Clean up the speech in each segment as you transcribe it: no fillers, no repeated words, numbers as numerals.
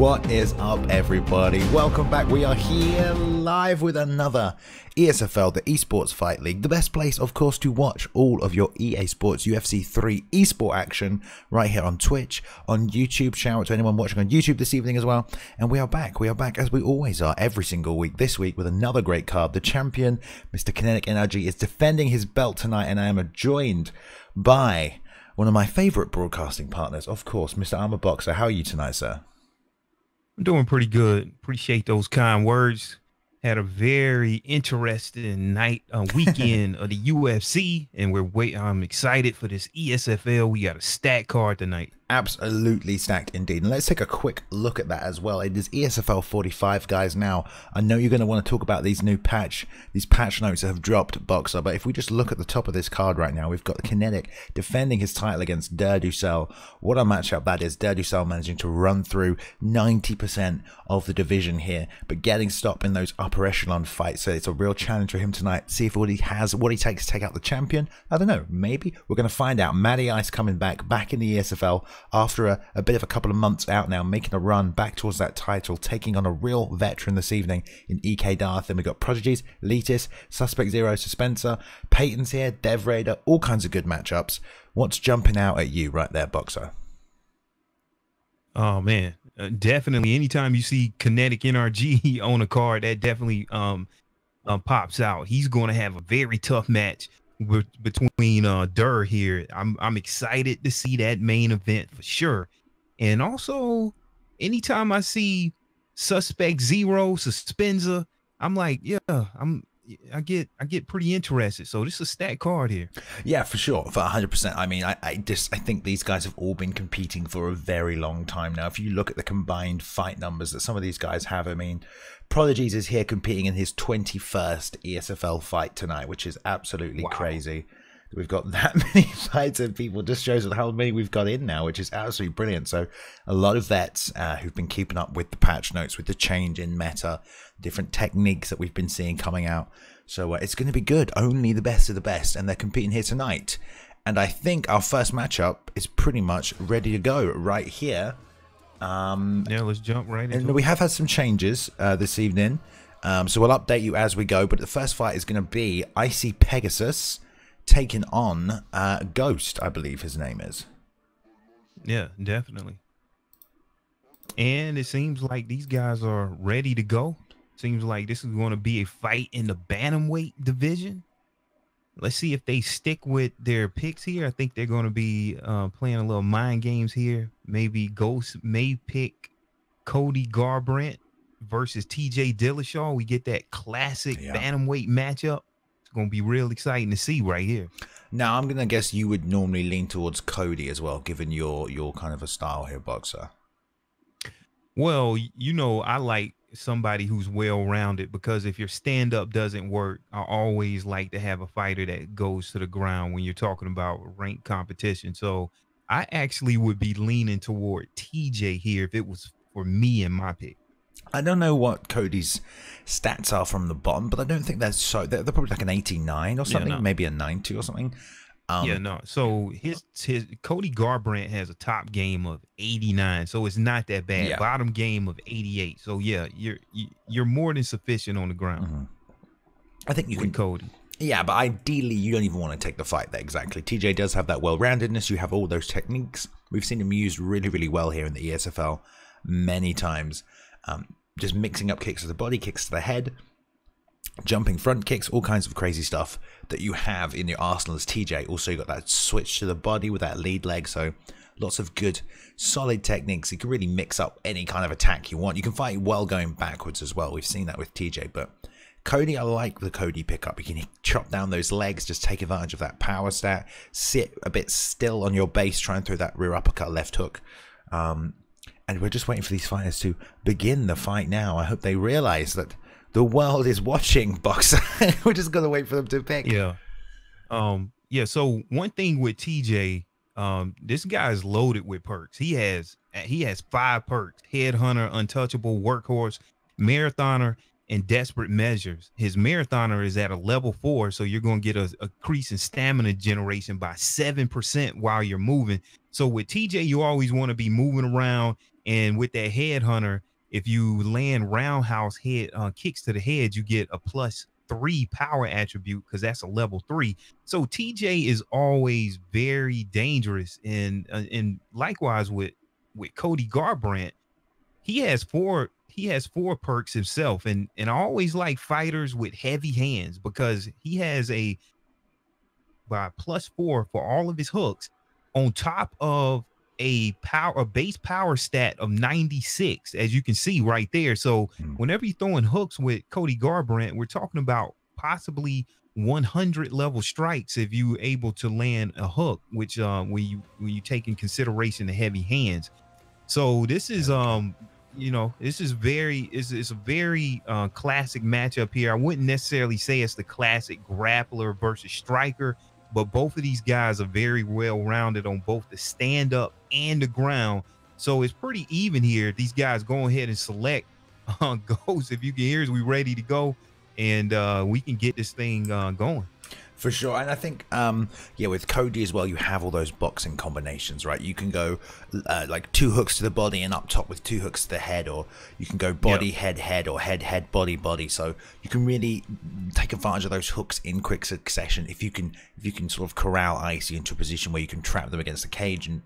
What is up, everybody? Welcome back. We are here live with another Esfl, the Esports Fight League. The best place, of course, to watch all of your EA Sports UFC 3 esport action right here on Twitch, on YouTube. Shout out to anyone watching on YouTube this evening as well. And we are back. We are back as we always are every single week. This week with another great card. The champion, Mr. Kinetic Energy, is defending his belt tonight, and I am joined by one of my favorite broadcasting partners, of course, Mr. Armor Boxer. How are you tonight, sir? I'm doing pretty good. Appreciate those kind words. Had a very interesting weekend of the UFC, and I'm excited for this ESFL. We got a stat card tonight. Absolutely stacked indeed. And let's take a quick look at that as well. It is ESFL 45, guys. Now, I know you're going to want to talk about these patch notes that have dropped, Boxer, but if we just look at the top of this card right now, we've got Kinetic defending his title against Ducell. What a matchup that is. Ducell managing to run through 90% of the division here, but getting stopped in those upper echelon fights. So it's a real challenge for him tonight. See if what he takes to take out the champion. I don't know. Maybe. We're going to find out. Matty Ice coming back in the ESFL. After a bit of a couple of months out now, making a run back towards that title, taking on a real veteran this evening in EK Darth. Then we've got Prodigies, Letis, Suspect Zero, Suspenser, Peyton's here, Dev Raider, all kinds of good matchups. What's jumping out at you right there, Boxer? Oh, man. Definitely. Anytime you see Kinetic NRG on a card, that definitely pops out. He's going to have a very tough match between Dur here. I'm excited to see that main event for sure. And also, anytime I see Suspect Zero, Suspenser, I'm like, yeah, I get pretty interested. So this is a stat card here. Yeah, for sure, for 100%. I mean, I think these guys have all been competing for a very long time now. If you look at the combined fight numbers that some of these guys have, I mean, Prodigies is here competing in his 21st ESFL fight tonight, which is absolutely crazy. We've got that many fights, and people just shows how many we've got in now, which is absolutely brilliant. So a lot of vets who've been keeping up with the patch notes, with the change in meta, different techniques that we've been seeing coming out. So it's going to be good. Only the best of the best, and they're competing here tonight. And I think our first matchup is pretty much ready to go right here. Yeah, let's jump right into it. We have had some changes this evening, so we'll update you as we go. But the first fight is going to be Icy Pegasus taking on Ghost, I believe his name is. Yeah, definitely. And it seems like these guys are ready to go. Seems like this is going to be a fight in the bantamweight division. Let's see if they stick with their picks here. I think they're going to be playing a little mind games here. Maybe Ghost may pick Cody Garbrandt versus TJ Dillashaw. We get that classic bantamweight matchup. It's going to be real exciting to see right here. Now, I'm going to guess you would normally lean towards Cody as well, given your kind of a style here, Boxer. Well, you know, I like somebody who's well-rounded, because if your stand-up doesn't work, I always like to have a fighter that goes to the ground when you're talking about ranked competition. So I actually would be leaning toward TJ here if it was for me and my pick. I don't know what Cody's stats are from the bottom, but I don't think they're so. They're probably like an 89 or something, maybe a 90 or something. Yeah, no. So his Cody Garbrandt has a top game of 89, so it's not that bad. Yeah. Bottom game of 88. So yeah, you're more than sufficient on the ground. I think you can, Cody. Yeah, but ideally you don't even want to take the fight there. Exactly. TJ does have that well-roundedness. You have all those techniques. We've seen him used really, really well here in the ESFL many times. Just mixing up kicks to the body, kicks to the head, jumping front kicks, all kinds of crazy stuff that you have in your arsenal as TJ. Also, you got that switch to the body with that lead leg, so lots of good, solid techniques. You can really mix up any kind of attack you want. You can fight well going backwards as well. We've seen that with TJ, but Cody, I like the Cody pickup. You can chop down those legs, just take advantage of that power stat, sit a bit still on your base, try and throw that rear uppercut, left hook. And we're just waiting for these fighters to begin the fight now. I hope they realize that the world is watching, Boxer. We're just gonna wait for them to pick. Yeah. Yeah. So one thing with TJ, this guy is loaded with perks. He has 5 perks: Headhunter, Untouchable, Workhorse, Marathoner, and Desperate Measures. His Marathoner is at a level 4, so you're going to get a increase in stamina generation by 7% while you're moving. So with TJ, you always want to be moving around And with that headhunter, if you land roundhouse head kicks to the head, you get a +3 power attribute because that's a level 3. So TJ is always very dangerous, and likewise with Cody Garbrandt, he has four perks himself, and I always like fighters with heavy hands because he has a by +4 for all of his hooks, on top of a base power stat of 96, as you can see right there. So whenever you're throwing hooks with Cody Garbrandt, we're talking about possibly 100 level strikes if you're able to land a hook, which when you take in consideration the heavy hands. So this is this is it's a very classic matchup here. I wouldn't necessarily say it's the classic grappler versus striker, but both of these guys are very well rounded on both the stand up and the ground. So it's pretty even here. These guys go ahead and select Ghost. If you can hear us, we ready to go, and we can get this thing going. For sure. And I think, with Cody as well, you have all those boxing combinations, right? You can go like 2 hooks to the body and up top with 2 hooks to the head, or you can go body, head, head, or head, head, body, body. So you can really take advantage of those hooks in quick succession if you can sort of corral Icy into a position where you can trap them against the cage and,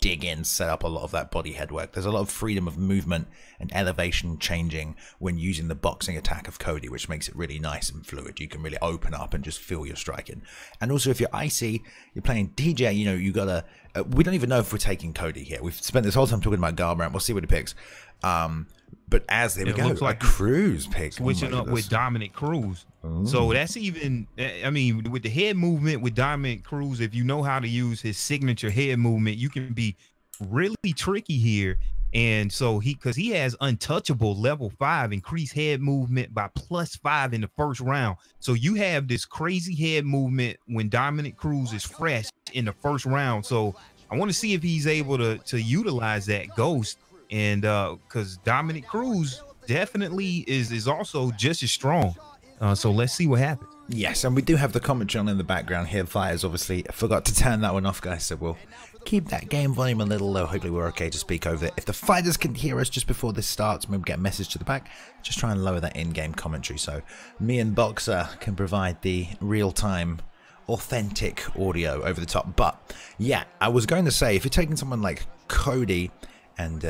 dig in, set up a lot of that body head work. There's a lot of freedom of movement and elevation changing when using the boxing attack of Cody, which makes it really nice and fluid. You can really open up and just feel your strike. And also, if you're Icy, you're playing DJ, you gotta we don't even know if we're taking Cody here. We've spent this whole time talking about Garbrandt. We'll see what he picks, but there we go, looks like Cruz pick, switching up with Dominic Cruz. So that's even, I mean, with the head movement with Dominic Cruz, if you know how to use his signature head movement, you can be really tricky here. And so because he has untouchable level 5 increased head movement by +5 in the first round. So you have this crazy head movement when Dominic Cruz is fresh in the first round. So I want to see if he's able to utilize that Ghost. And because Dominic Cruz definitely is also just as strong. So let's see what happens. Yes, and we do have the commentary on in the background here. Fighters obviously forgot to turn that one off, guys, so we'll keep that game volume a little low. Hopefully we're okay to speak over it. If the fighters can hear us just before this starts, maybe get a message to the back, just try and lower that in-game commentary so me and Boxer can provide the real-time authentic audio over the top. But yeah, I was going to say, if you're taking someone like Cody and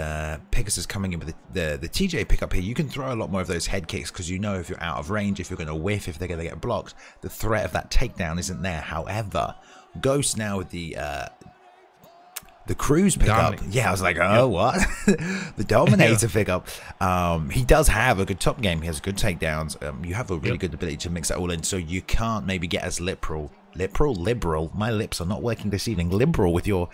Pegasus coming in with the TJ pickup here, you can throw a lot more of those head kicks because you know if you're out of range, if you're going to whiff, if they're going to get blocked, the threat of that takedown isn't there. However, Ghost now with the Cruz pickup. Yeah, I was like, oh, what? The Dominator pickup. He does have a good top game. He has good takedowns. You have a really good ability to mix that all in, so you can't maybe get as liberal. My lips are not working this evening. Liberal with your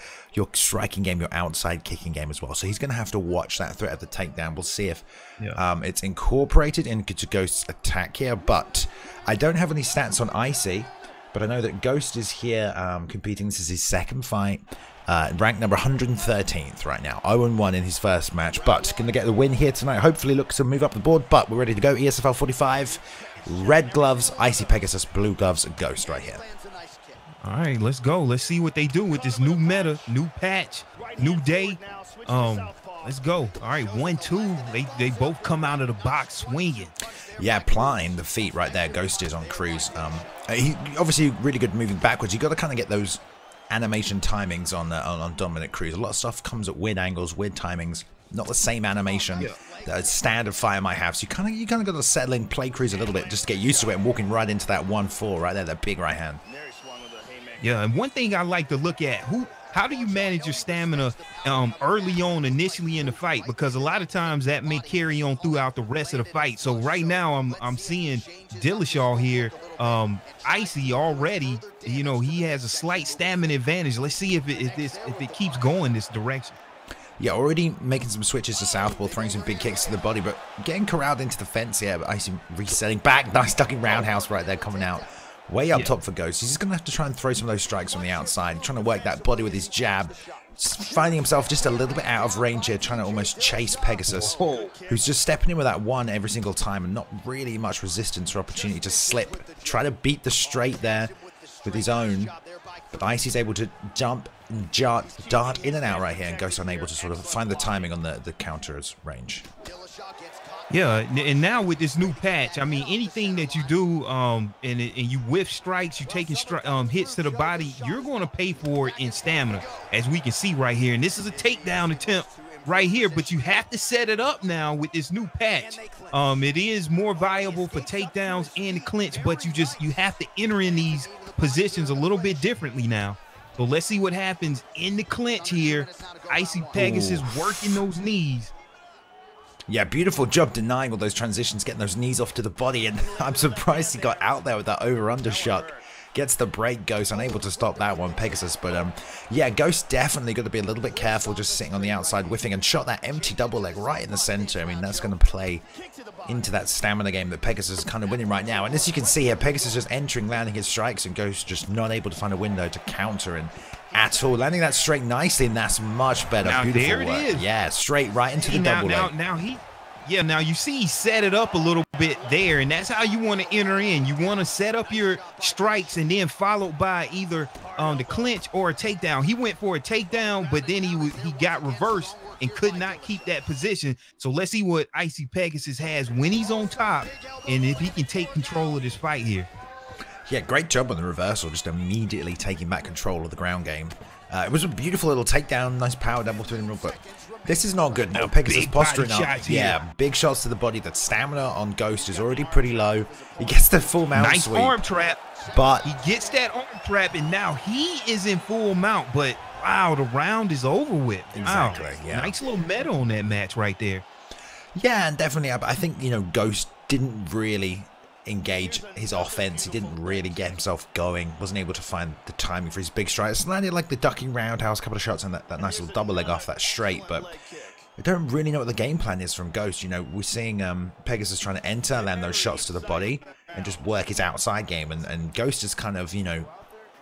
striking game, your outside kicking game as well. So he's going to have to watch that threat of the takedown. We'll see if it's incorporated into Ghost's attack here. But I don't have any stats on Icy, but I know that Ghost is here competing. This is his second fight. Ranked number 113th right now. 0-1 in his first match, but going to get the win here tonight. Hopefully look to move up the board, but we're ready to go. ESFL 45. Red gloves, Icy Pegasus. Blue gloves, Ghost right here. All right, let's go. Let's see what they do with this new meta, new patch, new day. Let's go. All right, 1-2. They both come out of the box swinging. Yeah, applying the feet right there. Ghost is on Cruz. He obviously really good moving backwards. You got to kind of get those animation timings on Dominic Cruz. A lot of stuff comes at weird angles, weird timings. Not the same animation that a standard fighter might have. So you kind of got to settle in, play Cruz a little bit, just to get used to it, and walking right into that 1-4 right there, that big right hand. Yeah, and one thing I like to look at, how do you manage your stamina early on, initially in the fight? Because a lot of times that may carry on throughout the rest of the fight. So right now I'm seeing Dillashaw here, Icy already. He has a slight stamina advantage. Let's see if it keeps going this direction. Yeah, already making some switches to southpaw, throwing some big kicks to the body, but getting corralled into the fence here. But Icy resetting back, nice ducking roundhouse right there, coming out. Way up top for Ghost. He's just going to have to try and throw some of those strikes from the outside, trying to work that body with his jab. Just finding himself just a little bit out of range here, trying to almost chase Pegasus, who's just stepping in with that one every single time and not really much resistance or opportunity to slip. Try to beat the straight there with his own. But Icy's able to jump dart in and out right here, and Ghost unable to sort of find the timing on the counter's range. Yeah, and now with this new patch, I mean, anything that you do and you whiff strikes, you taking hits to the body, you're going to pay for it in stamina, as we can see right here. And this is a takedown attempt right here, but you have to set it up now with this new patch. It is more viable for takedowns and clinch, but you have to enter in these positions a little bit differently now. So let's see what happens in the clinch here. Icy Pegasus working those knees. Yeah, beautiful job denying all those transitions, getting those knees off to the body, and I'm surprised he got out there with that over-under shot. Gets the break, Ghost, unable to stop that one, Pegasus, but yeah, Ghost definitely got to be a little bit careful just sitting on the outside whiffing, and shot that empty double leg right in the center. I mean, that's going to play into that stamina game that Pegasus is kind of winning right now, and as you can see here, Pegasus just entering, landing his strikes, and Ghost just not able to find a window to counter and at all. Landing that straight nicely, and that's much better. Now, beautiful there it work. is. Yeah, straight right into the double leg. Now you see he set it up a little bit there, and that's how you want to enter in. You want to set up your strikes and then followed by either the clinch or a takedown. He went for a takedown, but then he got reversed and could not keep that position. So let's see what Icy Pegasus has when he's on top, and if he can take control of this fight here. Yeah, great job on the reversal, just immediately taking back control of the ground game. It was a beautiful little takedown, nice power double to him, but this is not good now. Pegasus posturing up. Yeah, big shots to the body. That stamina on Ghost is already pretty low. He gets the full mount nice sweep. Arm trap. But he gets that arm trap, and now he is in full mount. But wow, the round is over with. Exactly. Wow. Yeah. Nice little meta on that match right there. Yeah, and definitely, I think, you know, Ghost didn't really engage his offense. He didn't really get himself going, wasn't able to find the timing for his big strikes. Landed like the ducking roundhouse, couple of shots, and that nice little double leg off that straight, but I don't really know what the game plan is from Ghost. You know, we're seeing Pegasus trying to enter, land those shots to the body, and just work his outside game, and Ghost is kind of, you know,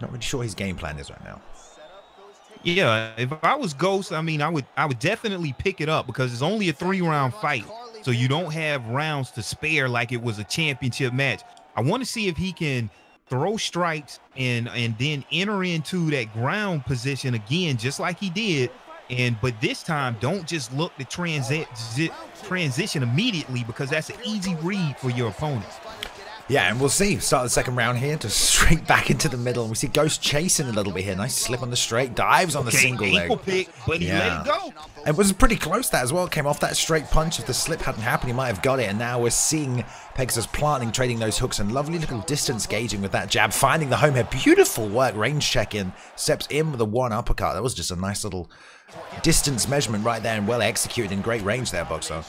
not really sure his game plan is right now. Yeah, if I was Ghost, I mean, I would definitely pick it up, because it's only a 3-round fight. So you don't have rounds to spare like it was a championship match. I want to see if he can throw strikes and then enter into that ground position again, just like he did. But this time, don't just look to transition immediately, because that's an easy read for your opponent. Yeah, and we'll see. Start the second round here, just straight back into the middle. And we see Ghost chasing a little bit here. Nice slip on the straight, dives on the single leg. Pick, but he let it go. It was pretty close, that as well. Came off that straight punch. If the slip hadn't happened, he might have got it. And now we're seeing Pegasus planting, trading those hooks, and lovely little distance gauging with that jab, finding the home here. Beautiful work, range check in. Steps in with a one uppercut. That was just a nice little distance measurement right there, and well executed in great range there, Boxer.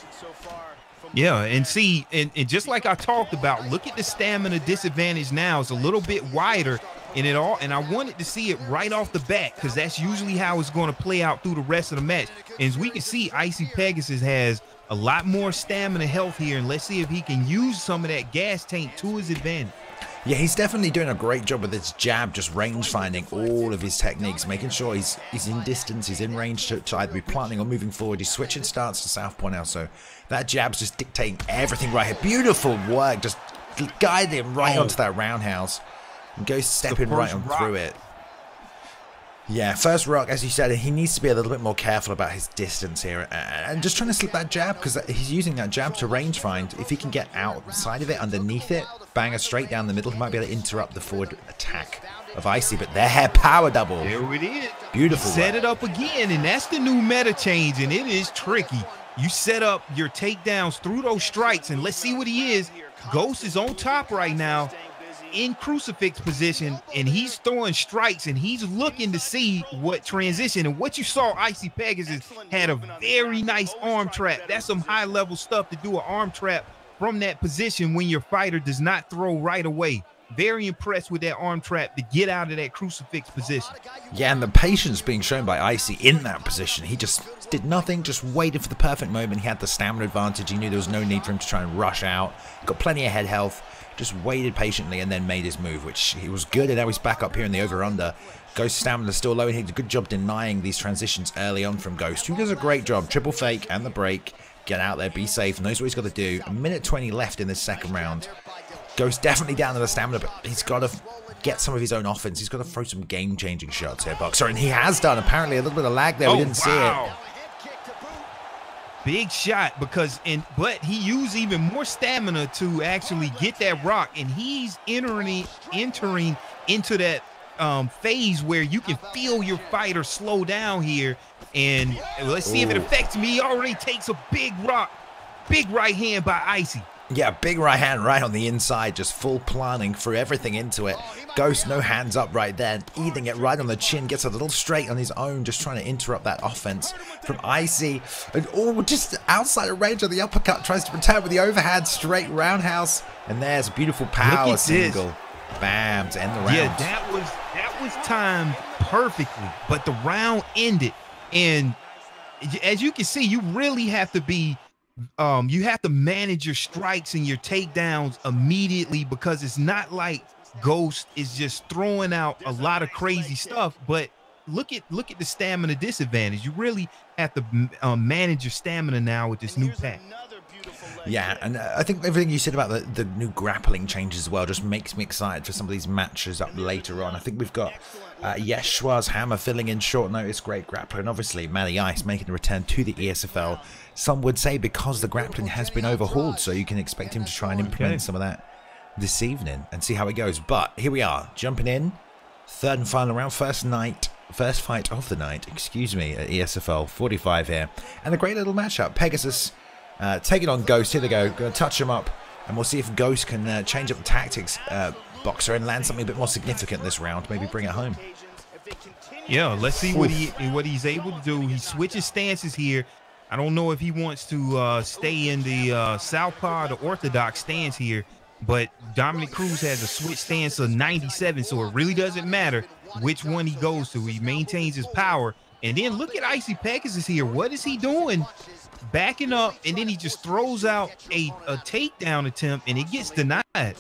Yeah, and see, and just like I talked about, look at the stamina disadvantage now. It's a little bit wider in it all, and I wanted to see it right off the bat, because that's usually how it's going to play out through the rest of the match. And as we can see, Icy Pegasus has a lot more stamina health here, and let's see if he can use some of that gas tank to his advantage. Yeah, he's definitely doing a great job with his jab, just range finding all of his techniques, making sure he's in distance, he's in range to either be planting or moving forward. He's switching starts to southpaw now, so that jab's just dictating everything right here. Beautiful work, just guiding him right onto that roundhouse and goes stepping right on through it. Yeah, first rock, as you said, he needs to be a little bit more careful about his distance here and just trying to slip that jab, because he's using that jab to range find. If he can get outside of it, underneath it, bang it straight down the middle, he might be able to interrupt the forward attack of Icy. But there, power double. There it is. Beautiful. Set it up again, and that's the new meta change, and it is tricky. You set up your takedowns through those strikes, and let's see what he is. Ghost is on top right now, in crucifix position, and he's throwing strikes, and he's looking to see what transition. And what you saw, Icy Pegasus had a very nice arm trap. That's some high level stuff, to do an arm trap from that position when your fighter does not throw right away. Very impressed with that arm trap to get out of that crucifix position. Yeah, and the patience being shown by Icy in that position. He just did nothing, just waited for the perfect moment. He had the stamina advantage. He knew there was no need for him to try and rush out. Got plenty of head health. Just waited patiently and then made his move, which he was good. And now he's back up here in the over-under. Ghost stamina still low, and he did a good job denying these transitions early on from Ghost, who does a great job. Triple fake and the break. Get out there, be safe, knows what he's got to do. A minute 20 left in this second round. Ghost definitely down to the stamina, but he's got to get some of his own offense. He's got to throw some game-changing shots here, Boxer, and he has done. Apparently, a little bit of lag there. We didn't see it. Big shot but he used even more stamina to actually get that rock, and he's entering into that phase where you can feel your fighter slow down here. And let's see if it affects me. He already takes a big rock, big right hand by Icy. Yeah, big right hand right on the inside, just full planning, threw everything into it. Ghost, no hands up right there, eating it right on the chin, gets a little straight on his own, just trying to interrupt that offense from Icy. And just outside of range of the uppercut, tries to return with the overhand, straight roundhouse. And there's a beautiful power single. Bam, to end the round. Yeah, that was timed perfectly, but the round ended. And as you can see, you really have to be you have to manage your strikes and your takedowns immediately, because it's not like Ghost is just throwing out a lot of crazy stuff. But look at the stamina disadvantage. You really have to manage your stamina now with this new pack. Yeah, and I think everything you said about the new grappling changes as well just makes me excited for some of these matches up later on. I think we've got Yeshua's Hammer filling in short notice, great grappler, and obviously Matty Ice making a return to the ESFL. Some would say because the grappling has been overhauled, so you can expect him to try and implement some of that this evening and see how it goes. But here we are, jumping in, third and final round, first fight of the night, excuse me, at ESFL 45 here, and a great little matchup. Pegasus taking on Ghost. Here they go. Going to touch him up, and we'll see if Ghost can change up the tactics, Boxer, and land something a bit more significant this round. Maybe bring it home. Yeah, let's see what he's able to do. He switches stances here. I don't know if he wants to stay in the southpaw, the orthodox stance here, but Dominic Cruz has a switch stance of 97, so it really doesn't matter which one he goes to. He maintains his power. And then look at Icy Pegasus here. What is he doing? Backing up, and then he just throws out a takedown attempt, and it gets denied. I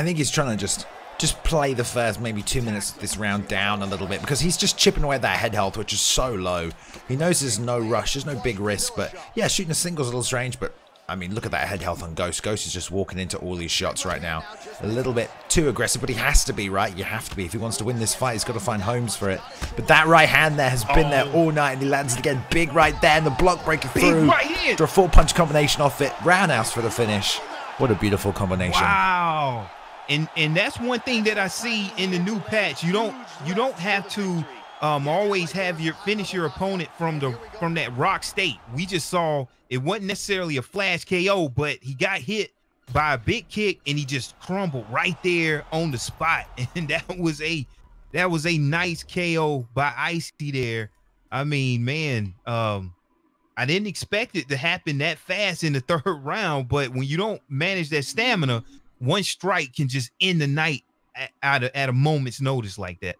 think he's trying to just play the first maybe 2 minutes of this round down a little bit, because he's just chipping away at that head health, which is so low. He knows there's no rush, there's no big risk, but yeah, shooting a single's a little strange, but I mean, look at that head health on Ghost. Ghost is just walking into all these shots right now. A little bit too aggressive, but he has to be, right? You have to be. If he wants to win this fight, he's got to find homes for it. But that right hand there has been there all night, and he lands it again. Big right there, and the block breaker through. After a 4-punch combination off it. Roundhouse for the finish. What a beautiful combination. Wow. And that's one thing that I see in the new patch. You don't have to always have finish your opponent from that rock state. We just saw it wasn't necessarily a flash KO, but he got hit by a big kick and he just crumbled right there on the spot. And that was a nice KO by Icy there. I mean, man, I didn't expect it to happen that fast in the third round, but when you don't manage that stamina, one strike can just end the night at a moment's notice like that.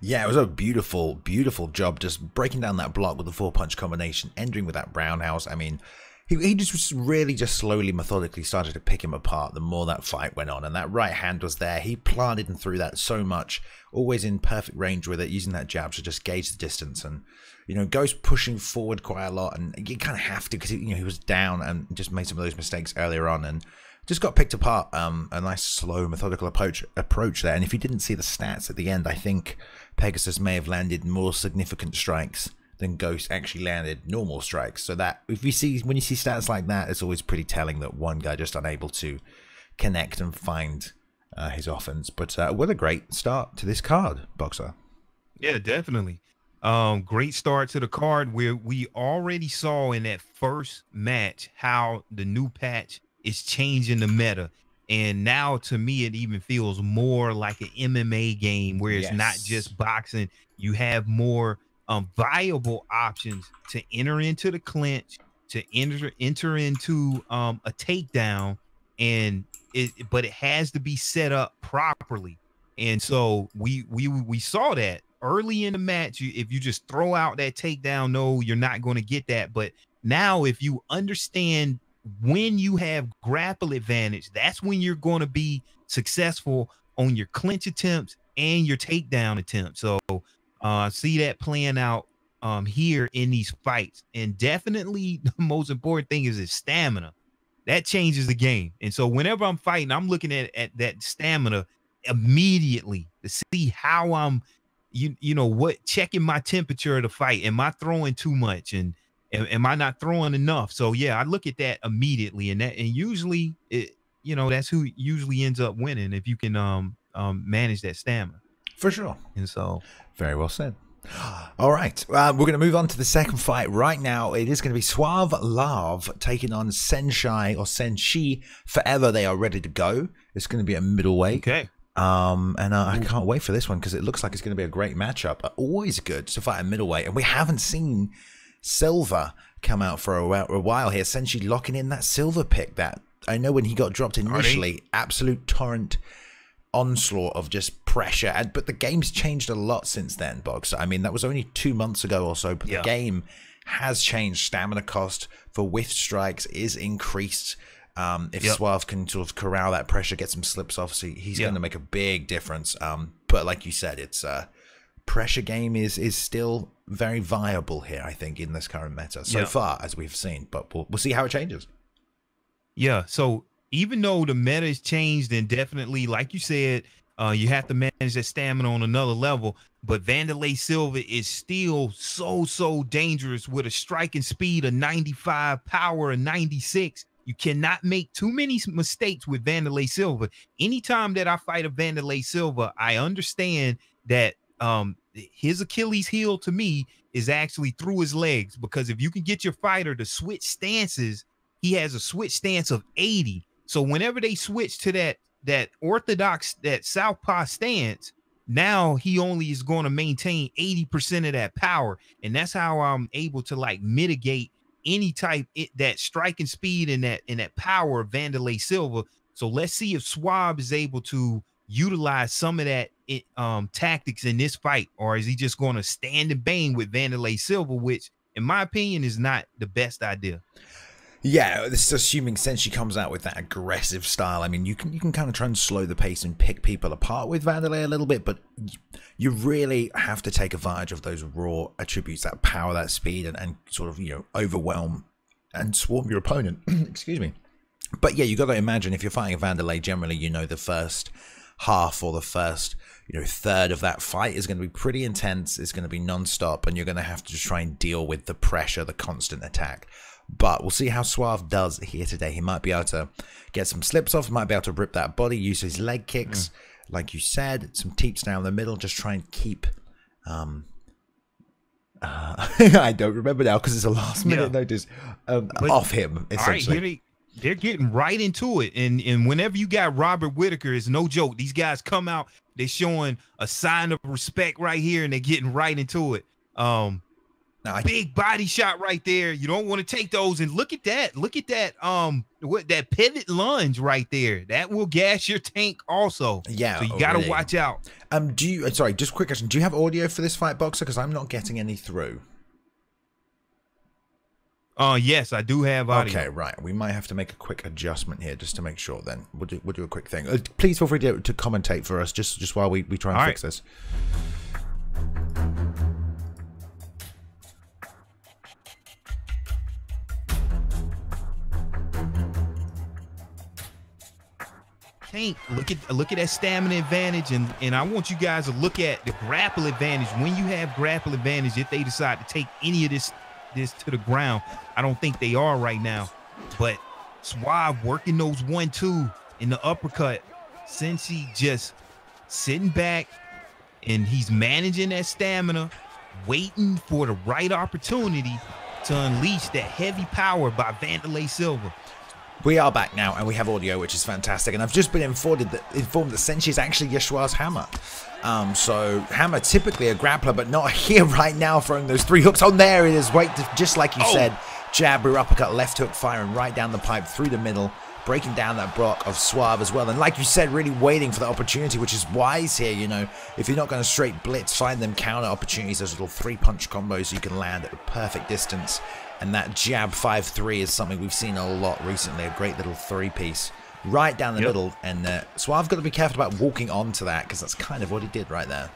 Yeah, it was a beautiful, beautiful job just breaking down that block with the 4-punch combination, ending with that roundhouse. I mean, he just really slowly, methodically started to pick him apart the more that fight went on. And that right hand was there. He planted and threw that so much, always in perfect range with it, using that jab to just gauge the distance. And, you know, Ghost pushing forward quite a lot. And you kind of have to, because, he was down and just made some of those mistakes earlier on. And just got picked apart. A nice, slow, methodical approach there. And if you didn't see the stats at the end, I think Pegasus may have landed more significant strikes than Ghost actually landed normal strikes. So that when you see stats like that, it's always pretty telling that one guy just unable to connect and find his offense. But what a great start to this card, Boxer. Yeah, definitely. Great start to the card, where we already saw in that first match how the new patch is changing the meta. And now, to me, it even feels more like an MMA game, where it's not just boxing. You have more viable options to enter into the clinch, to enter into a takedown, but it has to be set up properly. And so we saw that early in the match. If you just throw out that takedown, no, you're not going to get that. But now, if you understand when you have grapple advantage, that's when you're going to be successful on your clinch attempts and your takedown attempts. So see that playing out here in these fights. And definitely the most important thing is his stamina. that changes the game. And so whenever I'm fighting, I'm looking at that stamina immediately to see how I'm, you know what, checking my temperature of the fight. Am I throwing too much, and am I not throwing enough? So yeah, I look at that immediately, and usually that's who usually ends up winning if you can manage that stamina. For sure. And so very well said. All right, we're going to move on to the second fight right now. It is going to be Suave Lav taking on Senshai or Senshi Forever. They are ready to go. It's going to be a middleweight. Okay. And I can't wait for this one because it looks like it's going to be a great matchup. Always good to fight a middleweight, and we haven't seen Silver come out for a while here. Senshi locking in that silver pick that I know when he got dropped initially, absolute torrent onslaught of just pressure, but the game's changed a lot since then, Bog. So I mean, that was only 2 months ago or so, but the game has changed. Stamina cost for whiff strikes is increased. If Suave can sort of corral that pressure, get some slips off, so he's going to make a big difference. But like you said, it's pressure game is still very viable here, I think, in this current meta so far, as we've seen, but we'll see how it changes. Yeah, so even though the meta has changed, and definitely, like you said, you have to manage that stamina on another level, but Vanderlei Silva is still so dangerous with a striking speed of 95, power of 96. You cannot make too many mistakes with Vanderlei Silva. Anytime that I fight a Vanderlei Silva, I understand that his Achilles heel to me is actually through his legs, because if you can get your fighter to switch stances, he has a switch stance of 80. So whenever they switch to that orthodox, that southpaw stance, now he only is going to maintain 80% of that power. And that's how I'm able to like mitigate any type that striking speed and that power of Vanderlei Silva. So let's see if Suave is able to utilize some of that tactics in this fight, or is he just going to stand and bang with Vanderlei Silva, which in my opinion is not the best idea. Yeah, this is assuming Senshi comes out with that aggressive style. I mean, you can kind of try and slow the pace and pick people apart with Vanderlei a little bit, but you really have to take advantage of those raw attributes, that power, that speed, and sort of, overwhelm and swarm your opponent. Excuse me. But yeah, you got to imagine if you're fighting a Vanderlei, generally, the first half or the first, third of that fight is going to be pretty intense. It's going to be non-stop, and you're going to have to just try and deal with the pressure, the constant attack. But we'll see how Suave does here today. He might be able to get some slips off, might be able to rip that body, use his leg kicks, like you said, some teeps down the middle, just try and keep I don't remember now because it's a last minute notice off him, essentially. All right, they're getting right into it, and whenever you got Robert Whitaker, it's no joke. These guys come out, they're showing a sign of respect right here, and they're getting right into it. Big body shot right there. You don't want to take those. And look at that. Look at that. What that pivot lunge right there. That will gas your tank also. Yeah. So you got to watch out. Sorry, just quick question. Do you have audio for this fight, Boxer? Because I'm not getting any through. Yes, I do have audio. Okay, right. We might have to make a quick adjustment here just to make sure. Then we'll do a quick thing. Please feel free to commentate for us just while we try and fix this. Look at that stamina advantage, and I want you guys to look at the grapple advantage. When you have grapple advantage, if they decide to take any of this to the ground, I don't think they are right now, but Suave working those 1-2 in the uppercut, Senshi just sitting back, and he's managing that stamina, waiting for the right opportunity to unleash that heavy power by Vanderlei Silva. We are back now, and we have audio, which is fantastic. And I've just been informed that Senshi is actually Yeshua's hammer. So Hammer, typically a grappler, but not here right now, throwing those 3 hooks. On there it is, just like you said, jab, rear uppercut, left hook, firing right down the pipe through the middle, breaking down that block of Suave as well. And like you said, really waiting for the opportunity, which is wise here. If you're not going to straight blitz, find them counter opportunities, those little 3-punch combos you can land at the perfect distance. And that jab 5-3 is something we've seen a lot recently, a great little 3-piece right down the middle. And Suave got to be careful about walking onto that, because that's kind of what he did right there.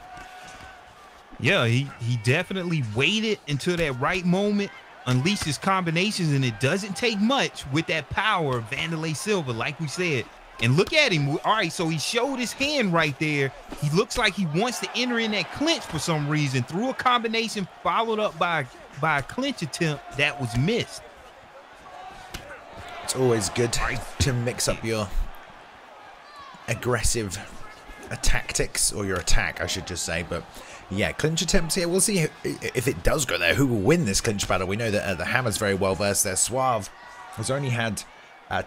Yeah, he definitely waited until that right moment, unleashes combinations, and it doesn't take much with that power of Wanderlei Silva, like we said. And look at him. All right, so he showed his hand right there. He looks like he wants to enter in that clinch for some reason, through a combination followed up by a clinch attempt that was missed. It's always good to mix up your aggressive tactics, or your attack, I should just say. But yeah, clinch attempts here. We'll see if it does go there, who will win this clinch battle. We know that the Hammer's very well versed there. Suave has only had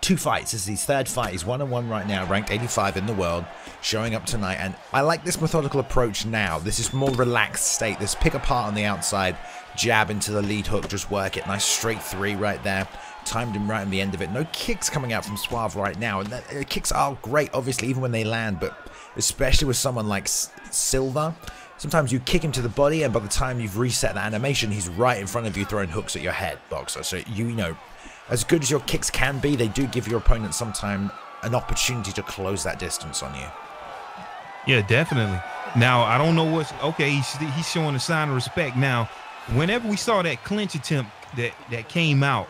2 fights. This is his 3rd fight. He's 1-1 right now, ranked 85 in the world, showing up tonight. And I like this methodical approach now. This is more relaxed state. This pick apart on the outside, jab into the lead hook, just work it. Nice straight 3 right there. Timed him right on the end of it. No kicks coming out from Suave right now. And kicks are great, obviously, even when they land. But especially with someone like Silva, sometimes you kick him to the body, and by the time you've reset the animation, he's right in front of you throwing hooks at your head, Boxer. So, you know, as good as your kicks can be, they do give your opponent sometime an opportunity to close that distance on you. Yeah, definitely. Now, I don't know what's... Okay, he's showing a sign of respect. Now, whenever we saw that clinch attempt that came out,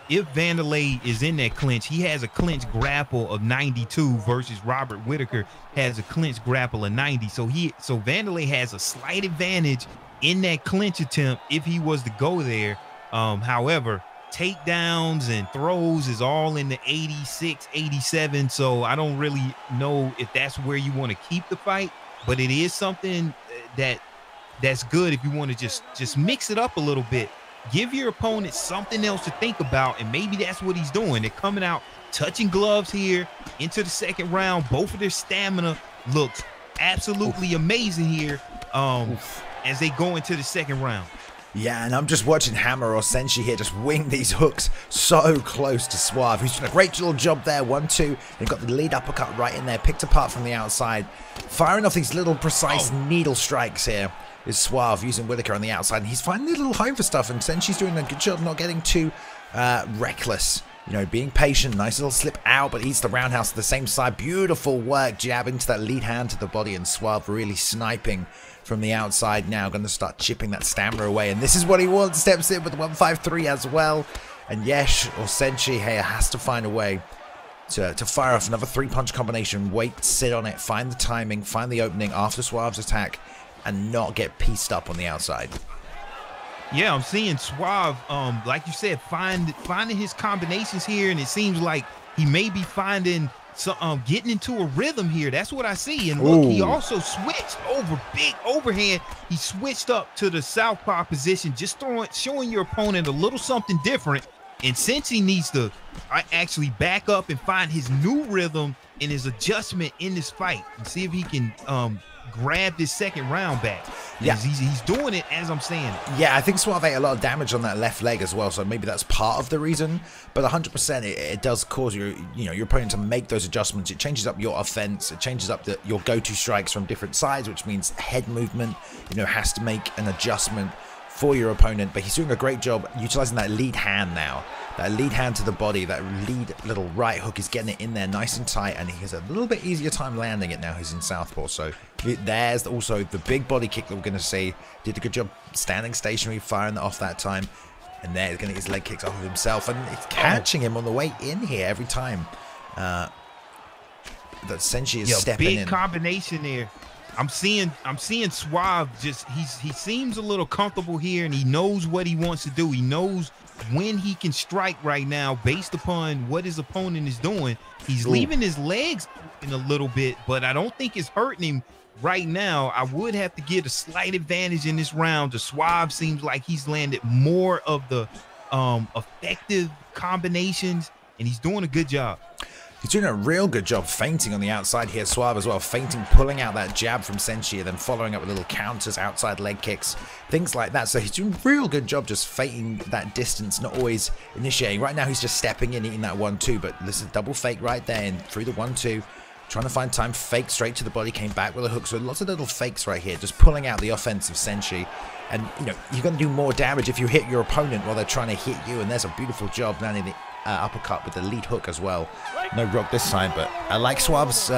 if Wanderlei is in that clinch, he has a clinch grapple of 92 versus Robert Whitaker has a clinch grapple of 90. So Wanderlei has a slight advantage in that clinch attempt if he was to go there. However, takedowns and throws is all in the 86, 87. So I don't really know if that's where you want to keep the fight, but it is something that's good if you want to just mix it up a little bit. Give your opponent something else to think about, and maybe that's what he's doing. They're coming out touching gloves here into the 2nd round. Both of their stamina looks absolutely amazing here as they go into the 2nd round. Yeah, and I'm just watching Hammer or Senshi here just wing these hooks so close to Suave, who's done a great little job there. 1-2. They've got the lead uppercut right in there, picked apart from the outside. Firing off these little precise needle strikes here is Suave, using Whitaker on the outside. And he's finding a little home for stuff, and Senshi's doing a good job not getting too reckless. You know, being patient. Nice little slip out, but eats the roundhouse to the same side. Beautiful work. Jab into that lead hand to the body, and Suave really sniping from the outside now. Going to start chipping that stamina away, and this is what he wants. Steps in with the 1-5-3 as well. And Yesh or Senshi here has to find a way to fire off another 3-punch combination. Wait, sit on it, find the timing, find the opening after Suave's attack, and not get pieced up on the outside. Yeah, I'm seeing Suave, like you said, finding his combinations here, and it seems like he may be finding some, getting into a rhythm here. That's what I see. And look, he also switched over, big overhand. He switched up to the southpaw position, just showing your opponent a little something different. And since he needs to actually back up and find his new rhythm and his adjustment in this fight, and see if he can grab this 2nd round back. Yeah, he's doing it as I'm saying it. Yeah, I think Suave ate a lot of damage on that left leg as well, so maybe that's part of the reason. But 100%, it does cause your opponent to make those adjustments. It changes up your offense. It changes up your go-to strikes from different sides, which means head movement, has to make an adjustment for your opponent. But he's doing a great job utilizing that lead hand now. That lead hand to the body, that lead little right hook is getting it in there nice and tight, and he has a little bit easier time landing it now. He's in southpaw. So there's also the big body kick that we're going to see. Did a good job standing stationary, firing that off that time. And there he's going to get his leg kicks off of himself, and it's catching him on the way in here every time. That Senshi is stepping in. Big combination there. I'm seeing Suave just he seems a little comfortable here, and he knows what he wants to do. He knows when he can strike right now based upon what his opponent is doing. He's leaving his legs in a little bit, but I don't think it's hurting him right now. I would have to give a slight advantage in this round. The Suave seems like he's landed more of the effective combinations, and he's doing a good job. He's doing a real good job feinting on the outside here. Suave as well, feinting, pulling out that jab from Senshi, and then following up with little counters, outside leg kicks, things like that. So he's doing a real good job just feinting that distance, not always initiating. Right now he's just stepping in, eating that 1-2, but this is double fake right there, and through the 1-2, trying to find time, fake straight to the body, came back with a hook. So lots of little fakes right here, just pulling out the offensive Senshi. And, you're going to do more damage if you hit your opponent while they're trying to hit you, and there's a beautiful job landing the uppercut with the lead hook as well. No rock this time, but I like Suave's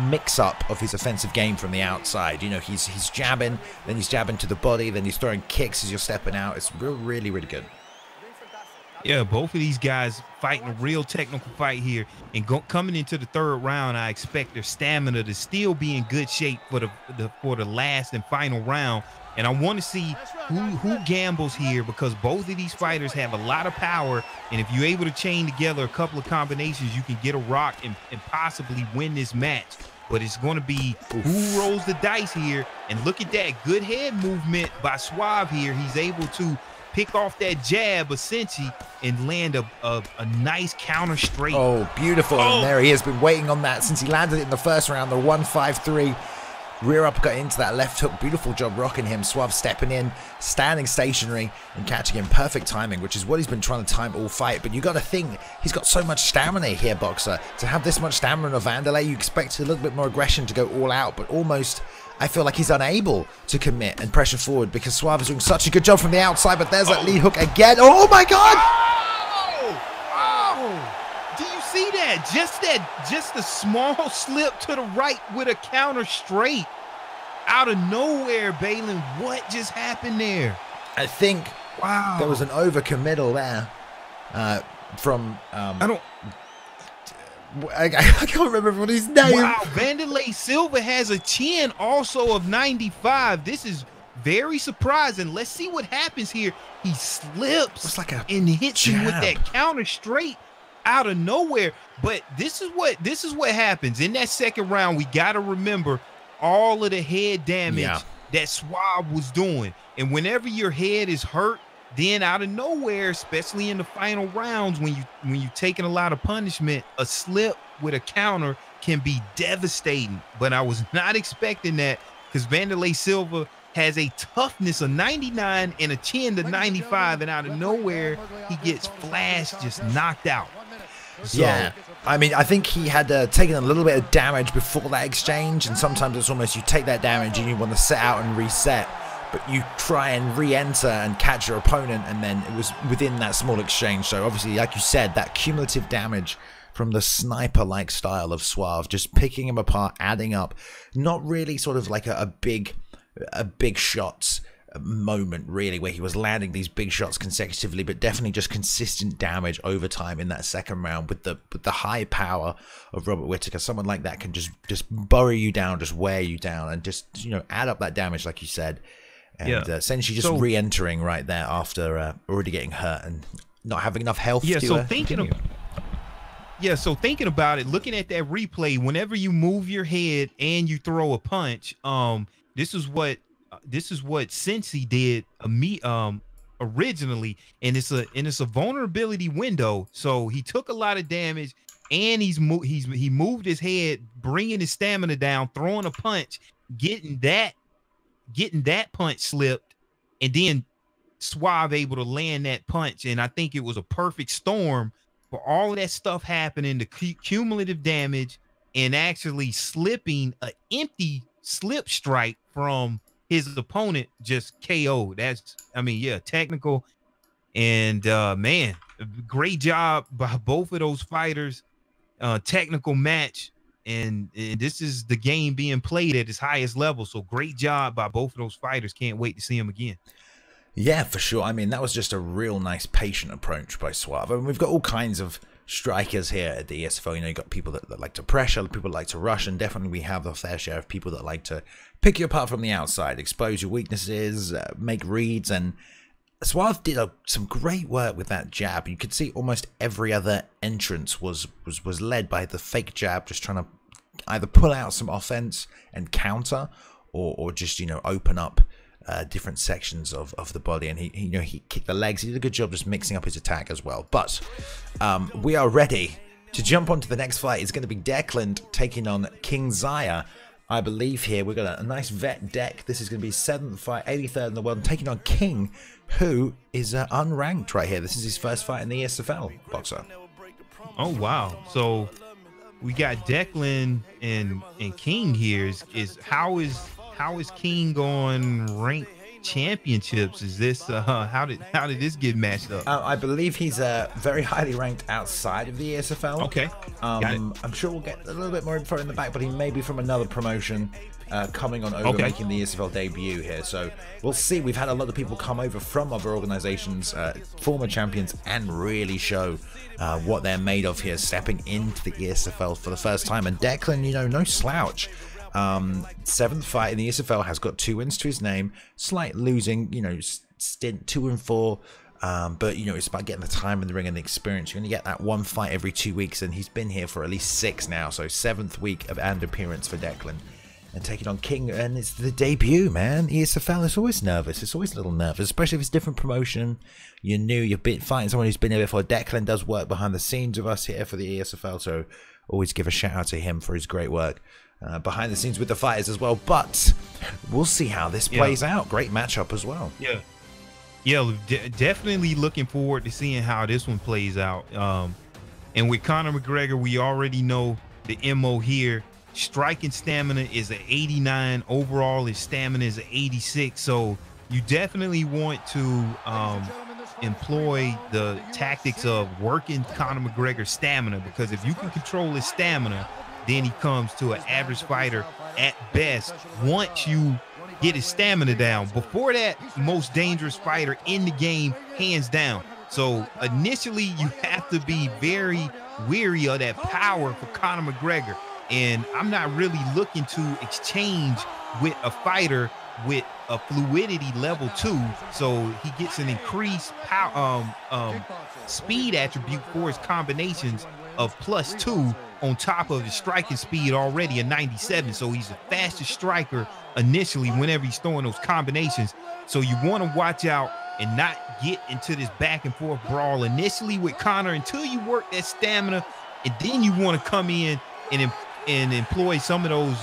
mix-up of his offensive game from the outside. He's jabbing, then he's jabbing to the body, then he's throwing kicks as you're stepping out. It's really, really good. Yeah, both of these guys fighting a real technical fight here, and coming into the third round, I expect their stamina to still be in good shape for the last and final round. And I want to see who gambles here, because both of these fighters have a lot of power, and if you're able to chain together a couple of combinations, you can get a rock and possibly win this match. But it's going to be who rolls the dice here. And look at that good head movement by Suave here. He's able to pick off that jab of Cincy and land a nice counter straight. Oh, beautiful. Oh. And there he has been waiting on that since he landed it in the first round. The 1-5-3 rear uppercut into that left hook. Beautiful job rocking him. Suave stepping in, standing stationary and catching him. Perfect timing, which is what he's been trying to time all fight. But you got to think, he's got so much stamina here, Boxer. To have this much stamina of Vanderlei, you expect a little bit more aggression to go all out, but almost I feel like he's unable to commit and pressure forward because Suave is doing such a good job from the outside. But there's that lead hook again. Oh my God! Do you see that? Just a small slip to the right with a counter straight out of nowhere, Balin. What just happened there? I think there was an overcommittal there from I can't remember everybody's name. Wow, Vanderlei Silva has a chin also of 95. This is very surprising. Let's see what happens here. He slips and hits him with that counter straight out of nowhere. But this is what happens in that second round. We got to remember all of the head damage that Suave was doing. And whenever your head is hurt, then out of nowhere, especially in the final rounds, when you're taking a lot of punishment, a slip with a counter can be devastating. But I was not expecting that, because Vanderlei Silva has a toughness of 99 and a chin to 95, and out of nowhere he gets flashed, just knocked out. So, yeah, I mean, I think he had taken a little bit of damage before that exchange, and sometimes it's almost you take that damage and you want to sit out and reset, but you try and re-enter and catch your opponent, and then it was within that small exchange. So obviously, like you said, that cumulative damage from the sniper-like style of Suave, just picking him apart, adding up, not really sort of like a big shots moment really where he was landing these big shots consecutively, but definitely just consistent damage over time in that second round with the high power of Robert Whittaker. Someone like that can just bury you down, just wear you down, and just, you know, add up that damage like you said. And essentially just re-entering right there after already getting hurt and not having enough health to continue. So thinking about it, looking at that replay, whenever you move your head and you throw a punch, this is what Cincy did originally, and it's a vulnerability window. So he took a lot of damage, and he moved his head, bringing his stamina down, throwing a punch, getting that punch slipped, and then Suave able to land that punch. And I think it was a perfect storm for all of that stuff happening, the cumulative damage, and actually slipping an empty slip strike from his opponent just KO. That's, I mean, yeah, technical. And man, great job by both of those fighters. Technical match. And this is the game being played at its highest level. So great job by both of those fighters. Can't wait to see them again. Yeah, for sure. I mean, that was just a real nice patient approach by Suave. I mean, we've got all kinds of strikers here at the Esfl. You know, you got people that like to pressure, people that like to rush, and definitely we have a fair share of people that like to pick you apart from the outside, expose your weaknesses, make reads. And Suave did some great work with that jab. You could see almost every other entrance was led by the fake jab, just trying to either pull out some offense and counter, or just, you know, open up different sections of the body. And he kicked the legs. He did a good job just mixing up his attack as well. But we are ready to jump on to the next fight. It's going to be Declan taking on King Zaya. I believe here we've got a nice vet deck. This is going to be 7th fight, 83rd in the world, taking on King, who is unranked right here. This is his first fight in the ESFL, Boxer. Oh wow! So we got Declan and King here. How is King on rank championships. Is this how did this get matched up? I believe he's very highly ranked outside of the ESFL. Okay, got it. I'm sure we'll get a little bit more info in the back, but he may be from another promotion coming on over, making the ESFL debut here. So we'll see. We've had a lot of people come over from other organizations, former champions, and really show what they're made of here, stepping into the ESFL for the first time. And Declan, you know, no slouch. 7th fight in the ESFL, has got 2 wins to his name, slight losing, you know, stint 2 and 4. But you know, it's about getting the time in the ring and the experience. You're going to get that 1 fight every 2 weeks, and he's been here for at least 6 now. So 7th week of and appearance for Declan, and taking on King, and it's the debut, man. ESFL is always nervous. It's always a little nervous, especially if it's different promotion. You're new. You're fighting someone who's been here before. Declan does work behind the scenes with us here for the ESFL, so always give a shout out to him for his great work behind the scenes with the fighters as well. But we'll see how this plays out. Great matchup as well. Yeah, definitely looking forward to seeing how this one plays out. And with Conor McGregor, we already know the MO here. Striking stamina is an 89. Overall, his stamina is an 86. So you definitely want to employ the tactics of working Conor McGregor's stamina, because if you can control his stamina, then he comes to an average fighter at best once you get his stamina down. Before that, most dangerous fighter in the game, hands down. So initially, you have to be very weary of that power for Conor McGregor. And I'm not really looking to exchange with a fighter with a fluidity level 2, so he gets an increased power, speed attribute for his combinations of +2 on top of his striking speed already a 97. So he's the fastest striker initially whenever he's throwing those combinations. So you want to watch out and not get into this back and forth brawl initially with Conor until you work that stamina, and then you want to come in and employ some of those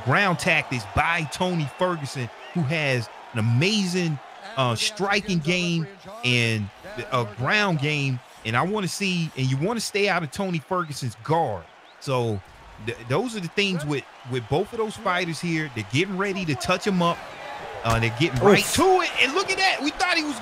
ground tactics by Tony Ferguson, who has an amazing striking game and a ground game. And I want to see, and you want to stay out of Tony Ferguson's guard. So those are the things with both of those fighters here. They're getting ready to touch him up. They're getting right to it. And look at that. We thought he was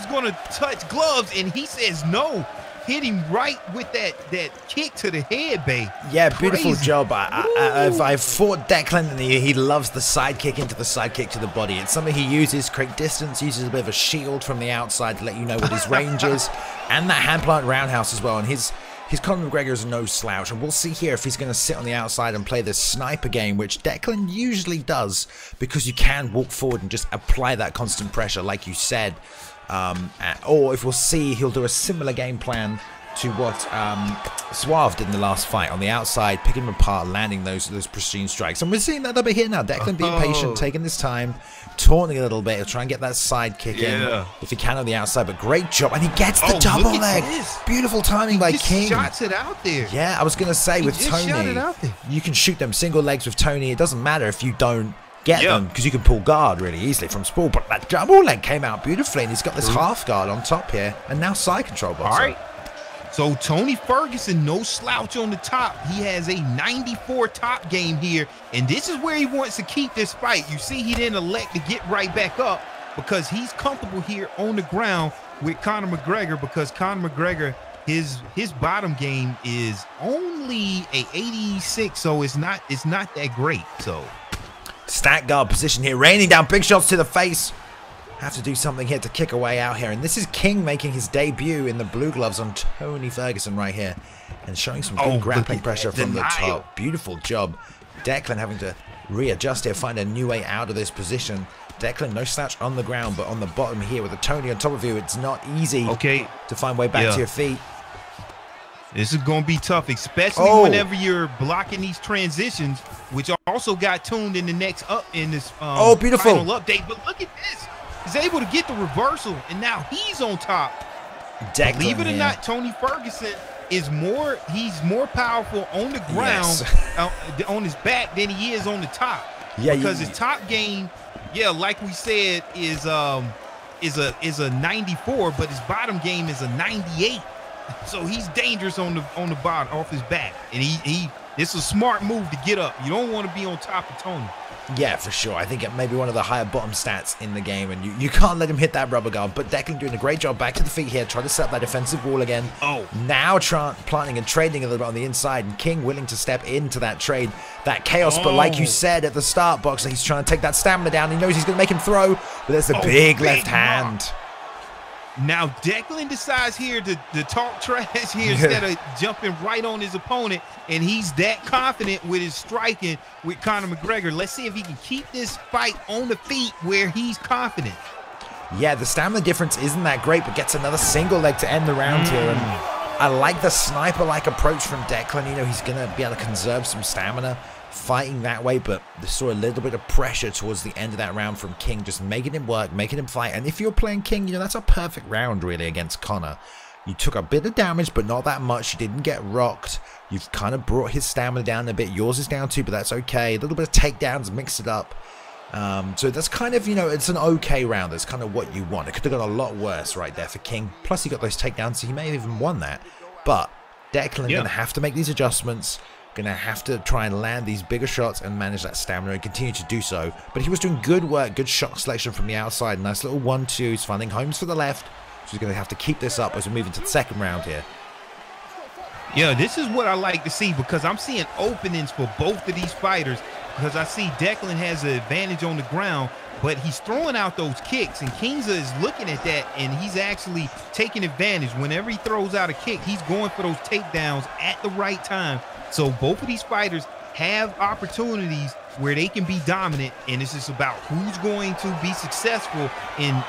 gonna touch gloves, and he says no. Hit him right with that kick to the head, babe. Yeah, beautiful job. I've fought Declan, and he loves the side kick into the side kick to the body. It's something he uses, create distance, uses a bit of a shield from the outside to let you know what his range is, and that hand plant roundhouse as well. And his Conor McGregor is no slouch, and we'll see here if he's going to sit on the outside and play this sniper game, which Declan usually does, because you can walk forward and just apply that constant pressure, like you said. Or if we'll see, he'll do a similar game plan to what Suave did in the last fight on the outside, picking him apart, landing those pristine strikes. And we're seeing that a bit here now. Declan being patient, taking his time, taunting a little bit. He'll try and get that side kick in if he can on the outside. But great job, and he gets the double leg. Beautiful timing by King. Shots it out there. Yeah, I was gonna say with Tony, you can shoot them single legs with Tony. It doesn't matter if you don't get them, because you can pull guard really easily from sprawl. But that double leg came out beautifully, and he's got this half guard on top here, and now side control box. All right. So Tony Ferguson, no slouch on the top. He has a 94 top game here, and this is where he wants to keep this fight. You see, he didn't elect to get right back up because he's comfortable here on the ground with Conor McGregor, because Conor McGregor, his bottom game is only a 86, so it's not that great. So stack guard position here, raining down big shots to the face. Have to do something here to kick away out here. And this is King making his debut in the blue gloves on Tony Ferguson right here, and showing some good grappling pressure from the top. Beautiful job. Declan having to readjust here, find a new way out of this position. Declan, no slouch on the ground, but on the bottom here with a Tony on top of you, it's not easy to find way back to your feet. This is going to be tough, especially whenever you're blocking these transitions, which also got tuned in the next beautiful final update. But look at this. He's able to get the reversal, and now he's on top. Declan, believe it or not, Tony Ferguson is he's more powerful on the ground, on his back, than he is on the top. Yeah, because his top game, like we said, is a 94, but his bottom game is a 98. So he's dangerous on the bottom, off his back, and this is a smart move to get up. You don't want to be on top of Tony. Yeah, for sure. I think it may be one of the higher bottom stats in the game, and you can't let him hit that rubber guard. But Declan doing a great job back to the feet here, trying to set up that defensive wall again. Oh. Now planting and trading a little bit on the inside, and King willing to step into that trade, that chaos. But like you said at the start, Boxer, he's trying to take that stamina down. He knows he's going to make him throw, but there's a big left hand. Now Declan decides here to talk trash here instead of jumping right on his opponent, and he's that confident with his striking with Conor McGregor. Let's see if he can keep this fight on the feet where he's confident. Yeah, the stamina difference isn't that great, but gets another single leg to end the round here. And I like the sniper-like approach from Declan. You know, he's going to be able to conserve some stamina fighting that way, but they saw a little bit of pressure towards the end of that round from King, just making him work, making him fight. And if you're playing King, you know, that's a perfect round really against Conor. You took a bit of damage, but not that much. You didn't get rocked. You've kind of brought his stamina down a bit. Yours is down too, but that's okay. A little bit of takedowns, mix it up. So that's kind of, you know, it's an okay round. That's kind of what you want. It could have got a lot worse right there for King. Plus he got those takedowns, so he may have even won that. But Declan going to have to make these adjustments. Going to have to try and land these bigger shots and manage that stamina and continue to do so. But he was doing good work, good shot selection from the outside. Nice little 1-2. He's finding homes for the left. So he's going to have to keep this up as we move into the second round here. Yeah, this is what I like to see, because I'm seeing openings for both of these fighters, because I see Declan has an advantage on the ground, but he's throwing out those kicks, and Kingza is looking at that, and he's actually taking advantage. Whenever he throws out a kick, he's going for those takedowns at the right time. So both of these fighters have opportunities where they can be dominant, and it's just about who's going to be successful in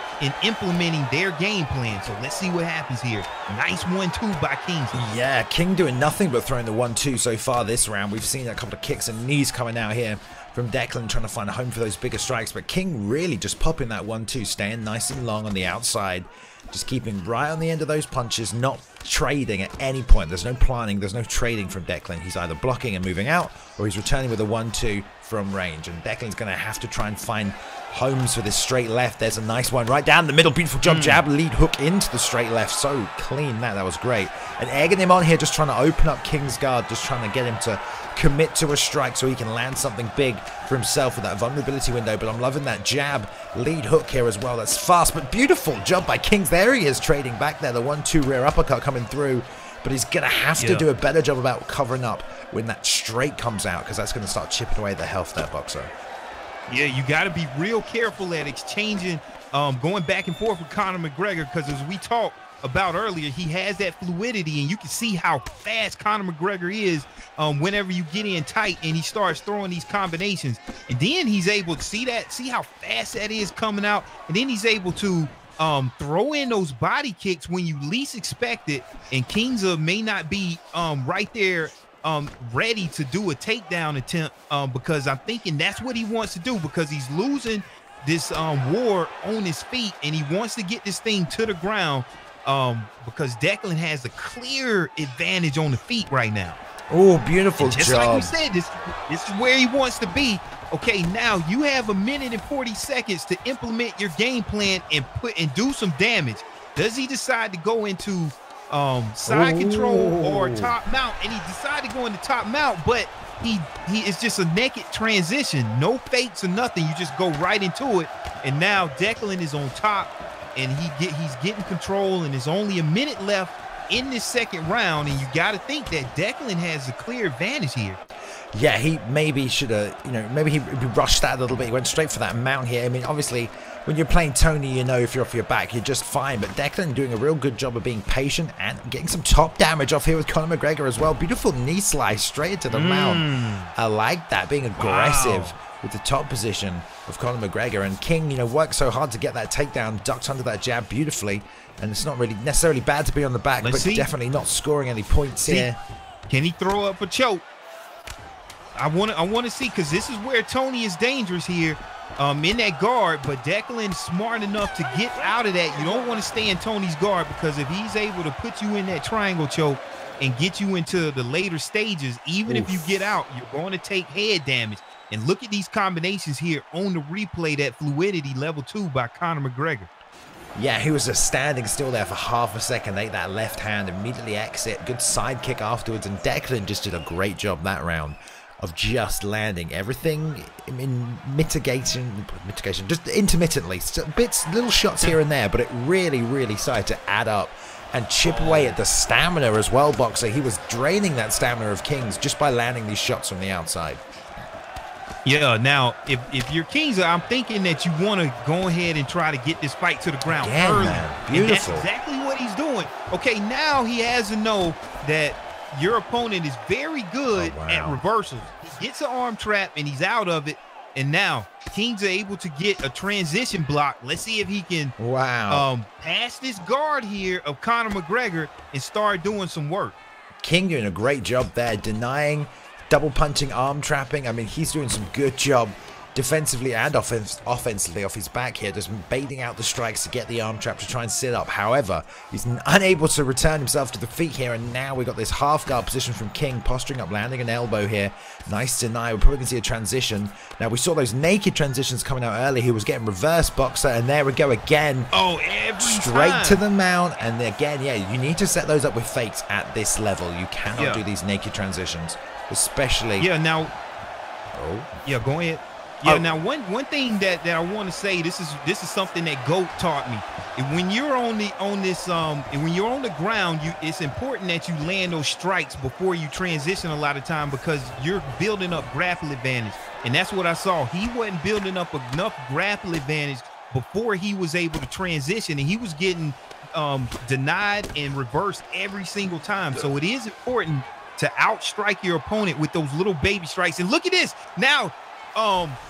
implementing their game plan. So let's see what happens here. Nice 1-2 by King. Yeah, King doing nothing but throwing the 1-2 so far this round. We've seen a couple of kicks and knees coming out here from Declan, trying to find a home for those bigger strikes, but King really just popping that 1-2, staying nice and long on the outside, just keeping right on the end of those punches, not trading at any point. There's no planning, there's no trading from Declan. He's either blocking and moving out, or he's returning with a 1-2 from range, and Declan's going to have to try and find homes for this straight left. There's a nice one right down the middle, beautiful jump jab, lead hook into the straight left. So clean that was great. And egging him on here, just trying to open up King's guard, just trying to get him to commit to a strike so he can land something big for himself with that vulnerability window. But I'm loving that jab lead hook here as well. That's fast but beautiful job by Kings. There he is trading back there, the 1-2 rear uppercut coming through, but he's gonna have to do a better job about covering up when that straight comes out, because that's gonna start chipping away the health there, Boxer. Yeah, you got to be real careful at exchanging, going back and forth with Conor McGregor, because as we talked about earlier, he has that fluidity, and you can see how fast Conor McGregor is whenever you get in tight and he starts throwing these combinations. And then he's able to see how fast that is coming out, and then he's able to throw in those body kicks when you least expect it, and Kingza may not be right there ready to do a takedown attempt, because I'm thinking that's what he wants to do, because he's losing this war on his feet, and he wants to get this thing to the ground, because Declan has a clear advantage on the feet right now. Oh, beautiful job. Just like we said, this is where he wants to be. Okay, now you have 1 minute and 40 seconds to implement your game plan and do some damage. Does he decide to go into side control or top mount? And he decided to go into top mount, but he is just a naked transition, no fakes or nothing. You just go right into it, and now Declan is on top, and he's getting control, and there's only 1 minute left in this second round, and you got to think that Declan has a clear advantage here. Yeah, he maybe should have, you know, maybe he rushed that a little bit. He went straight for that mount here. I mean, obviously, when you're playing Tony, you know if you're off your back, you're just fine. But Declan doing a real good job of being patient and getting some top damage off here with Conor McGregor as well. Beautiful knee slice straight into the mount. I like that, being aggressive with the top position of Conor McGregor. And King, you know, worked so hard to get that takedown, ducked under that jab beautifully. And it's not really necessarily bad to be on the back, but definitely not scoring any points here. Can he throw up a choke? I want to see, because this is where Tony is dangerous here, in that guard. But Declan's smart enough to get out of that. You don't want to stay in Tony's guard, because if he's able to put you in that triangle choke and get you into the later stages, even if you get out, you're going to take head damage. And look at these combinations here on the replay, that fluidity level 2 by Conor McGregor. Yeah, he was just standing still there for half a second, ate that left hand, immediately exit, good side kick afterwards, and Declan just did a great job that round of just landing everything in mitigation, just intermittently, bits, little shots here and there, but it really started to add up and chip away at the stamina as well, Boxer. He was draining that stamina of Kings just by landing these shots from the outside. Yeah, now, if you're Kings, I'm thinking that you want to go ahead and try to get this fight to the ground early. Man, beautiful. And that's exactly what he's doing. Okay, now he has to know that your opponent is very good at reversals. He gets an arm trap, and he's out of it. And now, Kings are able to get a transition block. Let's see if he can pass this guard here of Conor McGregor and start doing some work. King doing a great job there, denying double punching, arm trapping. I mean, he's doing some good job defensively and offensively off his back here, just baiting out the strikes to get the arm trap to try and sit up. However, he's unable to return himself to the feet here, and now we've got this half guard position from King, posturing up, landing an elbow here. Nice deny. We're probably going to see a transition. Now, we saw those naked transitions coming out early. He was getting reverse, Boxer, and there we go again. Oh, straight to the mount, and again, yeah, you need to set those up with fakes at this level. You cannot do these naked transitions, especially. Yeah, now. Yeah, go ahead. Yeah, now one thing that I want to say, this is something that GOAT taught me. When you're on the ground, it's important that you land those strikes before you transition a lot of time, because you're building up grapple advantage. And that's what I saw. He wasn't building up enough grapple advantage before he was able to transition, and he was getting denied and reversed every single time. So it is important to outstrike your opponent with those little baby strikes. And look at this now.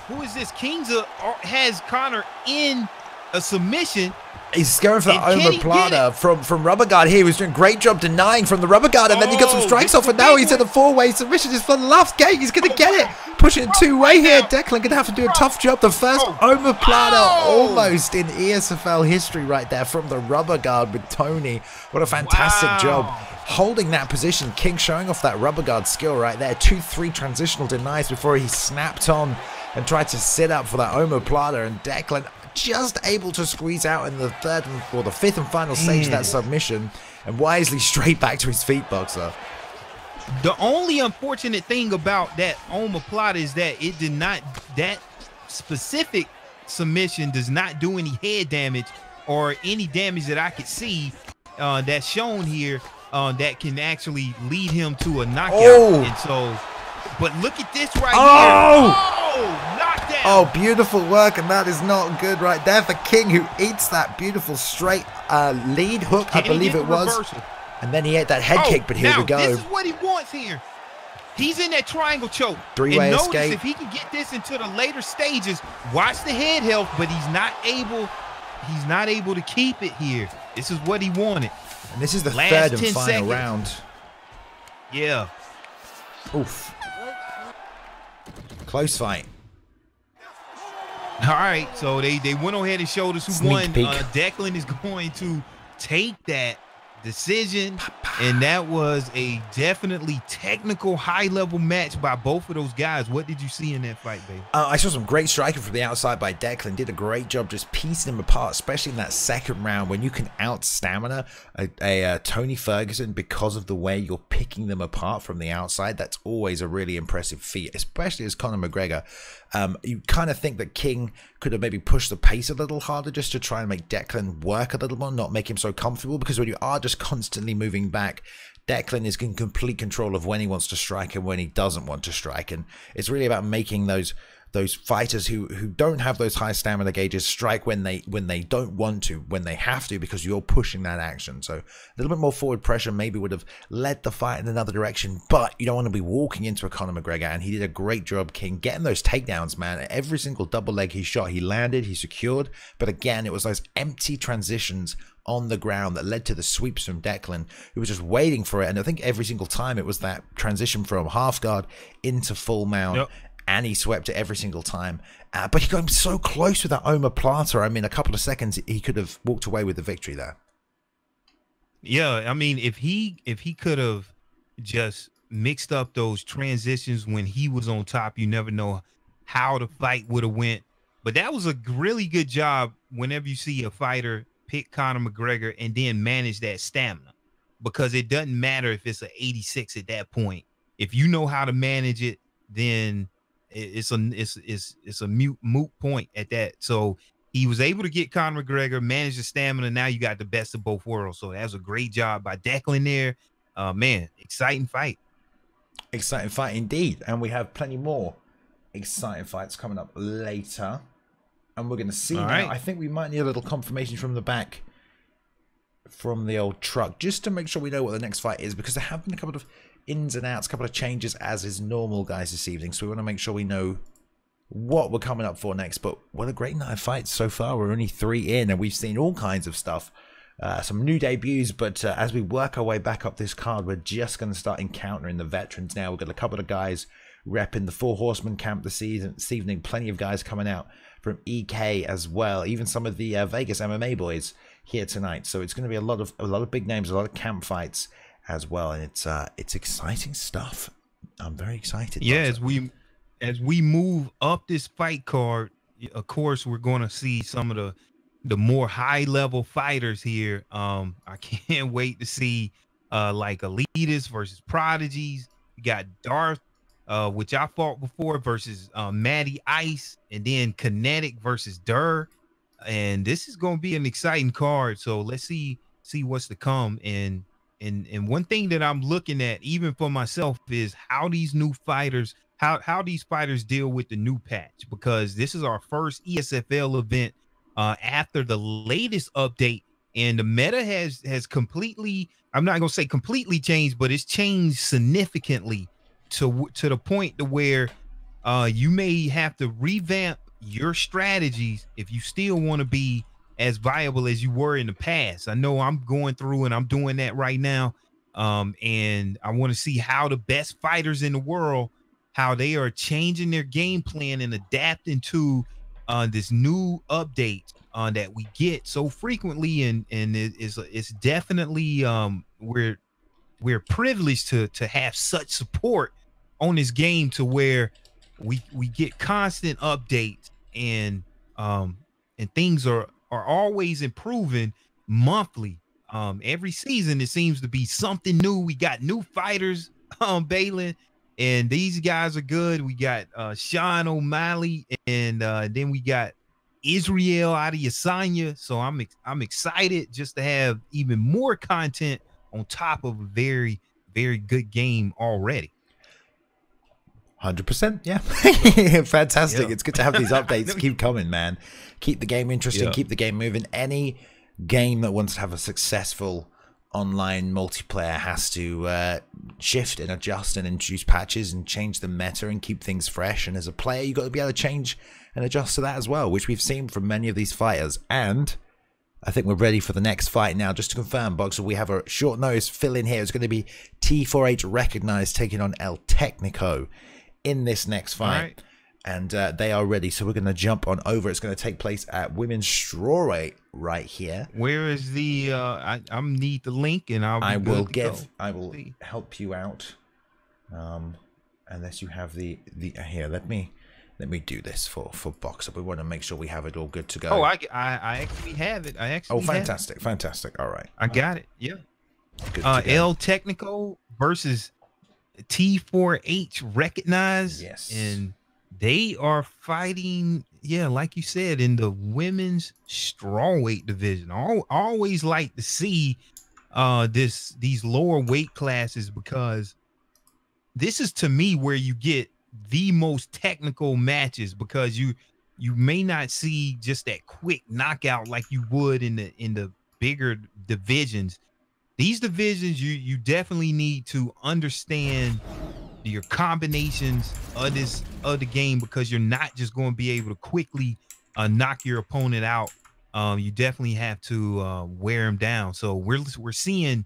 Who is this? Kings has Conor in a submission. He's going for the omoplata from rubber guard here. He was doing a great job denying from the rubber guard, and then he got some strikes off, and now he's in a four-way submission. Just for the last gate, he's going to get it. Pushing it two-way here. Declan going to have to do a tough job. The first omoplata almost in ESFL history right there from the rubber guard with Tony. What a fantastic job. Holding that position. King showing off that rubber guard skill right there. 2-3 transitional denies before he snapped on and tried to sit up for that omoplata, and Declan just able to squeeze out in the fifth and final stage of that submission, and wisely straight back to his feet, Boxer. The only unfortunate thing about that omoplata is that that specific submission does not do any head damage or any damage that I could see that's shown here that can actually lead him to a knockout. And so, but look at this right here. Knockdown. Oh, beautiful work, and that is not good right there for King, who eats that beautiful straight lead hook, I believe it was. Reversal. And then he ate that head kick, but here we go. This is what he wants here. He's in that triangle choke. Three-way escape. Notice if he can get this into the later stages, watch the head health, but he's not able to keep it here. This is what he wanted. And this is the third and final round. Yeah. Oof. Close fight. All right, so they went ahead and showed us who won. Declan is going to take that decision, and that was a definitely technical, high-level match by both of those guys. What did you see in that fight, babe? I saw some great striking from the outside by Declan. Did a great job just piecing him apart, especially in that second round when you can out-stamina a Tony Ferguson because of the way you're picking them apart from the outside. That's always a really impressive feat, especially as Conor McGregor. You kind of think that King could have maybe pushed the pace a little harder just to try and make Declan work a little more, not make him so comfortable, because when you are just constantly moving back, Declan is in complete control of when he wants to strike and when he doesn't want to strike. And it's really about making those fighters who don't have those high stamina gauges strike when they don't want to, when they have to, because you're pushing that action. So a little bit more forward pressure maybe would have led the fight in another direction, but you don't want to be walking into a Conor McGregor, and he did a great job, King, getting those takedowns, man. Every single double leg he shot, he landed, he secured, but again, it was those empty transitions on the ground that led to the sweeps from Declan, who was just waiting for it. And I think every single time it was that transition from half guard into full mount. Yep. And he swept it every single time. But he got him so close with that omoplata. I mean, a couple of seconds, he could have walked away with the victory there. Yeah, I mean, if he could have just mixed up those transitions when he was on top, you never know how the fight would have went. But that was a really good job whenever you see a fighter pick Conor McGregor and then manage that stamina, because it doesn't matter if it's an 86 at that point. If you know how to manage it, then it's a moot point at that. So he was able to get Conor McGregor, manage the stamina. Now you got the best of both worlds. So that was a great job by Declan there. Man, exciting fight. Exciting fight indeed. And we have plenty more exciting fights coming up later. And we're going to see now. Right. I think we might need a little confirmation from the back from the old truck just to make sure we know what the next fight is, because there have been a couple of ins and outs, a couple of changes as is normal, guys, this evening. So we want to make sure we know what we're coming up for next. But what a great night of fights so far. We're only 3 in and we've seen all kinds of stuff. Some new debuts, but as we work our way back up this card, we're just going to start encountering the veterans now. We've got a couple of guys repping the 4 Horsemen camp this evening. Plenty of guys coming out from EK as well. Even some of the Vegas MMA boys here tonight. So it's going to be a lot of big names, a lot of camp fights as well, and it's exciting stuff. I'm very excited. Yeah, as we move up this fight card, of course, we're going to see some of the more high level fighters here. I can't wait to see like Elitists versus Prodigies. You got Darth, which I fought before, versus Matty Ice, and then Kinetic versus Durr. And this is going to be an exciting card. So let's see what's to come. And one thing that I'm looking at, even for myself, is how these new fighters, how these fighters deal with the new patch, because this is our first ESFL event after the latest update, and the meta has completely, I'm not going to say completely changed, but it's changed significantly to the point to where you may have to revamp your strategies if you still want to be as viable as you were in the past. I know I'm going through and I'm doing that right now. And I want to see how the best fighters in the world, how they are changing their game plan and adapting to this new update that we get so frequently. And it's definitely we're privileged to have such support on this game, to where we get constant updates, and things are always improving monthly. Every season it seems to be something new. We got new fighters, Balin, and these guys are good. We got Sean O'Malley, and then we got Israel Adesanya. So I'm excited just to have even more content on top of a very, very good game already. 100%, yeah. Fantastic. Yeah. It's good to have these updates keep coming, man. Keep the game interesting, keep the game moving. Any game that wants to have a successful online multiplayer has to shift and adjust and introduce patches and change the meta and keep things fresh. And as a player, you've got to be able to change and adjust to that as well, which we've seen from many of these fighters. And I think we're ready for the next fight now. Just to confirm, Boxer, we have a short notice fill in here. It's going to be T4H Recognized taking on El Technico in this next fight. Right. And they are ready, so we're going to jump on over. It's going to take place at women's strawweight right here. Where is the I need the link, and I will help you out, unless you have the here. Let me do this for Boxer. We want to make sure we have it all good to go. Oh, I actually have it. Fantastic. All right, I got it. Yeah. El Technico versus T4H Recognized. Yes. And they are fighting, like you said, in the women's strawweight division. I always like to see these lower weight classes, because this is, to me, where you get the most technical matches, because you may not see just that quick knockout like you would in the bigger divisions. These divisions, you definitely need to understand your combinations of the game, because you're not just going to be able to quickly knock your opponent out. You definitely have to wear him down. So we're seeing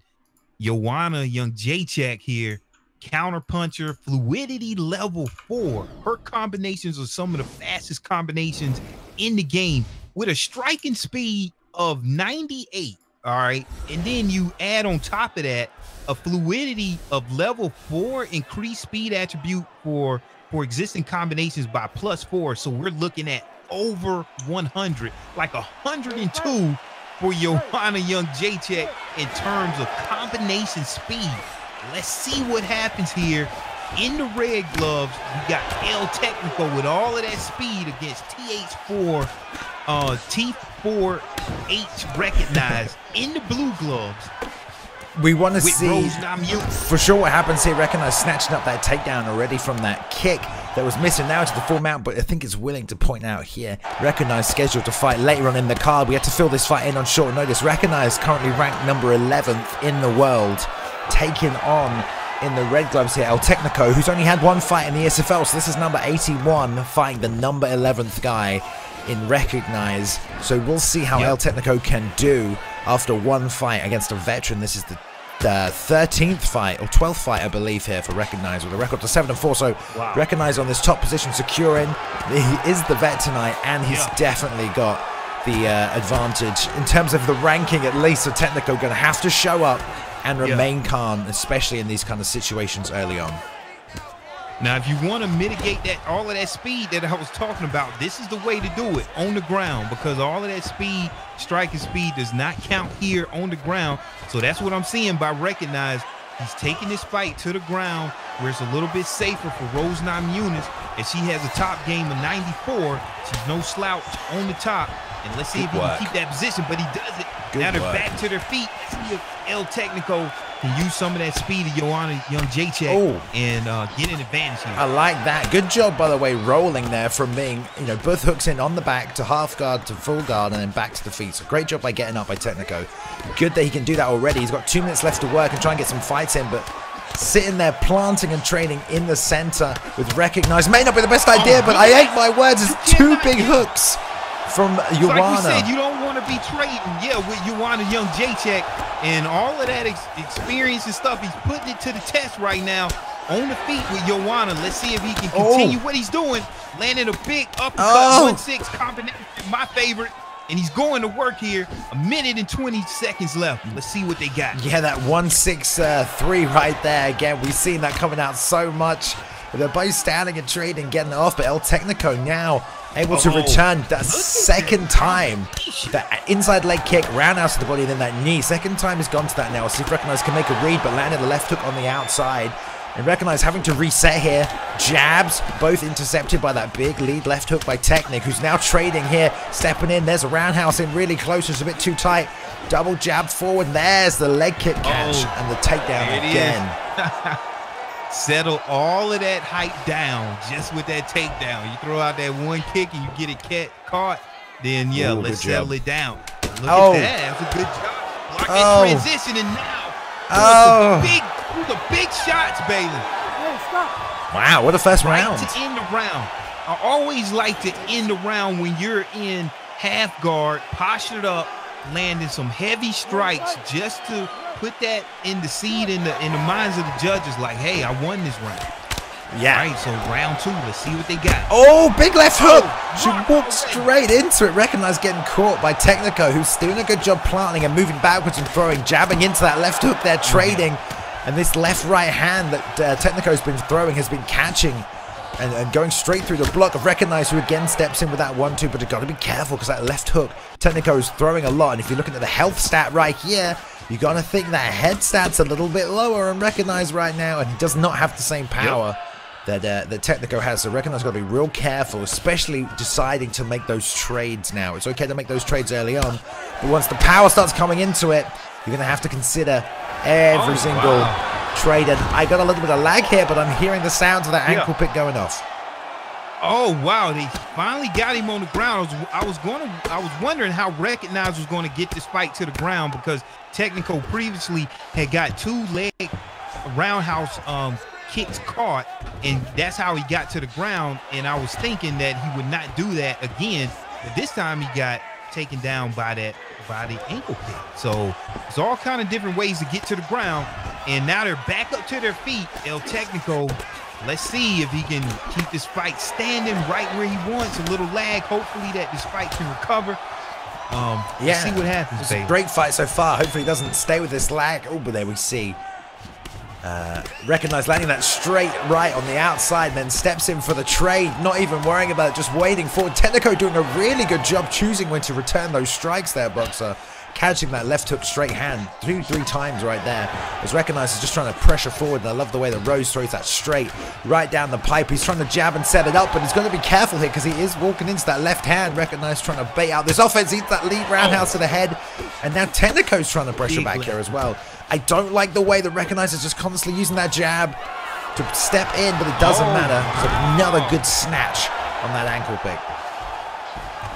Joanna Jędrzejczyk here, counter puncher, fluidity level 4. Her combinations are some of the fastest combinations in the game, with a striking speed of 98. All right, and then you add on top of that a fluidity of level 4, increased speed attribute for existing combinations by +4. So we're looking at over 100, like 102 for Joanna Jędrzejczyk in terms of combination speed. Let's see what happens here. in the red gloves, we got El Technico with all of that speed against TH4, T4H recognized in the blue gloves. We want to see for sure what happens here. Recognize snatching up that takedown already from that kick that was missing now into the full mount, but I think it's willing to point out here. Recognize scheduled to fight later on in the card. We had to fill this fight in on short notice. Recognize currently ranked number 11th in the world, taking on in the red gloves here El Technico, who's only had one fight in the ESFL, so this is number 81 fighting the number 11th guy in Recognize. So we'll see how El Technico can do after one fight against a veteran. This is the 13th fight or 12th fight, I believe, here for Recognize, with a record to 7-4. So Recognize on this top position, securing. He is the vet tonight, and he's definitely got the advantage in terms of the ranking, at least. So Technico going to have to show up and remain calm, especially in these kind of situations early on. Now, if you want to mitigate that, all of that speed that I was talking about, this is the way to do it on the ground, because all of that speed, striking speed, does not count here on the ground. So that's what I'm seeing by Recognize. He's taking this fight to the ground where it's a little bit safer for Rose Namajunas, and she has a top game of 94. She's no slouch on the top. And let's see if he can keep that position, but he does it. Now they're back to their feet. Let's see if El Technico can use some of that speed of Joanna Young Jacek and get an advantage here. I like that. Good job, by the way, rolling there from being, both hooks in on the back to half guard to full guard and then back to the feet. So great job by getting up by Technico. Good that he can do that already. He's got 2 minutes left to work and try and get some fights in, but sitting there planting and trading in the center with Recognize may not be the best idea, but I ate my words. It's 2 big hooks from Joanna. Like we said, you don't want to be trading, with Joanna Young Jacek, and all of that experience and stuff. He's putting it to the test right now on the feet with Joanna. Let's see if he can continue what he's doing. Landing a big uppercut, 1-6 combination, my favorite. And he's going to work here. 1 minute and 20 seconds left. Let's see what they got. Yeah, that 1-6-3 right there. Again, we've seen that coming out so much. They're both standing and trading, getting it off, but El Technico now able to return that second time. That inside leg kick, roundhouse to the body, then that knee. Second time has gone to that now. See if Recognize can make a read, but landed a left hook on the outside. And Recognize having to reset here. Jabs, both intercepted by that big lead left hook by Technic, who's now trading here, stepping in. There's a roundhouse in really close, it's a bit too tight. Double jab forward, there's the leg kick catch and the takedown again. Settle all of that height down just with that takedown. You throw out that one kick and you get it caught, then let's settle it down. Look at that. That's a good job. Block that transition, and now the big shots, Bailey. Wow, what a first round. To end the round. I always like to end the round when you're in half guard, postured up, landing some heavy strikes just to put that in the seed in the minds of the judges, like, hey, I won this round. Yeah. All right, so round 2, let's see what they got. Oh, big left hook. She walked straight into it. Recognize getting caught by Technico, who's doing a good job planting and moving backwards and throwing, jabbing into that left hook there, trading. And this left-right hand that Technico's been throwing has been catching and going straight through the block of Recognize, who again steps in with that 1-2, but you've got to be careful because that left hook, Technico is throwing a lot. And if you're looking at the health stat right here, you're going to think that head stat's a little bit lower and Recognize right now, and he does not have the same power that Technico has. So Recognize got to be real careful, especially deciding to make those trades now. It's okay to make those trades early on, but once the power starts coming into it, you're going to have to consider every single trade. And I got a little bit of lag here, but I'm hearing the sounds of that ankle pick going off. Oh wow, they finally got him on the ground. I was wondering how Recognize was going to get this fight to the ground, because Technico previously had got 2 leg roundhouse kicks caught, and that's how he got to the ground. And I was thinking that he would not do that again, but this time he got taken down by the ankle pick. So it's all kind of different ways to get to the ground, and now they're back up to their feet. El Technico, let's see if he can keep this fight standing right where he wants. A little lag, hopefully that this fight can recover. Let's see what happens. It's a great fight so far. Hopefully he doesn't stay with this lag. Oh, but there we see Recognize landing that straight right on the outside, then steps in for the trade, not even worrying about it, just waiting forward. Technico doing a really good job choosing when to return those strikes there, Boxer. catching that left hook straight hand 2-3 times right there. As recognized is just trying to pressure forward, and I love the way that Rose throws that straight right down the pipe. He's trying to jab and set it up, but he's going to be careful here because he is walking into that left hand. Recognized trying to bait out this offense, eats that lead roundhouse to the head, and now Technico's trying to pressure back here as well. I don't like the way that Recognize is just constantly using that jab to step in, but it doesn't matter. So another good snatch on that ankle pick.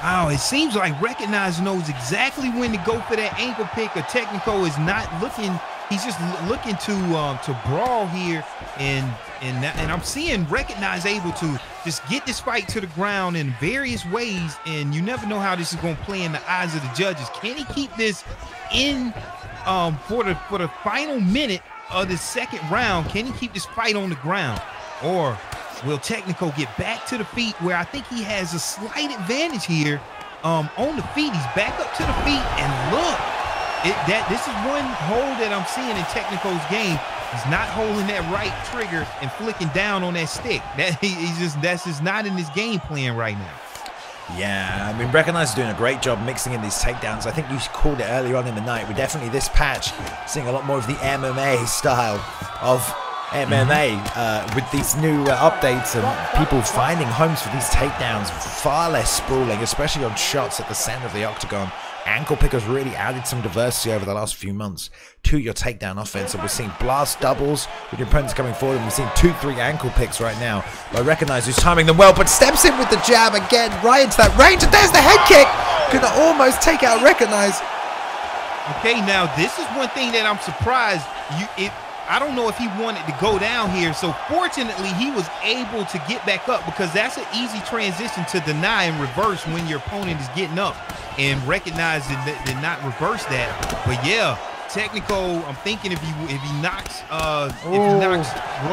Oh, it seems like Recognize knows exactly when to go for that ankle pick. Or Technico is not looking. He's just looking to brawl here, and I'm seeing Recognize able to just get this fight to the ground in various ways, and you never know how this is going to play in the eyes of the judges. Can he keep this in for the final minute of the second round? Can he keep this fight on the ground, or will Technico get back to the feet, where I think he has a slight advantage here on the feet? He's back up to the feet, and look, this is one hole that I'm seeing in Technico's game. He's not holding that right trigger and flicking down on that stick. That's just not in his game plan right now. Yeah, I mean, Recognize is doing a great job mixing in these takedowns. I think you called it earlier on in the night. We're definitely this patch seeing a lot more of the MMA style of MMA with these new updates and people finding homes for these takedowns. Far less sprawling, especially on shots at the center of the octagon. Ankle pickers really added some diversity over the last few months to your takedown offense. And we're seeing blast doubles with your opponents coming forward, and we're seeing 2-3 ankle picks right now. I Recognize who's timing them well, but steps in with the jab again, right into that range, and there's the head kick. Gonna almost take out Recognize. Okay, now this is one thing that I'm surprised. I don't know if he wanted to go down here, so fortunately he was able to get back up, because that's an easy transition to deny and reverse when your opponent is getting up, and Recognize did not reverse that. But yeah, Technico, I'm thinking if he knocks Rose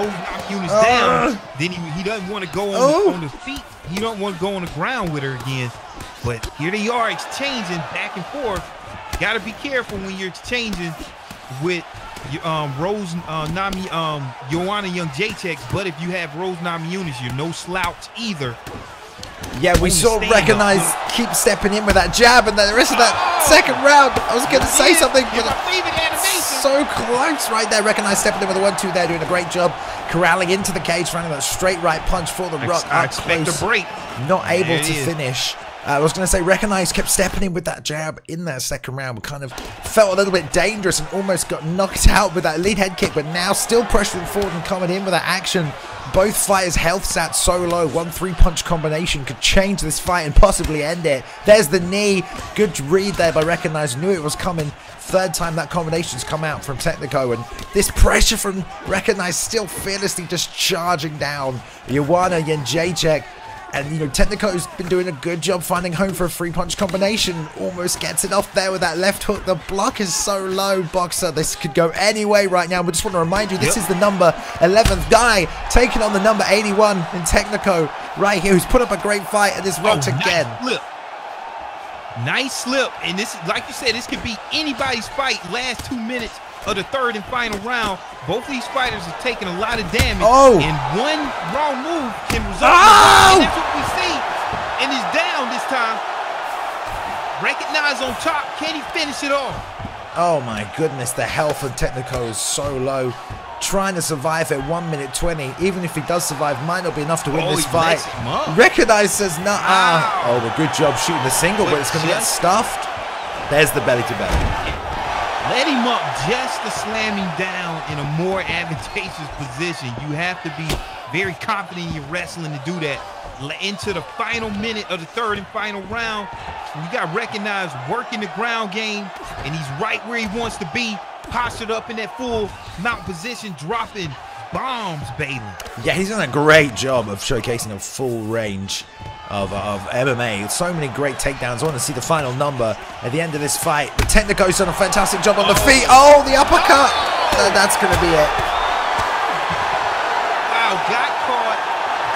Namajunas down, then he doesn't want to go on the feet. He don't want to go on the ground with her again. But here they are exchanging back and forth. Got to be careful when you're exchanging with Rose Joanna Jędrzejczyk, but if you have Rose Namajunas, you're no slouch either. Yeah, we saw Recognize keep stepping in with that jab, and then the rest of that second round, I was going to say something, but so close right there. Recognize stepping in with a 1-2 there, doing a great job corralling into the cage, finding that straight right punch for the rock. I expect a break. Not able to finish. I was going to say Recognize kept stepping in with that jab in that second round, but kind of felt a little bit dangerous and almost got knocked out with that lead head kick, but now still pressuring forward and coming in with that action. Both fighters' health sat so low. 1-3 punch combination could change this fight and possibly end it. There's the knee. Good read there by Recognize. Knew it was coming. Third time that combination's come out from Technico, and this pressure from Recognize still fearlessly just charging down Joanna Jędrzejczyk. And, you know, Technico's been doing a good job finding home for a 3-punch combination. Almost gets it off there with that left hook. The block is so low, Boxer. This could go any way right now. We just want to remind you, this is the number 11th guy taking on the number 81 in Technico right here, who's put up a great fight and is rocked again. Nice slip. And this, like you said, this could be anybody's fight. Last 2 minutes of the third and final round. Both these fighters are taking a lot of damage. And one wrong move can result in, and that's what we see. And he's down this time. Recognize on top. Can he finish it off? Oh my goodness, the health of Technico is so low. Trying to survive at 1 minute 20. Even if he does survive, might not be enough to win this fight. Recognize says, nah. Oh, a good job shooting the single, but it's going to get stuffed. There's the belly to belly. Let him up just to slam him down in a more advantageous position. You have to be very confident in your wrestling to do that. Into the final minute of the third and final round, you got Recognize working the ground game, and he's right where he wants to be, postured up in that full mount position, dropping bombs, Bailey. Yeah, he's done a great job of showcasing a full range of MMA. So many great takedowns. I want to see the final number at the end of this fight. But Technico's done a fantastic job on the feet. Oh, the uppercut. That's going to be it. Wow, got caught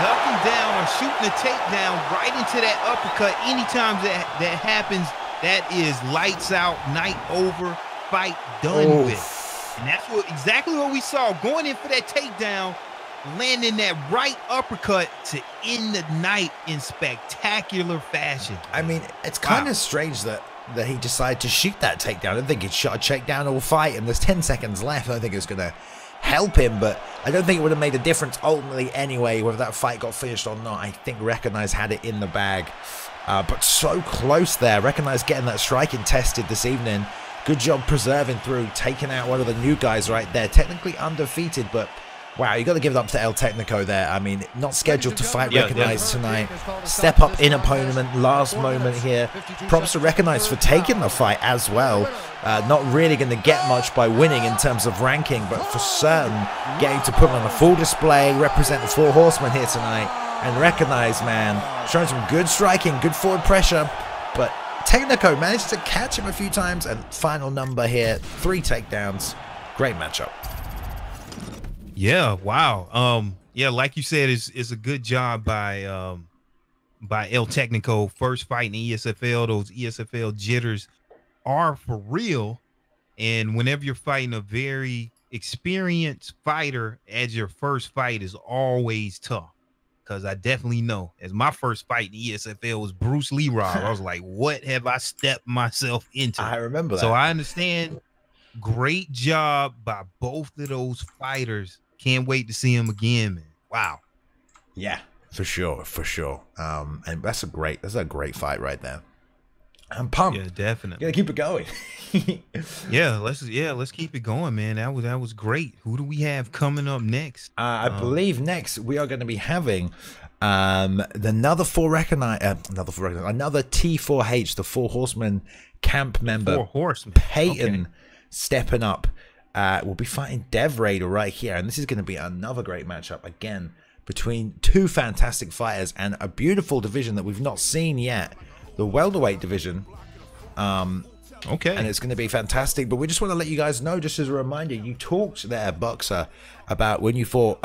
ducking down or shooting a takedown right into that uppercut. Anytime that happens, that is lights out, night over, fight done with. And that's exactly what we saw. Going in for that takedown, landing that right uppercut to end the night in spectacular fashion. I mean, it's kind of strange that that he decided to shoot that takedown. I don't think he'd shot a takedown all fight, and there's 10 seconds left. I don't think it's going to help him, but I don't think it would have made a difference ultimately anyway, whether that fight got finished or not. I think Recognize had it in the bag, but so close there. Recognize getting that striking tested this evening. Good job preserving through, taking out one of the new guys right there. Technically undefeated, but wow, you got to give it up to El Technico there. I mean, not scheduled to fight Recognize tonight. Step up in opponent, last moment here. Props to Recognize for taking the fight as well. Not really going to get much by winning in terms of ranking, but for certain, getting to put on a full display, represent the Four Horsemen here tonight. And Recognize, man, showing some good striking, good forward pressure, but Technico managed to catch him a few times, and final number here, 3 takedowns. Great matchup. Yeah, wow. Yeah, like you said, it's a good job by El Technico. First fight in the ESFL. Those ESFL jitters are for real. And whenever you're fighting a very experienced fighter as your first fight is always tough. Because I definitely know, as my first fight in the ESFL was Bruce Lee Rob. I was like, what have I stepped myself into? I remember that. So I understand. Great job by both of those fighters. Can't wait to see him again, man. Wow. Yeah, for sure, for sure. And that's a great fight right there. I'm pumped. Yeah, definitely. Gotta keep it going. let's keep it going, man. That was great. Who do we have coming up next? I believe next we are going to be having another T4H, the Four Horsemen camp member. Four Horsemen. Peyton. Okay. Stepping up, we'll be fighting Dev Raider right here, and this is going to be another great matchup again between 2 fantastic fighters and a beautiful division that we've not seen yet, the welterweight division. Okay, and it's going to be fantastic. But we just want to let you guys know, just as a reminder, you talked there, Boxer, about when you fought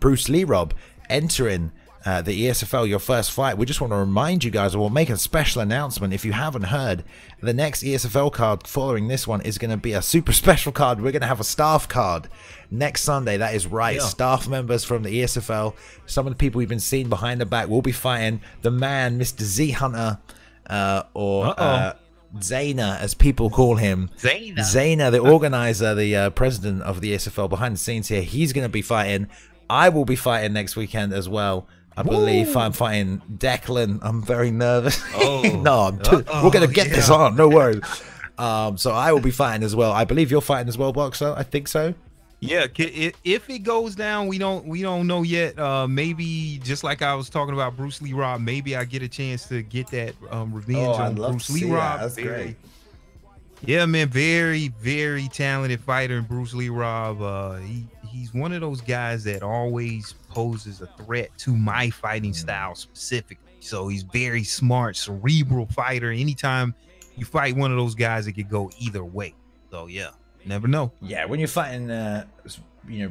Bruce Lee Rob entering the ESFL, your first fight. We just want to remind you guys, or we'll make a special announcement if you haven't heard. The next ESFL card following this one is going to be a super special card. We're going to have a staff card next Sunday. That is right. Yeah. Staff members from the ESFL, some of the people we've been seeing behind the back, will be fighting the man, Mr. Z Hunter, or Zayna, as people call him. Zayna, the organizer, the president of the ESFL behind the scenes here. He's going to be fighting. I will be fighting next weekend as well. I believe I'm fighting Declan. I'm very nervous. Oh. No, we're going to get this on. No worries. So I will be fighting as well. I believe you're fighting as well, Boxer. I think so. Yeah, if it goes down, we don't know yet. Maybe just like I was talking about Bruce Lee Rob, maybe I get a chance to get that revenge on Bruce Lee Rob. That's great. Yeah, man, very, very talented fighter in Bruce Lee Rob. He's one of those guys that always poses a threat to my fighting style specifically. So he's very smart, cerebral fighter. Anytime you fight one of those guys, it could go either way. So yeah, never know. Yeah, when you're fighting,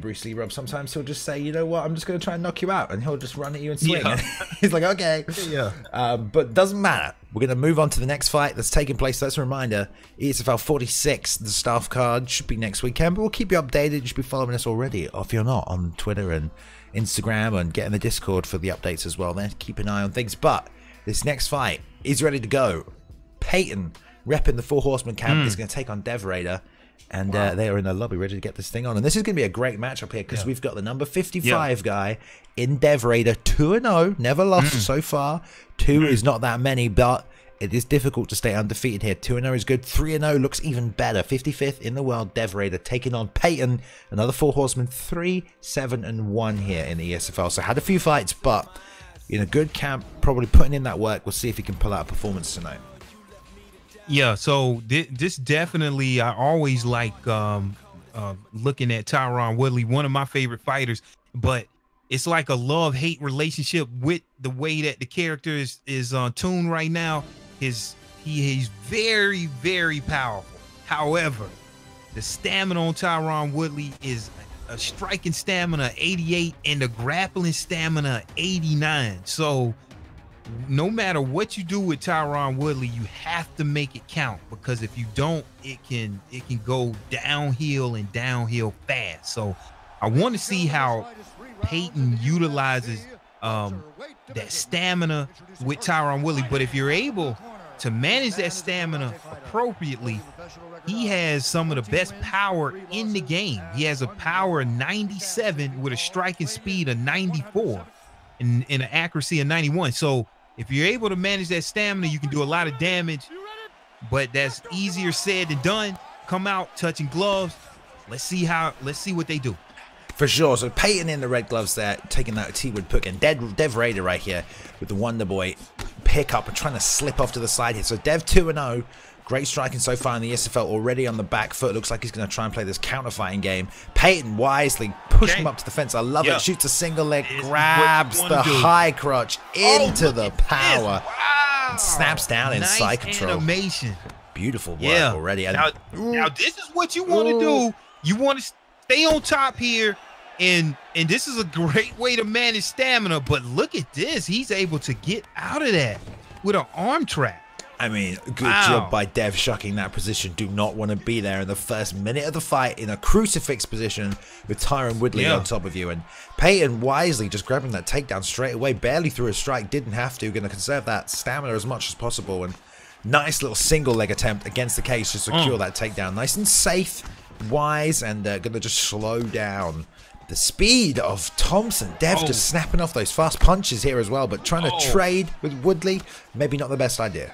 Bruce Lee Rob, sometimes he'll just say, you know what, I'm just going to try and knock you out, and he'll just run at you and swing. Yeah. He's like, okay. Yeah. But doesn't matter. We're going to move on to the next fight that's taking place. That's a reminder. ESFL 46, the staff card, should be next weekend, but we'll keep you updated. You should be following us already, or if you're not, on Twitter and Instagram, and get in the Discord for the updates as well. Then keep an eye on things. But this next fight is ready to go. Peyton, repping the Four Horsemen camp, is going to take on Dev Raider. And they are in the lobby ready to get this thing on. And this is going to be a great matchup here because we've got the number 55 guy in Dev Raider, 2-0, never lost so far. 2 is not that many, but it is difficult to stay undefeated here. 2-0 is good. 3-0 looks even better. 55th in the world, Dev Raider taking on Peyton, another Four Horsemen, 3-7-1 here in the ESFL. So had a few fights, but in a good camp, probably putting in that work. We'll see if he can pull out a performance tonight. Yeah, so this definitely, I always like looking at Tyron Woodley, one of my favorite fighters, but it's like a love-hate relationship with the way that the character is tuned right now. He's very, very powerful. However, the stamina on Tyron Woodley is a striking stamina 88 and a grappling stamina 89. So no matter what you do with Tyron Woodley, you have to make it count, because if you don't, it can go downhill and downhill fast. So I want to see how Peyton utilizes that stamina with Tyron Woodley. But if you're able to manage that stamina appropriately, he has some of the best power in the game. He has a power of 97 with a striking speed of 94 and an accuracy of 91. So if you're able to manage that stamina, you can do a lot of damage, but that's easier said than done. Come out touching gloves. Let's see what they do. For sure. So Peyton in the red gloves there, taking that T-Wood pick, and Dev Raider right here with the Wonder Boy pick up and trying to slip off to the side here. So Dev 2-0. Great striking so far in the Esfl, already on the back foot. Looks like he's going to try and play this counter-fighting game. Peyton wisely push him up to the fence. I love it. Shoots a single leg, grabs the high crotch into the power, and snaps down in side control. Animation. Beautiful work already. Now this is what you want to do. You want to stay on top here. And this is a great way to manage stamina, but look at this. He's able to get out of that with an arm trap. I mean, good job by Dev shucking that position. Do not want to be there in the first minute of the fight in a crucifix position with Tyron Woodley on top of you. And Peyton wisely just grabbing that takedown straight away. Barely threw a strike. Didn't have to. Going to conserve that stamina as much as possible. And nice little single leg attempt against the cage to secure that takedown. Nice and safe, wise, and going to just slow down the speed of Thompson. Dev just snapping off those fast punches here as well, but trying to trade with Woodley, maybe not the best idea.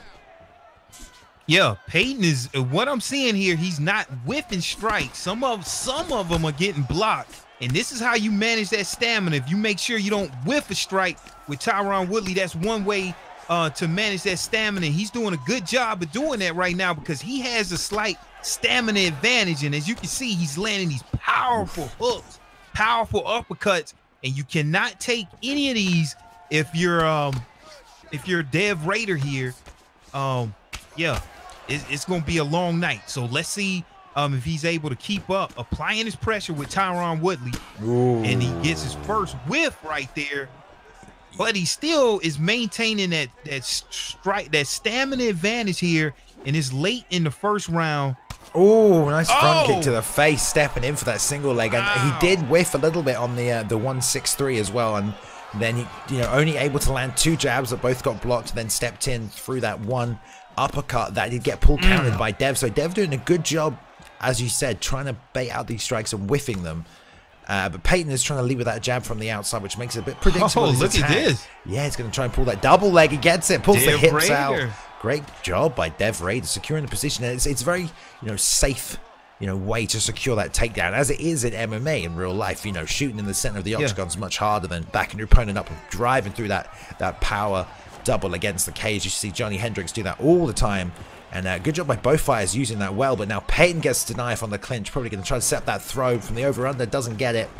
Yeah, Peyton is what I'm seeing here. He's not whiffing strikes. Some of them are getting blocked, and this is how you manage that stamina. If you make sure you don't whiff a strike with Tyron Woodley, that's one way to manage that stamina. He's doing a good job of doing that right now because he has a slight stamina advantage, and as you can see, he's landing these powerful hooks, powerful uppercuts, and you cannot take any of these if you're Dev Raider here. It's going to be a long night. So let's see if he's able to keep up applying his pressure with Tyron Woodley. And he gets his first whiff right there. But he still is maintaining that stamina advantage here, and it's late in the first round. Oh, nice front kick to the face, stepping in for that single leg. And he did whiff a little bit on the 163 as well. And then he, only able to land 2 jabs that both got blocked, then stepped in through that one uppercut that did get pull counted by Dev. So Dev doing a good job, as you said, trying to bait out these strikes and whiffing them. But Peyton is trying to lead with that jab from the outside, which makes it a bit predictable. Look at this. Yeah, he's going to try and pull that double leg. He gets it, pulls the hips out. Great job by Dev Raider securing the position. And it's very, safe, way to secure that takedown, as it is in MMA in real life. Shooting in the center of the octagon is much harder than backing your opponent up and driving through that power double against the cage. You see Johnny Hendricks do that all the time. And good job by both fighters using that well. But now Peyton gets to knife on the clinch. Probably going to try to set that throw from the over-under. Doesn't get it.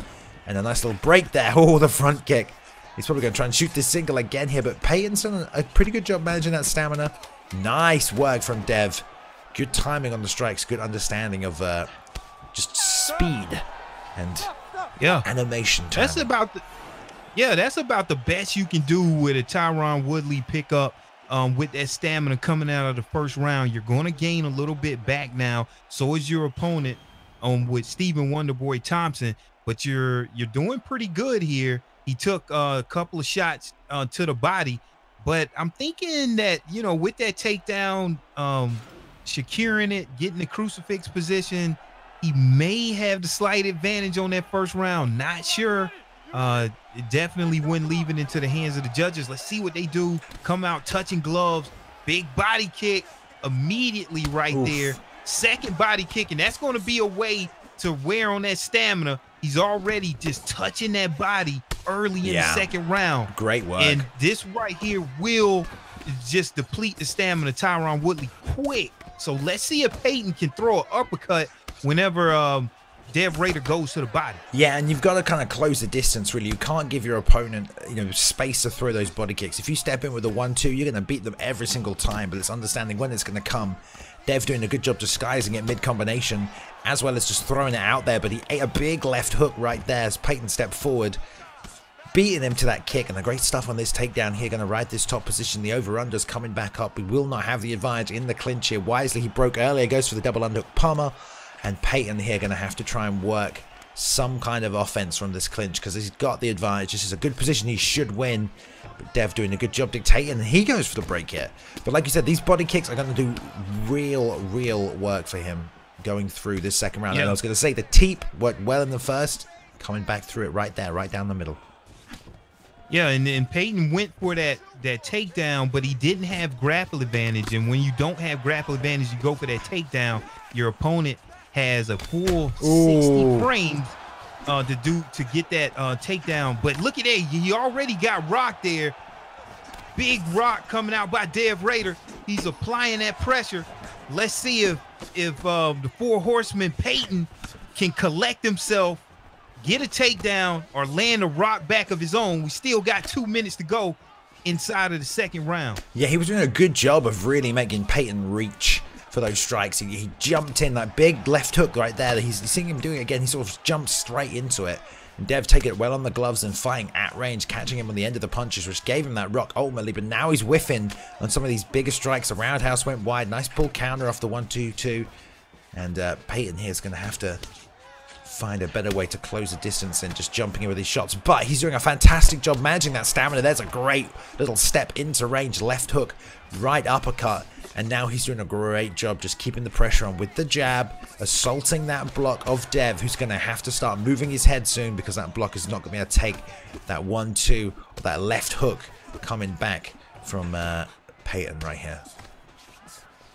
And a nice little break there. Oh, the front kick. He's probably going to try and shoot this single again here. But Peyton's done a pretty good job managing that stamina. Nice work from Dev. Good timing on the strikes. Good understanding of just speed and animation time. That's about the best you can do with a Tyron Woodley pickup. With that stamina coming out of the first round, you're going to gain a little bit back now. So is your opponent with Stephen Wonderboy Thompson, but you're doing pretty good here. He took a couple of shots to the body, but I'm thinking that, with that takedown, securing it, getting the crucifix position, he may have the slight advantage on that first round. Not sure. Definitely wouldn't leave it into the hands of the judges. Let's see what they do. Come out touching gloves. Big body kick immediately right there. Second body kick, and that's going to be a way to wear on that stamina. He's already just touching that body early in the second round. Great work. And this right here will just deplete the stamina of Tyron Woodley quick. So let's see if Peyton can throw an uppercut whenever Dev Raider goes to the body. Yeah, and you've got to kind of close the distance, really. You can't give your opponent, space to throw those body kicks. If you step in with a 1-2, you're going to beat them every single time, but it's understanding when it's going to come. Dev doing a good job disguising it mid-combination, as well as just throwing it out there, but he ate a big left hook right there as Peyton stepped forward, beating him to that kick. And the great stuff on this takedown here, going to ride this top position. The over-under's coming back up. We will not have the advantage in the clinch here. Wisely, he broke earlier, goes for the double underhook palmer. And Peyton here going to have to try and work some kind of offense from this clinch because he's got the advantage. This is a good position. He should win. But Dev doing a good job dictating, and he goes for the break here. But like you said, these body kicks are going to do real work for him going through this second round. And I was going to say the teep worked well in the first, coming back through it right there, right down the middle. Yeah, and then Peyton went for that takedown, but he didn't have grapple advantage. And when you don't have grapple advantage, you go for that takedown. Your opponent has a full 60 frames to get that takedown. But look at that, he already got rocked there. Big rock coming out by Dev Raider. He's applying that pressure. Let's see if the Four Horsemen Peyton can collect himself, get a takedown, or land a rock back of his own. We still got 2 minutes to go inside of the second round. Yeah, he was doing a good job of really making Peyton reach for those strikes. He jumped in, that big left hook right there. He's seeing him doing it again. He sort of jumped straight into it. And Dev taking it well on the gloves and fighting at range, catching him on the end of the punches, which gave him that rock ultimately. But now he's whiffing on some of these bigger strikes. The roundhouse went wide. Nice pull counter off the 1-2-2. And Peyton here is going to have to find a better way to close the distance than just jumping in with his shots. But he's doing a fantastic job managing that stamina. There's a great little step into range. Left hook, right uppercut. And now he's doing a great job just keeping the pressure on with the jab, assaulting that block of Dev, who's going to have to start moving his head soon because that block is not going to be able to take that 1-2 or that left hook coming back from Peyton right here.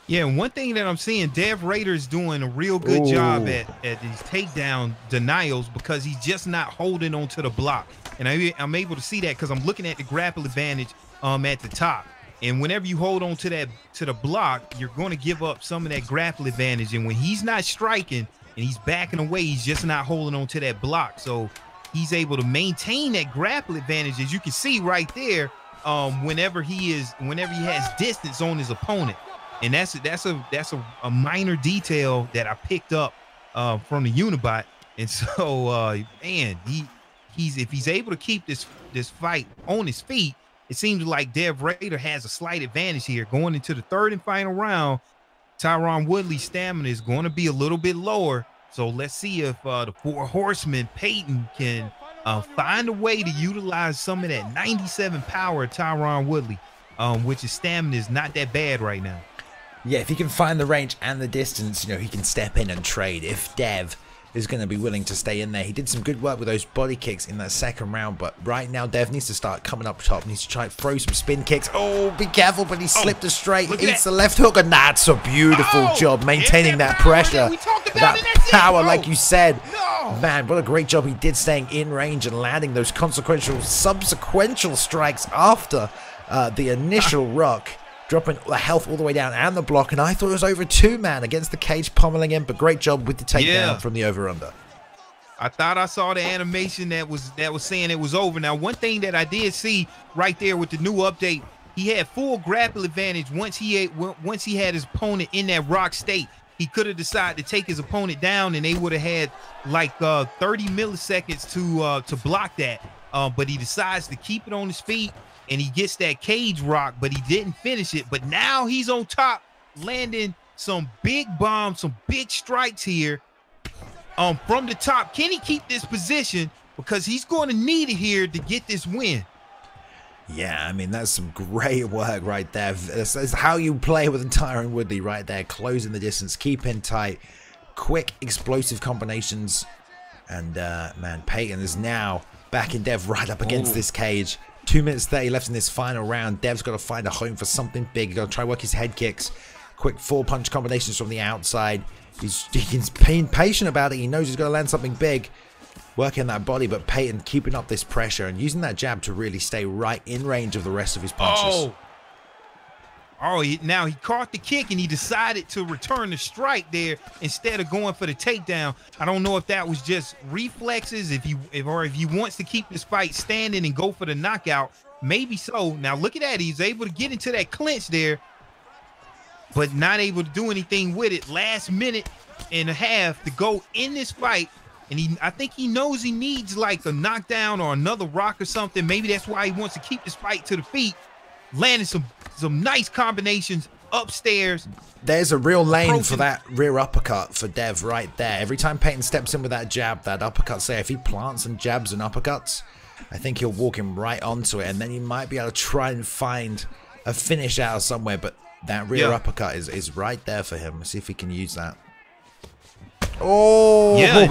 Yeah, and one thing that I'm seeing, Dev Raider is doing a real good job at these takedown denials because he's just not holding onto the block. And I'm able to see that because I'm looking at the grapple advantage at the top. And whenever you hold on to the block, you're going to give up some of that grapple advantage. And when he's not striking and he's backing away, he's just not holding on to that block. So he's able to maintain that grapple advantage, as you can see right there. Whenever he has distance on his opponent, and that's a minor detail that I picked up from the Unibot. And so man, if he's able to keep this fight on his feet, it seems like Dev Raider has a slight advantage here. Going into the third and final round, Tyron Woodley's stamina is going to be a little bit lower. So let's see if the Four Horsemen Peyton can find a way to utilize some of that 97 power of Tyron Woodley, which his stamina is not that bad right now. Yeah, if he can find the range and the distance, he can step in and trade. If Dev is going to be willing to stay in there. He did some good work with those body kicks in that second round, but right now Dev needs to start coming up top, needs to try and throw some spin kicks. Oh, be careful, but he slipped a straight, eats the left hook, and that's a beautiful job maintaining that pressure, that power, like you said. Man, what a great job he did staying in range and landing those subsequential strikes after the initial rock, dropping the health all the way down and the block. And I thought it was over 2 man against the cage pummeling him, but great job with the takedown from the over-under. I thought I saw the animation that was saying it was over. Now, one thing that I did see right there with the new update, he had full grapple advantage once he had his opponent in that rock state. He could have decided to take his opponent down, and they would have had like 30 milliseconds to block that. But he decides to keep it on his feet, and he gets that cage rock, but he didn't finish it. But now he's on top, landing some big bombs, some big strikes here from the top. Can he keep this position? Because he's going to need it here to get this win. Yeah, I mean, that's some great work right there. That's how you play with Tyron Woodley right there, closing the distance, keeping tight, quick, explosive combinations. And, man, Peyton is now back in Dev right up against this cage. 2 minutes 30 left in this final round. Dev's got to find a home for something big. He's got to try work his head kicks. Quick 4-punch combinations from the outside. He's being patient about it. He knows he's got to land something big. Working that body, but Peyton keeping up this pressure and using that jab to really stay right in range of the rest of his punches. Now he caught the kick and he decided to return the strike there instead of going for the takedown. I don't know if that was just reflexes, if he wants to keep this fight standing and go for the knockout. Maybe so. Now look at that. He's able to get into that clinch there, but not able to do anything with it. Last minute and a half to go in this fight. And I think he knows he needs like a knockdown or another rock or something. Maybe that's why he wants to keep this fight to the feet. Landing some nice combinations upstairs. There's a real lane approaching. for that rear uppercut for Dev right there. Every time Peyton steps in with that jab, that uppercut, say if he plants and jabs and uppercuts, I think he'll walk him right onto it, and then he might be able to try and find a finish out of somewhere, but that rear uppercut is right there for him. Let's see if he can use that. Oh! Yeah,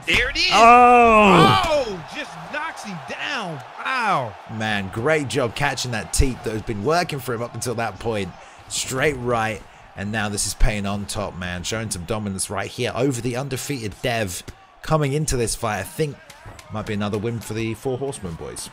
there it is. Oh, just knocks him down. Wow. Man, great job catching that teep that has been working for him up until that point. Straight right, and now this is paying on top, man. Showing some dominance right here over the undefeated Dev. Coming into this fight, I think might be another win for the Four Horsemen boys.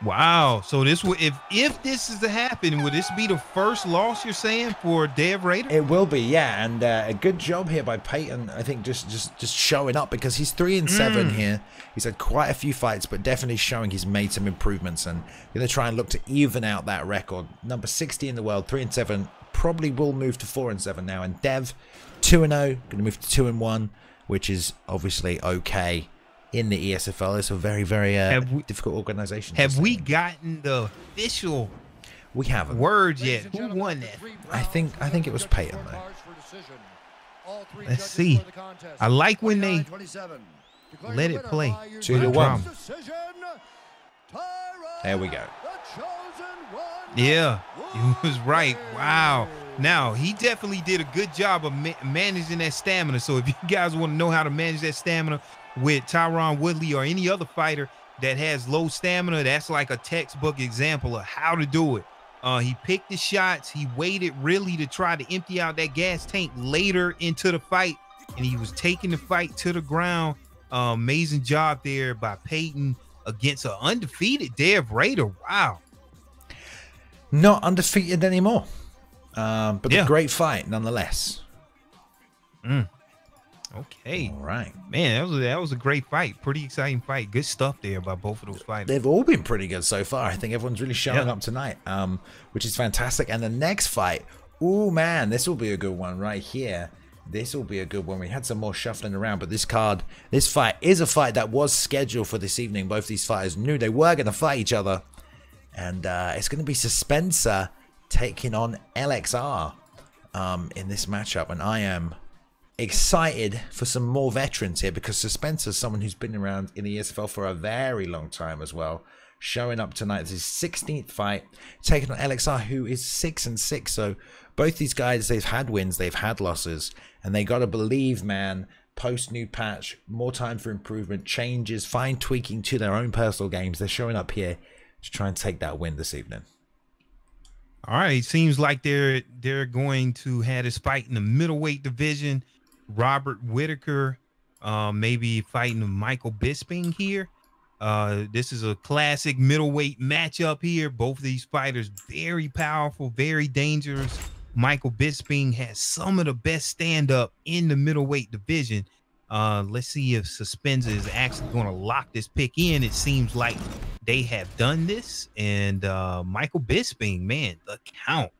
Wow. So this will, if this is to happen, would this be the first loss you're saying for Dev Raider? It will be, yeah, and a good job here by Peyton. I think just showing up, because he's 3-7 here. He's had quite a few fights, but definitely showing he's made some improvements, and going to try and look to even out that record. Number 60 in the world, 3-7, probably will move to 4-7 now. And Dev, 2-0, going to move to 2-1, which is obviously okay. In the ESFL, it's a very, very difficult organization. Have we gotten the official word yet? Who won that? I think it was Peyton though. Let's see. I like when they let it play. 2-1. There we go. Yeah, you was right. Wow. Now, he definitely did a good job of managing that stamina. So if you guys want to know how to manage that stamina with Tyron Woodley or any other fighter that has low stamina, that's like a textbook example of how to do it. He picked the shots. He waited really to try to empty out that gas tank later into the fight, and he was taking the fight to the ground. Amazing job there by Peyton against an undefeated Dev Raider. Wow. Not undefeated anymore. But a great fight nonetheless. Okay. All right. Man, that was a great fight. Pretty exciting fight. Good stuff there by both of those fighters. They've all been pretty good so far. I think everyone's really showing up tonight, which is fantastic. And the next fight, oh man, this will be a good one right here. This will be a good one. We had some more shuffling around, but this fight is a fight that was scheduled for this evening. Both these fighters knew they were going to fight each other. And it's going to be Suspenser taking on LXR in this matchup. And I am excited for some more veterans here, because Suspenser is someone who's been around in the ESFL for a very long time as well. Showing up tonight, this is his 16th fight, taking on LXR, who is 6-6. So both these guys, they've had wins, they've had losses, and they got to believe, man, post new patch, more time for improvement, changes, fine tweaking to their own personal games. They're showing up here to try and take that win this evening. All right, seems like they're going to have this fight in the middleweight division. Robert Whitaker maybe fighting Michael Bisping here. This is a classic middleweight matchup here. Both of these fighters very powerful, very dangerous. Michael Bisping has some of the best stand-up in the middleweight division. Let's see if Suspenser is actually going to lock this pick in. It seems like they have done this. And Michael Bisping, man, the count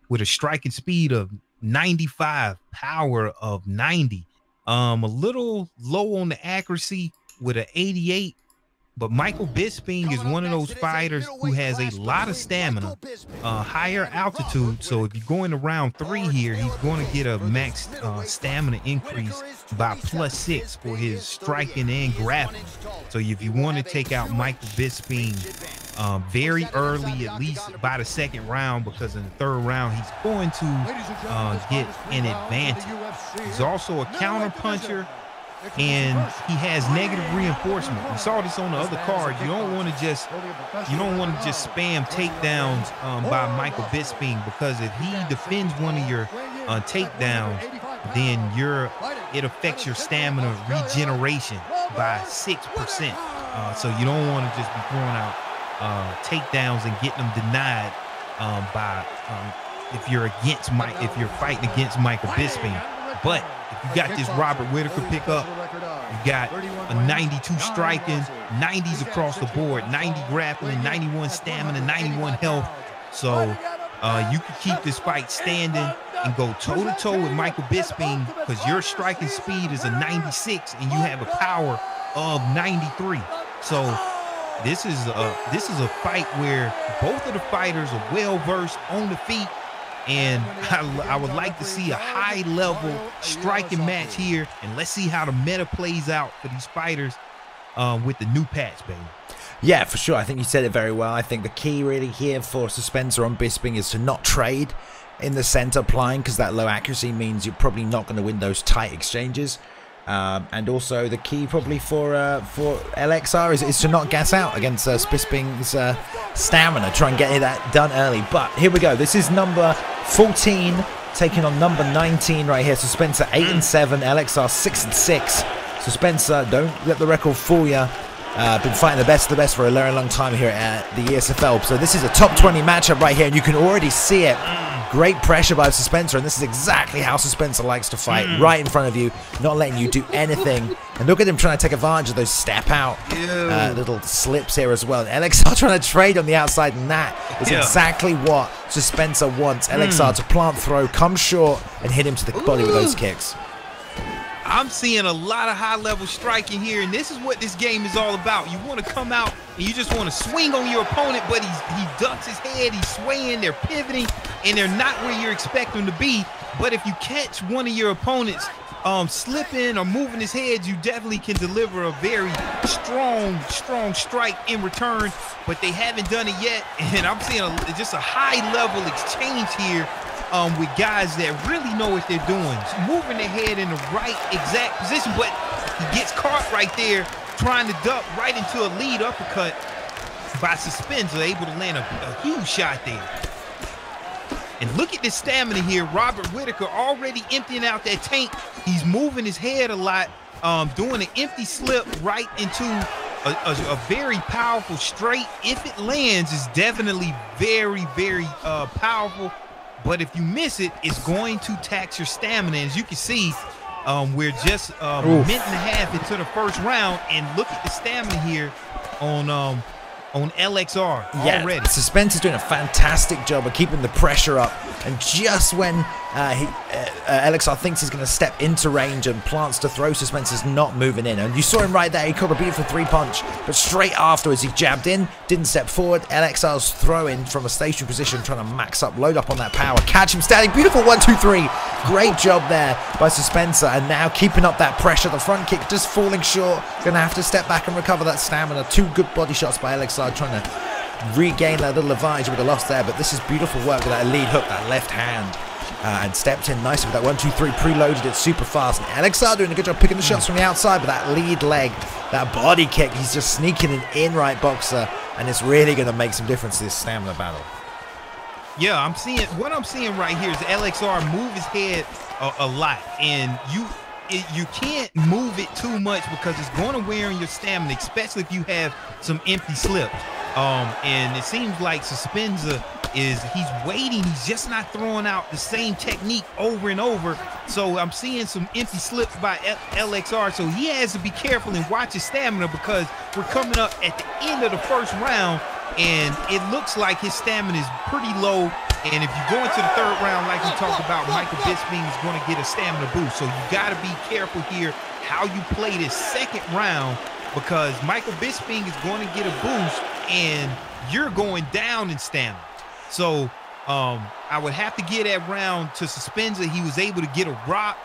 with a striking speed of 95, power of 90. A little low on the accuracy with an 88. But Michael Bisping is one of those fighters who has a lot of stamina, higher altitude. So if you're going to round 3 here, he's going to get a max stamina increase by +6 for his striking and grappling. So if you want to take out Michael Bisping very early, at least by the 2nd round, because in the 3rd round, he's going to get an advantage. He's also a counter puncher, and he has negative reinforcement. We saw this on the other card. You don't want to just spam takedowns by Michael Bisping, because if he defends one of your takedowns, then it affects your stamina regeneration by 6%. So you don't want to just be throwing out takedowns and getting them denied by if you're fighting against Michael Bisping. But if you got this Robert Whitaker pickup, you got a 92 striking, 90s across the board, 90 grappling, 91 stamina, 91 health. So you can keep this fight standing and go toe-to-toe with Michael Bisping, because your striking speed is a 96 and you have a power of 93. So this is a fight where both of the fighters are well-versed on the feet, And I would like to see a high-level striking match here, and let's see how the meta plays out for these fighters with the new patch, baby. Yeah, for sure. I think you said it very well. I think the key really here for Spencer on Bisping is to not trade in the center plying, because that low accuracy means you're probably not going to win those tight exchanges. And also the key probably for LXR is to not gas out against Bisping's stamina. Try and get that done early. But here we go. This is number 14 taking on number 19 right here. So Spencer 8-7, LXR 6-6. So Spencer, don't let the record fool you. Been fighting the best of the best for a very long time here at the ESFL. So this is a top 20 matchup right here, and you can already see it. Great pressure by Spencer, and this is exactly how Spencer likes to fight, right in front of you, not letting you do anything. And look at him trying to take advantage of those step out little slips here as well. And LXR trying to trade on the outside, and that is exactly what Spencer wants. LXR to plant throw, come short, and hit him to the body with those kicks. I'm seeing a lot of high-level striking here, and this is what this game is all about. You want to come out and you just want to swing on your opponent, but he ducks his head, he's swaying, they're pivoting, and they're not where you expect them to be. But if you catch one of your opponents slipping or moving his head, you definitely can deliver a very strong strike in return, but they haven't done it yet, and I'm seeing just a high-level exchange here. With guys that really know what they're doing, moving their head in the right exact position, but he gets caught right there trying to duck right into a lead uppercut by Spencer, able to land a huge shot there. And look at this stamina here. Robert Whitaker already emptying out that tank. He's moving his head a lot, doing an empty slip right into a very powerful straight. If it lands, it's definitely very powerful. But if you miss it, it's going to tax your stamina. As you can see, we're just a minute and a half into the first round, and look at the stamina here on LXR already. So Spencer's doing a fantastic job of keeping the pressure up, and just when LXR thinks he's going to step into range and plants to throw, Spencer's not moving in. And you saw him right there. He caught a beautiful three-punch, but straight afterwards he jabbed in, didn't step forward. LXR's throwing from a stationary position, trying to max up, load up on that power, catch him standing. Beautiful 1-2-3. Great job there by Spencer, and now keeping up that pressure. The front kick just falling short. Going to have to step back and recover that stamina. Two good body shots by LXR, trying to regain that little advantage with the loss there. But this is beautiful work with that lead hook, that left hand. And stepped in nicely with that 1-2-3, preloaded it super fast. And LXR doing a good job picking the shots from the outside, but that lead leg, that body kick, he's just sneaking an in-right boxer, and it's really going to make some difference to this stamina battle. Yeah, what I'm seeing right here is LXR move his head a lot, and you can't move it too much because it's going to wear on your stamina, especially if you have some empty slips. And it seems like Spencer he's waiting, he's just not throwing out the same technique over and over. So I'm seeing some empty slips by LXR, so he has to be careful and watch his stamina, because we're coming up at the end of the first round, and it looks like his stamina is pretty low. And if you go into the third round, like we talked about, Michael Bisping is going to get a stamina boost. So you got to be careful here how you play this second round, because Michael Bisping is going to get a boost and you're going down in stamina. So I would have to give that round to Spencer. He was able to get a rock,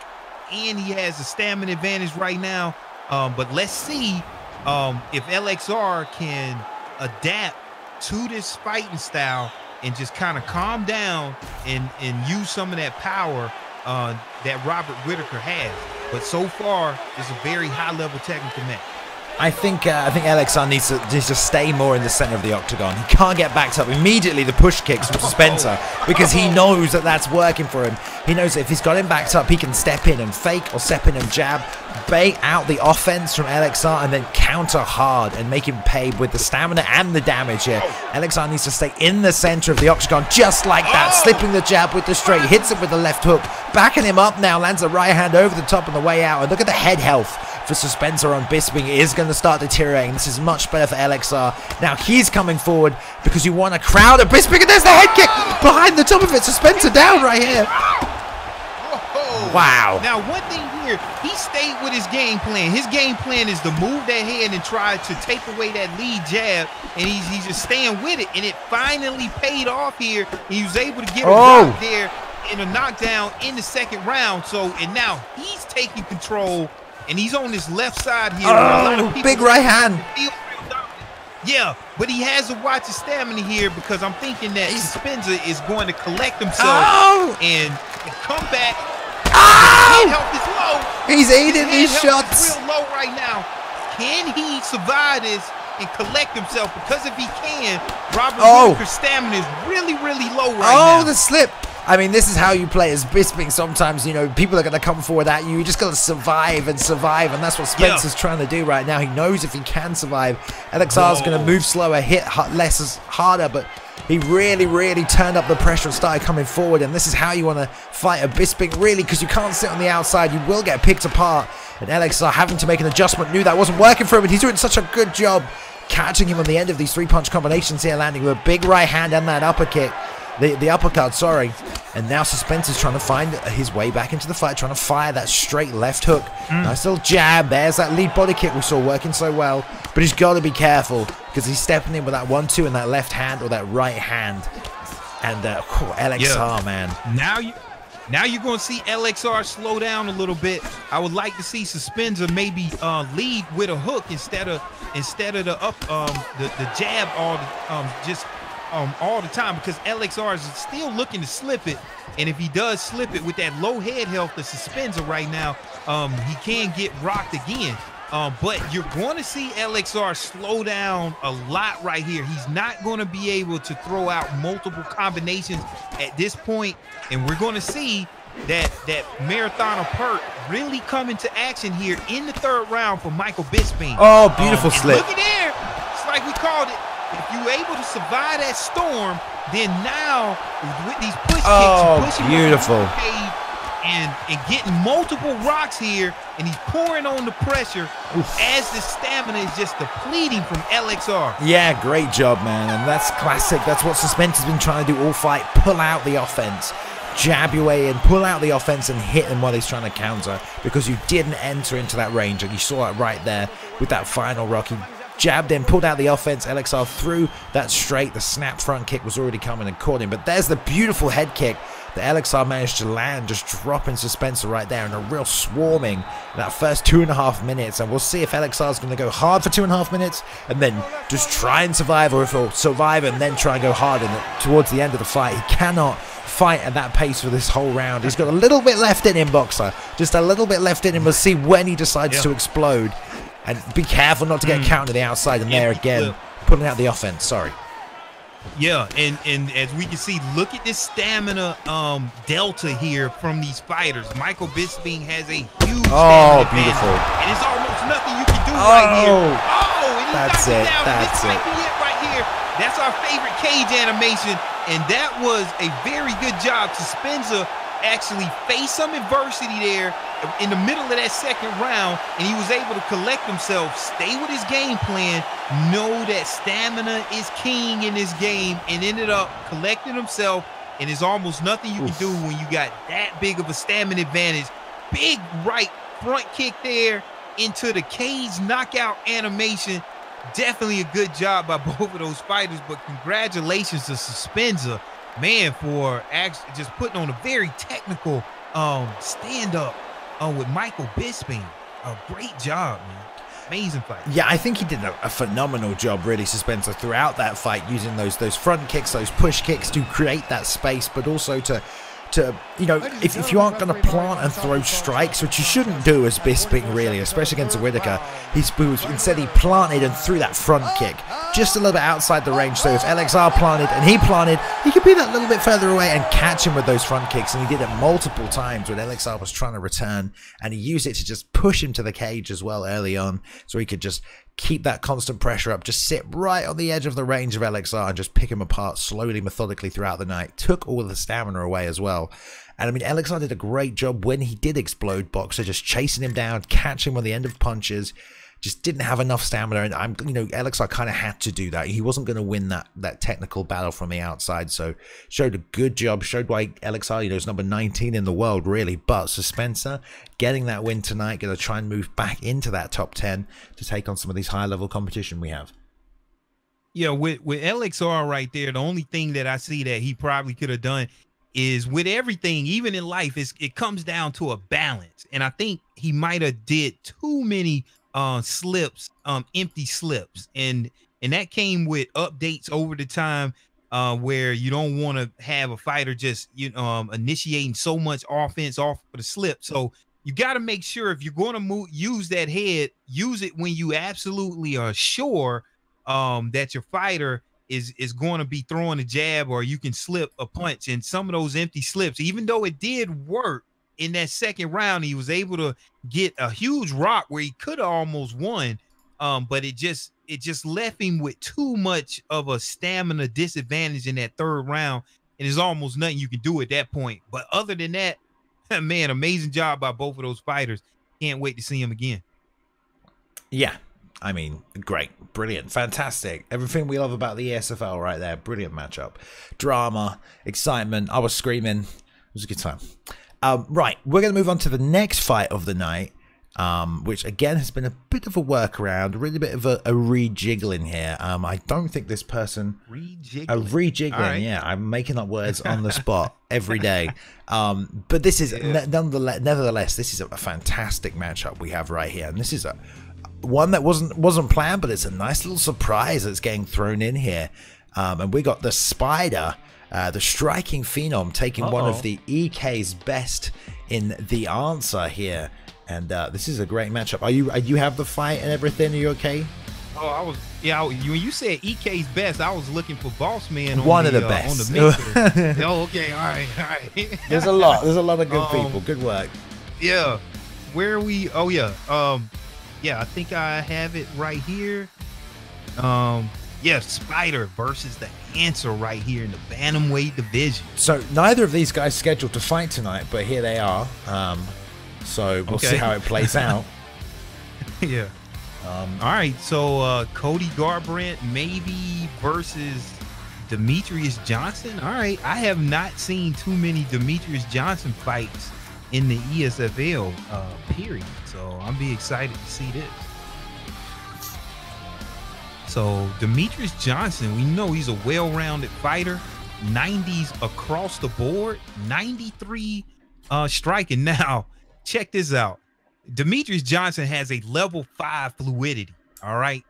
and he has a stamina advantage right now. But let's see if LXR can adapt to this fighting style and just kind of calm down and use some of that power that Robert Whitaker has. But so far, it's a very high-level technical match. I think LXR needs to stay more in the center of the octagon. He can't get backed up immediately. The push kicks from Spencer, because he knows that that's working for him. He knows that if he's got him backed up, he can step in and fake, or step in and jab, bait out the offense from LXR, and then counter hard and make him pay with the stamina and the damage here. LXR needs to stay in the center of the octagon, just like that, slipping the jab with the straight, hits it with the left hook, backing him up now, lands a right hand over the top on the way out. And look at the head health for Spencer on Bisping. It is going to start deteriorating. This is much better for LXR. Now he's coming forward because you want a crowd of Bisping, and there's the head kick behind the top of it. Spencer down right here. Wow. Now, one thing here, he stayed with his game plan. His game plan is to move that head and try to take away that lead jab, and he's just staying with it, and it finally paid off here. He was able to get a rock there in a knockdown in the second round. So, and now he's taking control, and he's on this left side here. Big right hand. Yeah, but he has to watch his stamina here because I'm thinking that Dispenza is going to collect himself and come back. His health is low. He's eating these shots. Real low right now. Can he survive this and collect himself? Because if he can, Robert Whitaker's stamina is really, really low right now. The slip. I mean, this is how you play as Bisping. Sometimes, you know, people are going to come forward at you. You just got to survive and survive, and that's what Spencer's trying to do right now. He knows if he can survive, LXR's going to move slower, hit less harder, but he really, really turned up the pressure and started coming forward, and this is how you want to fight a Bisping, really, because you can't sit on the outside. You will get picked apart, and LXR having to make an adjustment, knew that wasn't working for him, and he's doing such a good job catching him on the end of these three-punch combinations here, landing with a big right hand and that upper kick. The uppercut, sorry. And now Suspense trying to find his way back into the fight, trying to fire that straight left hook. Nice little jab. There's that lead body kick we saw working so well. But he's got to be careful because he's stepping in with that 1-2 and that left hand or that right hand. And LXR, man. Now you're going to see LXR slow down a little bit. I would like to see Suspenza maybe lead with a hook instead of the up the jab all the time, because LXR is still looking to slip it, and if he does slip it with that low head health, the Suspenza right now, he can get rocked again. But you're going to see LXR slow down a lot right here. He's not going to be able to throw out multiple combinations at this point, and we're going to see that marathoner perk really come into action here in the third round for Michael Bisping. Oh, beautiful slip. Look at there. It's like we called it. If you're able to survive that storm, then now with these push kicks, pushing beautiful, and getting multiple rocks here, and he's pouring on the pressure as the stamina is just depleting from LXR. Yeah, great job, man, and that's classic. That's what Suspense has been trying to do all fight. Pull out the offense, jab your way in, pull out the offense, and hit him while he's trying to counter, because you didn't enter into that range, and you saw it right there with that final rock. He jabbed in, pulled out the offense. LXR threw that straight. The snap front kick was already coming and caught him. But there's the beautiful head kick that LXR managed to land, just dropping Suspenser right there, and a real swarming in that first 2.5 minutes. And we'll see if LXR is going to go hard for 2.5 minutes and then just try and survive, or if he'll survive and then try and go hard towards the end of the fight. He cannot fight at that pace for this whole round. He's got a little bit left in him, Boxer. Just a little bit left in him. We'll see when he decides to explode. And be careful not to get counted to the outside, and there again, pulling out the offense, sorry. Yeah, and as we can see, look at this stamina delta here from these fighters. Michael Bisping has a huge stamina advantage, and it's almost nothing you can do right here. And that's it. That's it. Right here. That's our favorite cage animation, and that was a very good job. Suspenza actually faced some adversity there in the middle of that second round, and he was able to collect himself, stay with his game plan, know that stamina is king in this game, and ended up collecting himself. And there's almost nothing you can do when you got that big of a stamina advantage. Big right front kick there into the cage knockout animation. Definitely a good job by both of those fighters, but congratulations to Suspenza, man, for actually just putting on a very technical stand-up with Michael Bisping. A great job, man. Amazing fight. Yeah, I think he did a phenomenal job, really, Suspenser, throughout that fight, using those front kicks, those push kicks to create that space, but also to you know, if you aren't going to plant and throw strikes, which you shouldn't do as Bisping, really, especially against a Whitaker, instead he planted and threw that front kick just a little bit outside the range. So if LXR planted and he planted, he could be that little bit further away and catch him with those front kicks. And he did it multiple times when LXR was trying to return, and he used it to just push him to the cage as well early on, so he could just keep that constant pressure up, just sit right on the edge of the range of LXR and just pick him apart slowly, methodically throughout the night. Took all of the stamina away as well. And I mean, LXR did a great job when he did explode, Boxer, just chasing him down, catching him on the end of punches, just didn't have enough stamina, and Elixir kind of had to do that. He wasn't going to win that technical battle from the outside, so showed a good job, showed why Elixir, is number 19 in the world, really. But Suspenser getting that win tonight, going to try and move back into that top 10 to take on some of these higher level competition we have. Yeah, with LXR right there, the only thing that I see that he probably could have done is with everything, even in life, it comes down to a balance. And I think he might have did too many slips, empty slips. And that came with updates over the time where you don't want to have a fighter just initiating so much offense off of the slip. So you got to make sure if you're going to use that head, use it when you absolutely are sure that your fighter is going to be throwing a jab, or you can slip a punch. And some of those empty slips, even though it did work in that second round, he was able to get a huge rock where he could have almost won. But it just left him with too much of a stamina disadvantage in that third round, and there's almost nothing you can do at that point. But other than that, man, amazing job by both of those fighters. Can't wait to see him again. Yeah. I mean, great, brilliant, fantastic. Everything we love about the ESFL right there. Brilliant matchup. Drama, excitement. I was screaming. It was a good time. Right, we're going to move on to the next fight of the night, which again has been a bit of a workaround, really bit of a rejiggling here. I don't think this person... Rejiggling, right. Yeah, I'm making up words on the spot every day. But this is, nevertheless, this is a fantastic matchup we have right here. And this is one that wasn't planned, but it's a nice little surprise that's getting thrown in here. And we got the Spider, the striking phenom, taking one of the EK's best in the answer here. And this is a great matchup. Are you have the fight and everything? Are you okay? Oh, I was, yeah. When you said EK's best, I was looking for Boss Man. One of the best. On the mixer. Oh, okay, all right. There's a lot of good people. Good work. Yeah. Where are we? Oh yeah. Yeah, I think I have it right here. Yeah, Spider versus the Answer right here in the bantamweight division. So neither of these guys scheduled to fight tonight, but here they are. So we'll see how it plays out. Yeah. All right. So Cody Garbrandt maybe versus Demetrius Johnson. All right. I have not seen too many Demetrius Johnson fights in the ESFL period. So I'm be excited to see this. So Demetrius Johnson, we know he's a well-rounded fighter. 90s across the board, 93 striking. Now, check this out. Demetrius Johnson has a level 5 fluidity. All right.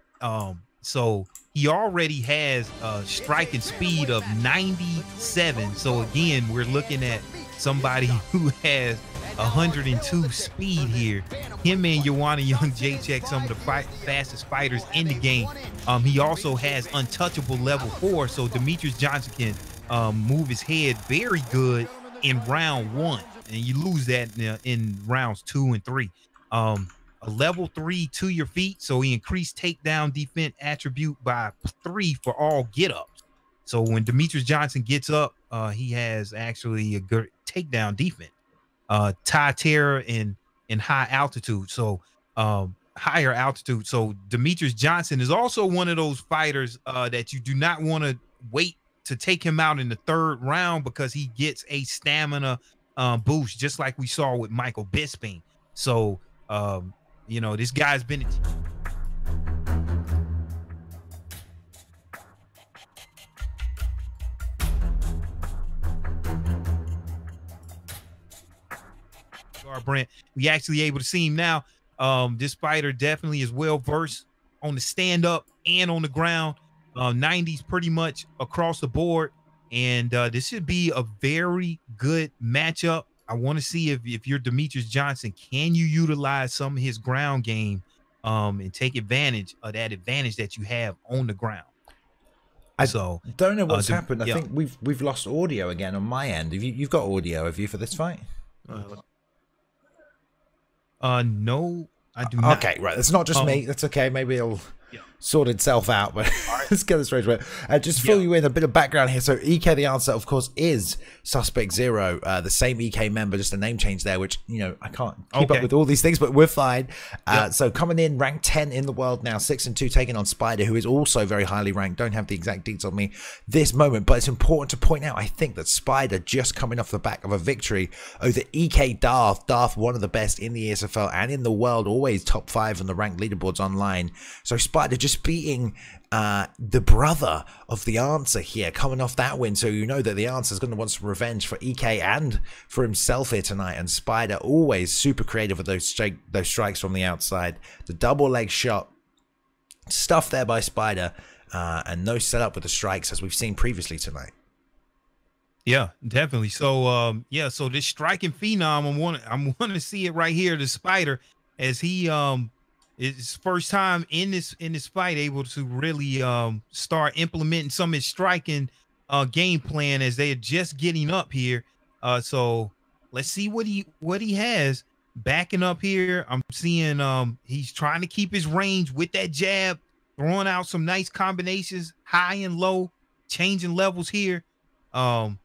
So he already has a striking speed of 97. So again, we're looking at somebody who has 102 speed here. Him and Joanna Young Jacek, some of the fastest fighters in the game. He also has untouchable level 4. So Demetrius Johnson can move his head very good in round 1. And you lose that in rounds 2 and 3. A level 3 to your feet. So he increased takedown defense attribute by 3 for all get-ups. So when Demetrius Johnson gets up, he has actually a good takedown defense. Tie terror in high altitude. So higher altitude. So Demetrius Johnson is also one of those fighters that you do not want to wait to take him out in the 3rd round, because he gets a stamina boost, just like we saw with Michael Bisping. So you know, this guy's been Garbrandt. We actually able to see him now. This fighter definitely is well versed on the stand up and on the ground. 90s pretty much across the board, and this should be a very good matchup. I want to see if you're Demetrius Johnson, can you utilize some of his ground game and take advantage of that advantage that you have on the ground. I don't know what's happened. I think we've lost audio again on my end. You've got audio, have you, for this fight? No, I do not. Okay, right. It's not just me. That's okay. Maybe it'll sort itself out, but let's get this straight away. Just to fill you in a bit of background here. So EK, the answer, of course, is Suspect Zero, the same EK member, just a name change there, which, you know, I can't keep up with all these things, but we're fine. So coming in, ranked 10 in the world now, 6-2, taking on Spider, who is also very highly ranked. Don't have the exact details on me this moment, but it's important to point out, I think, that Spider just coming off the back of a victory over EK Darth. Darth, one of the best in the ESFL and in the world, always top 5 on the ranked leaderboards online. So Spider just beating the brother of the answer here, coming off that win. So you know that the answer is going to want some revenge for EK and for himself here tonight. And Spider always super creative with those strikes from the outside. The double leg shot, stuff there by Spider, and no setup with the strikes as we've seen previously tonight. Yeah, definitely. So yeah, so this striking phenom, I'm wanting to see it right here, the Spider, as he it's first time in this fight able to really start implementing some of his striking game plan as they're just getting up here. So let's see what he has backing up here. I'm seeing he's trying to keep his range with that jab, throwing out some nice combinations, high and low, changing levels here. And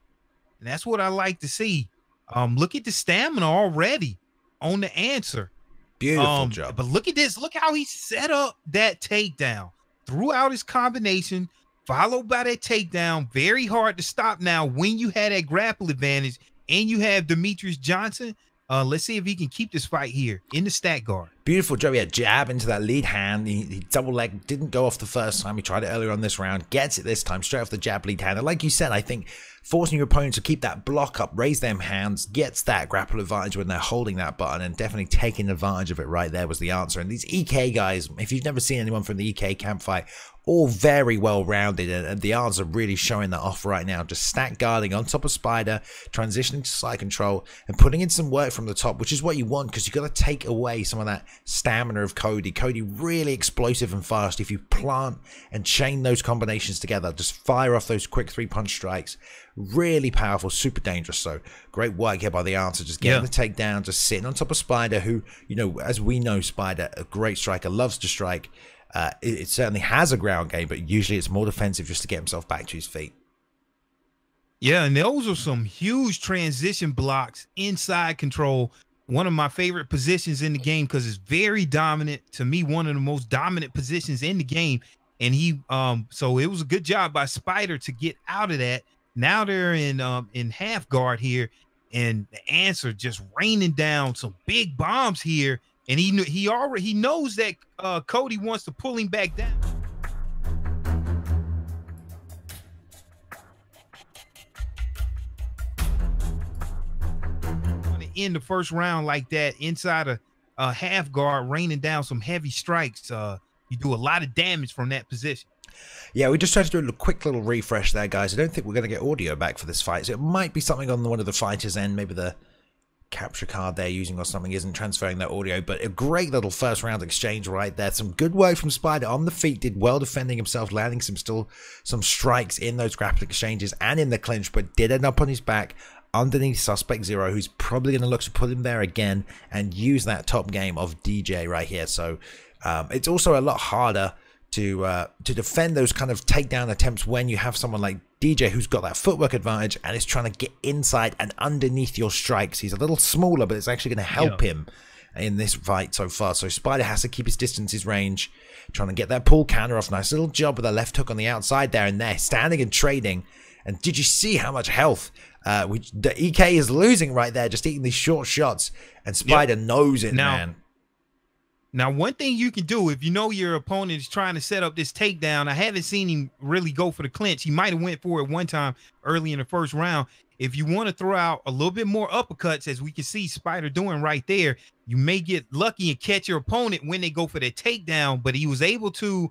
that's what I like to see. Look at the stamina already on the answer. Beautiful job. But look at this. Look how he set up that takedown. Threw out his combination, followed by that takedown. Very hard to stop now when you had that grapple advantage and you have Demetrius Johnson. Let's see if he can keep this fight here in the stack guard. Beautiful job. Yeah, jab into that lead hand. He double leg, didn't go off the first time. He tried it earlier on this round. Gets it this time, straight off the jab lead hand. And like you said, I think forcing your opponent to keep that block up, raise them hands, gets that grapple advantage when they're holding that button, and definitely taking advantage of it right there was the answer. And these EK guys, if you've never seen anyone from the EK camp fight, all very well rounded, and the answer really showing that off right now. Just stack guarding on top of Spider, transitioning to side control, and putting in some work from the top, which is what you want, because you've got to take away some of that stamina of Cody. Cody really explosive and fast. If you plant and chain those combinations together, just fire off those quick 3-punch strikes, really powerful, super dangerous. So great work here by the answer, just getting the takedown, just sitting on top of Spider, who, you know, as we know, Spider, a great striker, loves to strike. It certainly has a ground game, but usually it's more defensive just to get himself back to his feet. Yeah, and those are some huge transition blocks inside control. One of my favorite positions in the game because it's very dominant. To me, one of the most dominant positions in the game. And he, so it was a good job by Spider to get out of that. Now they're in half guard here, and the answer just raining down some big bombs here. And he knows that Cody wants to pull him back down. Want to end the first round like that inside a half guard, raining down some heavy strikes. You do a lot of damage from that position. Yeah, we just tried to do a quick little refresh there, guys. I don't think we're going to get audio back for this fight, so it might be something on one of the fighters' end, maybe the capture card they're using or something isn't transferring that audio. But a great little first round exchange right there. Some good work from Spider on the feet, did well defending himself, landing some strikes in those grapple exchanges and in the clinch, but did end up on his back underneath Suspect Zero, who's probably going to look to put him there again and use that top game of DJ right here. So it's also a lot harder to defend those kind of takedown attempts when you have someone like DJ who's got that footwork advantage and is trying to get inside and underneath your strikes. He's a little smaller, but it's actually going to help him in this fight so far. So Spider has to keep his distance, his range, trying to get that pull counter off. Nice little job with a left hook on the outside there, and they're standing and trading. And did you see how much health the EK is losing right there, just eating these short shots, and Spider knows it, man. Now, one thing you can do if you know your opponent is trying to set up this takedown, I haven't seen him really go for the clinch. He might have went for it one time early in the first round. If you want to throw out a little bit more uppercuts, as we can see Spider doing right there, you may get lucky and catch your opponent when they go for the takedown. But he was able to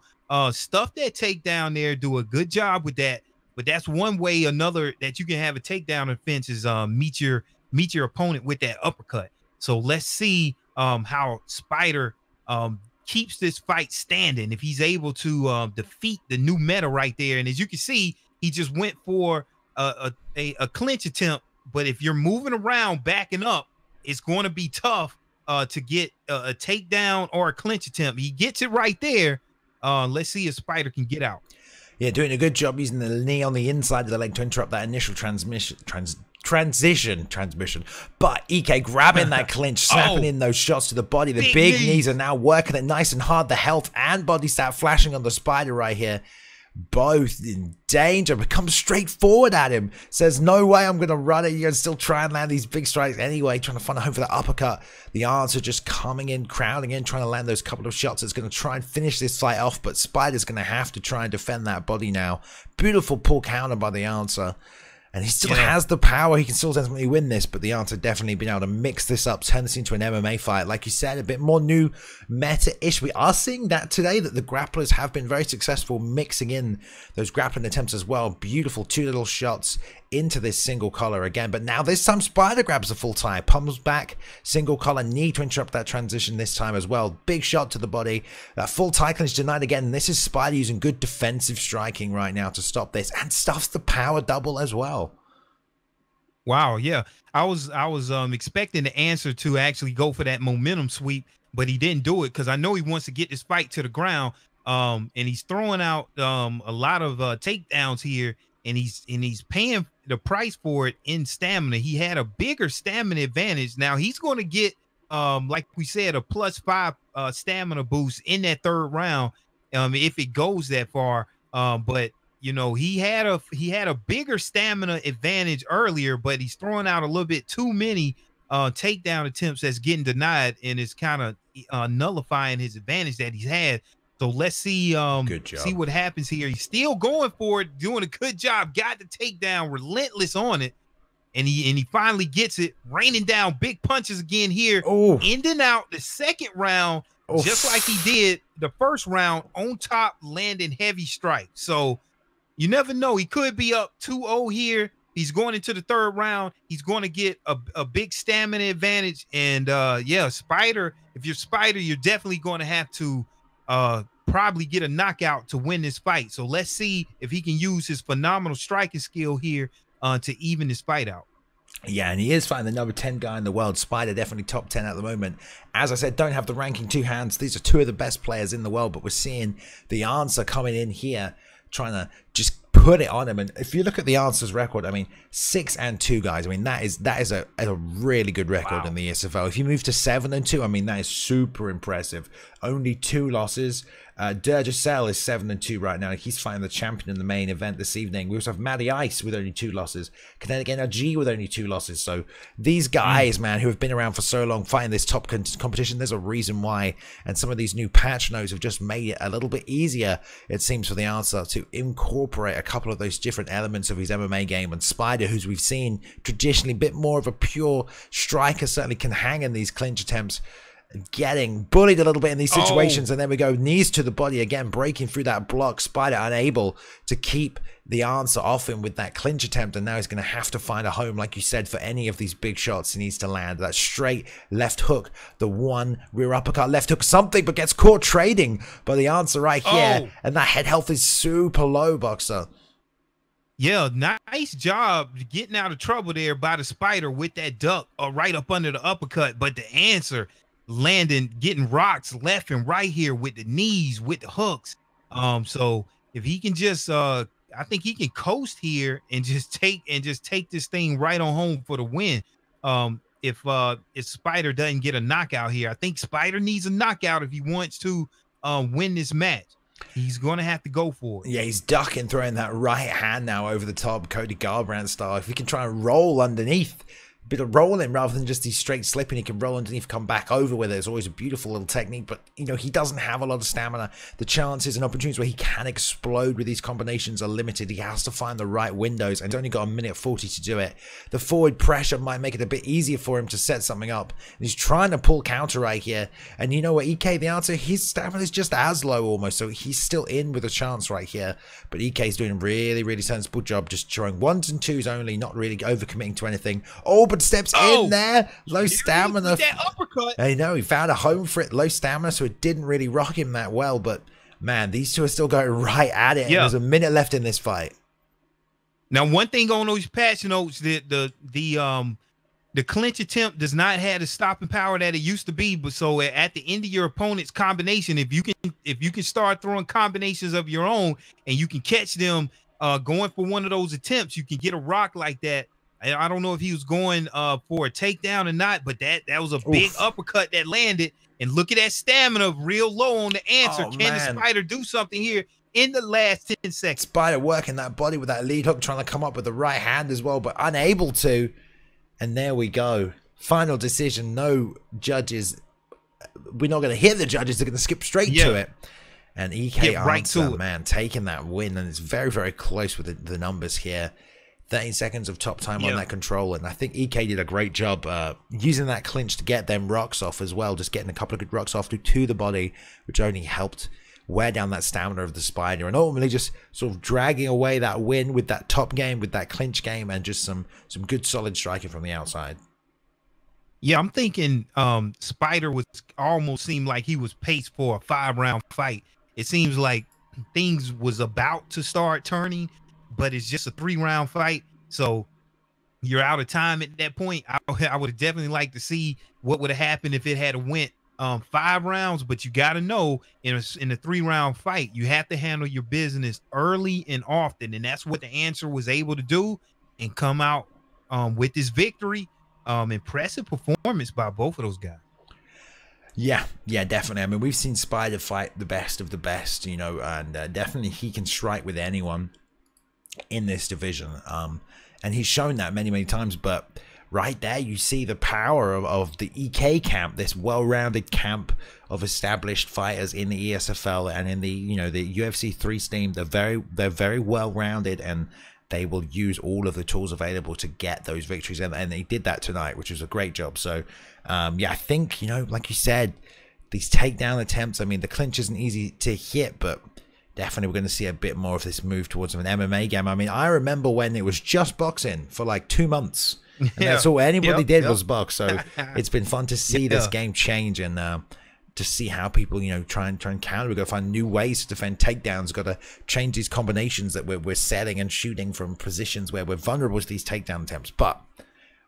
stuff that takedown there, do a good job with that. But that's one way, another that you can have a takedown offense is meet your opponent with that uppercut. So let's see how Spider keeps this fight standing, if he's able to defeat the new meta right there. And as you can see, he just went for a clinch attempt, but if you're moving around backing up, it's going to be tough to get a takedown or a clinch attempt. He gets it right there, Let's see if Spider can get out. Yeah, doing a good job using the knee on the inside of the leg to interrupt that initial transition. But EK grabbing that clinch, snapping in those shots to the body. The big knees are now working it nice and hard. The health and body stat flashing on the Spider right here. Both in danger, but comes straight forward at him. Says, no way, I'm going to run it. You're going to still try and land these big strikes anyway, trying to find a home for that uppercut. The answer just coming in, crowding in, trying to land those couple of shots. It's going to try and finish this fight off, but Spider's going to have to try and defend that body now. Beautiful pull counter by the answer. And he still has the power. He can still definitely win this, but the answer definitely been able to mix this up, turn this into an MMA fight. Like you said, a bit more new meta-ish. We are seeing that today, that the grapplers have been very successful mixing in those grappling attempts as well. Beautiful two little shots into this single collar again. But now this time Spider grabs the full tie, pumps back, single collar, knee to interrupt that transition this time as well. Big shot to the body. That full tie clinch denied again. This is Spider using good defensive striking right now to stop this, and stuffs the power double as well. Wow, yeah. I was expecting the answer to actually go for that momentum sweep, but he didn't do it because I know he wants to get this fight to the ground. And he's throwing out a lot of takedowns here, and he's paying the price for it in stamina. He had a bigger stamina advantage. Now he's going to get like we said, a +5 stamina boost in that third round if it goes that far. But you know, he had a bigger stamina advantage earlier, but he's throwing out a little bit too many takedown attempts that's getting denied, and it's kind of nullifying his advantage that he's had. So let's see see what happens here. He's still going for it, doing a good job, got the takedown, relentless on it, and he finally gets it, raining down big punches again here, ending out the second round just like he did the first round, on top, landing heavy strikes. So you never know. He could be up 2-0 here. He's going into the third round. He's going to get a big stamina advantage. And yeah, Spider, if you're Spider, you're definitely going to have to probably get a knockout to win this fight. So let's see if he can use his phenomenal striking skill here to even this fight out. Yeah, and he is fighting the number 10 guy in the world. Spider definitely top 10 at the moment. As I said, don't have the ranking two hands. These are two of the best players in the world, but we're seeing the answer coming in here, trying to just put it on him. And if you look at the answer's record, I mean, 6-2, guys. I mean, that is a really good record in the Esfl. If you move to 7-2, I mean, that is super impressive. Only 2 losses. Durgicel is 7-2 right now. He's fighting the champion in the main event this evening. We also have Matty Ice with only 2 losses. Kinetic NRG with only 2 losses. So these guys, man, who have been around for so long fighting this top competition, there's a reason why. And some of these new patch notes have just made it a little bit easier, it seems, for the answer to incorporate a couple of those different elements of his MMA game. And Spider, who's we've seen traditionally a bit more of a pure striker, certainly can hang in these clinch attempts, getting bullied a little bit in these situations. And then we go knees to the body again, breaking through that block. Spider unable to keep the answer off him with that clinch attempt, and now he's going to have to find a home, like you said, for any of these big shots he needs to land. That straight left hook, the one rear uppercut, left hook, something, but gets caught trading by the answer right here. And that head health is super low, Boxer. Yeah, nice job getting out of trouble there by the Spider with that duck right up under the uppercut. But the answer landing, getting rocks left and right here with the knees, with the hooks. So if he can just I think he can coast here and just take this thing right on home for the win. If Spider doesn't get a knockout here, I think Spider needs a knockout if he wants to win this match. He's going to have to go for it. Yeah, he's ducking, throwing that right hand now over the top, Cody Garbrandt style. If he can try and roll underneath, a bit of rolling rather than just these straight slipping, he can roll underneath, come back over with it. It's always a beautiful little technique, but you know, he doesn't have a lot of stamina. The chances and opportunities where he can explode with these combinations are limited. He has to find the right windows, and he's only got 1:40 to do it. The forward pressure might make it a bit easier for him to set something up, and he's trying to pull counter right here. And you know what, EK, the answer, his stamina is just as low almost, so he's still in with a chance right here. But EK is doing a really sensible job, just throwing 1s and 2s only, not really overcommitting to anything. But steps in there, low stamina. That uppercut. I know, he found a home for it, low stamina, so it didn't really rock him that well. But man, these two are still going right at it. Yeah. There's a minute left in this fight. Now, one thing on those patch notes, the the clinch attempt does not have the stopping power that it used to be. But so at the end of your opponent's combination, if you can start throwing combinations of your own and you can catch them going for one of those attempts, you can get a rock like that. I don't know if he was going for a takedown or not, but that was a big uppercut that landed. And look at that stamina real low on the answer. Can the Spider do something here in the last 10 seconds? Spider working that body with that lead hook, trying to come up with the right hand as well, but unable to. And there we go. Final decision. No judges. We're not going to hit the judges. They're going to skip straight to it. And EK Answer, man, taking that win. And it's very, very close with the numbers here. 13 seconds of top time on that control. And I think EK did a great job using that clinch to get them rocks off as well. Just getting a couple of good rocks off to the body, which only helped wear down that stamina of the Spider, and ultimately just sort of dragging away that win with that top game, with that clinch game, and just some good solid striking from the outside. Yeah, I'm thinking Spider was almost seemed like he was paced for a 5-round fight. It seems like things was about to start turning, but it's just a 3-round fight. So you're out of time at that point. I would definitely like to see what would have happened if it had went 5 rounds, but you got to know in a 3-round fight, you have to handle your business early and often. And that's what the answer was able to do and come out with this victory. Impressive performance by both of those guys. Yeah, definitely. I mean, we've seen Spider fight the best of the best, you know, and definitely he can strike with anyone in this division. And he's shown that many, many times, but right there, you see the power of the EK camp, this well-rounded camp of established fighters in the ESFL and in the the UFC 3 steam. They're very well-rounded, and they will use all of the tools available to get those victories, and they did that tonight, which was a great job. So, yeah, I think like you said, these takedown attempts. I mean, the clinch isn't easy to hit, but definitely we're going to see a bit more of this move towards an MMA game. I mean, I remember when it was just boxing for like 2 months. And that's all anybody did was box. So it's been fun to see this game change and to see how people, try and counter. We've got to find new ways to defend takedowns. We've got to change these combinations that we're setting and shooting from positions where we're vulnerable to these takedown attempts. But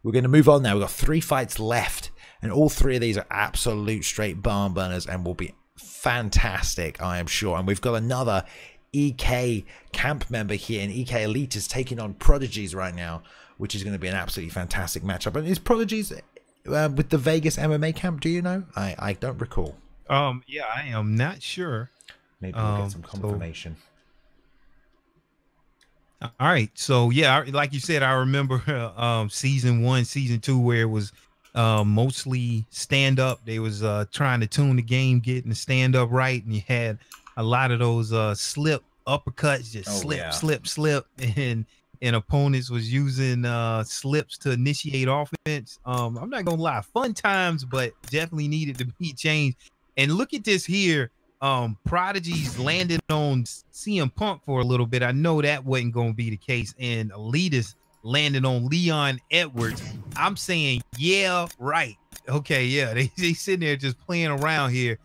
we're going to move on now. We've got 3 fights left, and all 3 of these are absolute straight barn burners and will be fantastic, I am sure. And we've got another EK camp member here, and EK Elite is taking on Prodigies right now, which is going to be an absolutely fantastic matchup. And is Prodigies with the Vegas MMA camp? Do you know? I don't recall. Yeah, I am not sure. Maybe we'll get some confirmation. All right. So yeah, like you said, I remember season 1, season 2, where it was mostly stand up. They was trying to tune the game, getting the stand up right, and you had a lot of those slip uppercuts, just slip, and opponents was using slips to initiate offense. I'm not gonna lie, fun times, but definitely needed to be changed. And look at this here. Prodigies landed on CM Punk for a little bit. I know that wasn't gonna be the case, and Elitist landed on Leon Edwards. I'm saying, yeah, right. Okay, yeah, they sitting there just playing around here.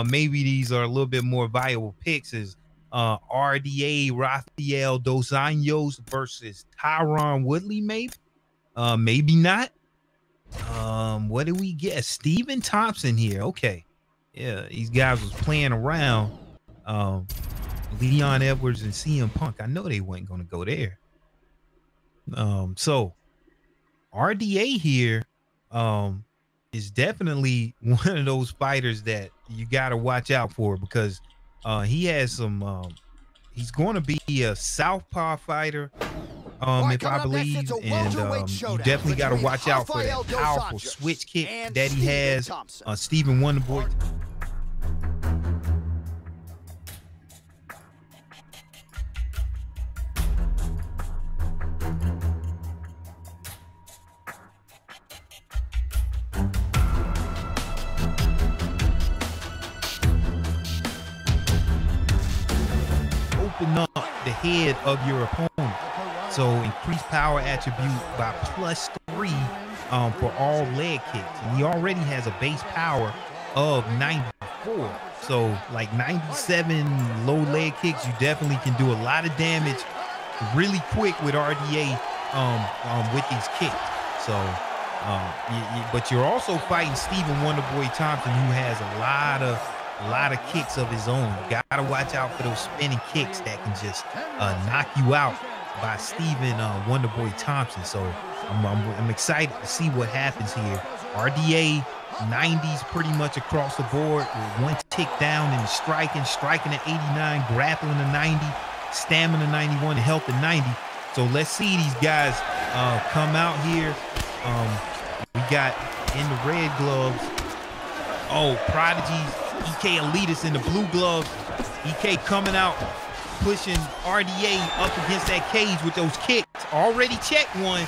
Maybe these are a little bit more viable picks as RDA Rafael Dos Anjos versus Tyron Woodley, maybe not. What did we get? Steven Thompson here. Okay, yeah, these guys was playing around. Leon Edwards and CM Punk, I know they weren't going to go there. So RDA here is definitely one of those fighters that you got to watch out for, because he has some he's going to be a southpaw fighter, if I believe, and you definitely got to watch out for that powerful switch kick that he has. Stephen Wonderboy. Open up the head of your opponent. So increase power attribute by +3 for all leg kicks. And he already has a base power of 94. So like 97 low leg kicks, you definitely can do a lot of damage really quick with RDA with these kicks. So But you're also fighting Stephen Wonderboy Thompson, who has a lot of kicks of his own. You gotta watch out for those spinning kicks that can just knock you out by Stephen Wonderboy Thompson. So I'm excited to see what happens here. RDA 90s pretty much across the board with one tick down and striking at 89, grappling at 90, stamina 91, and health at 90. So let's see these guys come out here. We got in the red gloves. Oh, Prodigy's EK Elitist in the blue gloves. EK coming out, pushing RDA up against that cage with those kicks. Already checked one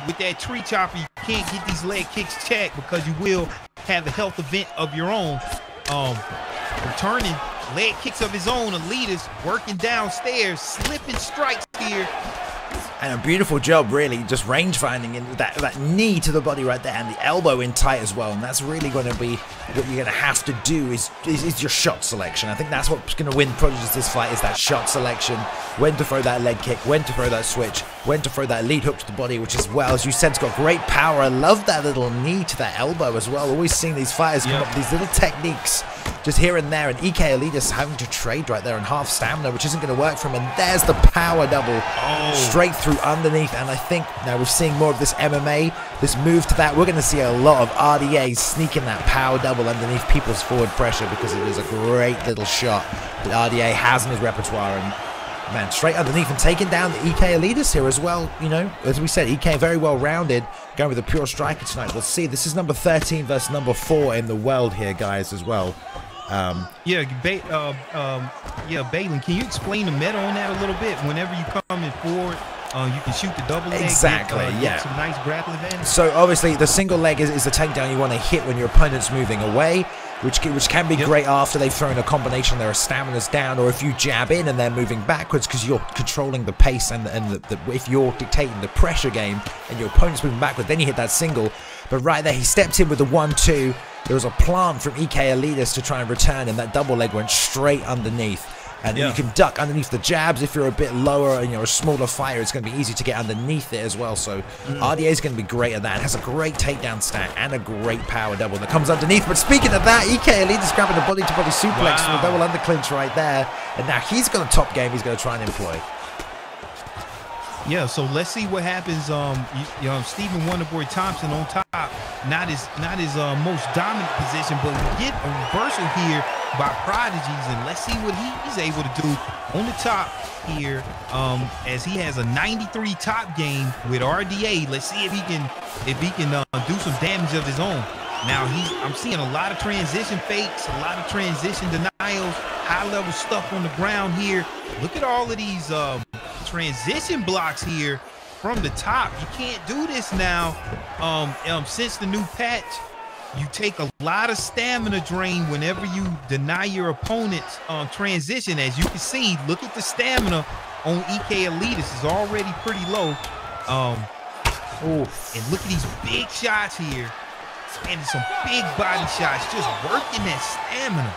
with that tree chopper. You can't get these leg kicks checked because you will have a health event of your own. Returning leg kicks of his own. Elitist working downstairs, slipping strikes here. And a beautiful job, really, just range finding in that knee to the body right there, and the elbow in tight as well. And that's really going to be what you're going to have to do is your shot selection. I think that's what's going to win Prodigy's this fight, is that shot selection. When to throw that leg kick, when to throw that switch, when to throw that lead hook to the body, which as well, as you said, it's got great power. I love that little knee to that elbow as well. Always seeing these fighters come up with these little techniques just here and there, and EK Elitist having to trade right there on half stamina, which isn't going to work for him. And there's the power double straight through underneath. And I think now we're seeing more of this MMA, this move to that. We're going to see a lot of RDA sneaking that power double underneath people's forward pressure, because it is a great little shot that RDA has in his repertoire. And man, straight underneath and taking down the EK Elitist here as well. You know, as we said, EK very well rounded, going with a pure striker tonight. We'll see. This is number 13 versus number 4 in the world here, guys, as well. Balin, can you explain the meta on that a little bit? Whenever you come in forward, you can shoot the double leg. Exactly, get some nice grappling advantage. So obviously the single leg is the takedown you want to hit when your opponent's moving away, which can be great after they've thrown a combination, their stamina's down, or if you jab in and they're moving backwards, because you're controlling the pace and if you're dictating the pressure game and your opponent's moving backwards, then you hit that single. But right there, he stepped in with the 1-2. There was a plant from EK Elitist to try and return, and that double leg went straight underneath. And you can duck underneath the jabs. If you're a bit lower and you're a smaller fighter, it's going to be easy to get underneath it as well. So RDA is going to be great at that. It has a great takedown stat and a great power double that comes underneath. But speaking of that, EK Elitist grabbing the body-to-body suplex from the double underclinch right there. And now he's got a top game he's going to try and employ. Yeah, so let's see what happens. Stephen Wonderboy Thompson on top, not his most dominant position, but we get a reversal here by Prodigies, and let's see what he's able to do on the top here. As he has a 93 top game with RDA. Let's see if he can do some damage of his own. Now I'm seeing a lot of transition fakes, a lot of transition denials, high level stuff on the ground here. Look at all of these transition blocks here from the top. You can't do this now. Since the new patch, you take a lot of stamina drain whenever you deny your opponent's transition. As you can see, look at the stamina on EK Elitist is already pretty low. And look at these big shots here. And some big body shots, just working that stamina.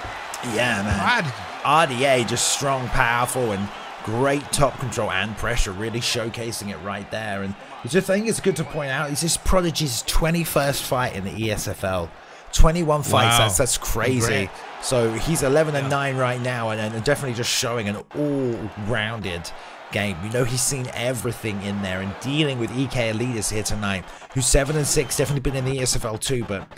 Yeah, man. RDA just strong, powerful, and great top control and pressure, really showcasing it right there. And I think it's good to point out, is this Prodigy's 21st fight in the ESFL. 21 fights, that's crazy. Great. So he's 11-9 right now, and definitely just showing an all-rounded game. You know, he's seen everything in there, and dealing with EK Elitist here tonight, who's 7-6, definitely been in the ESFL too, but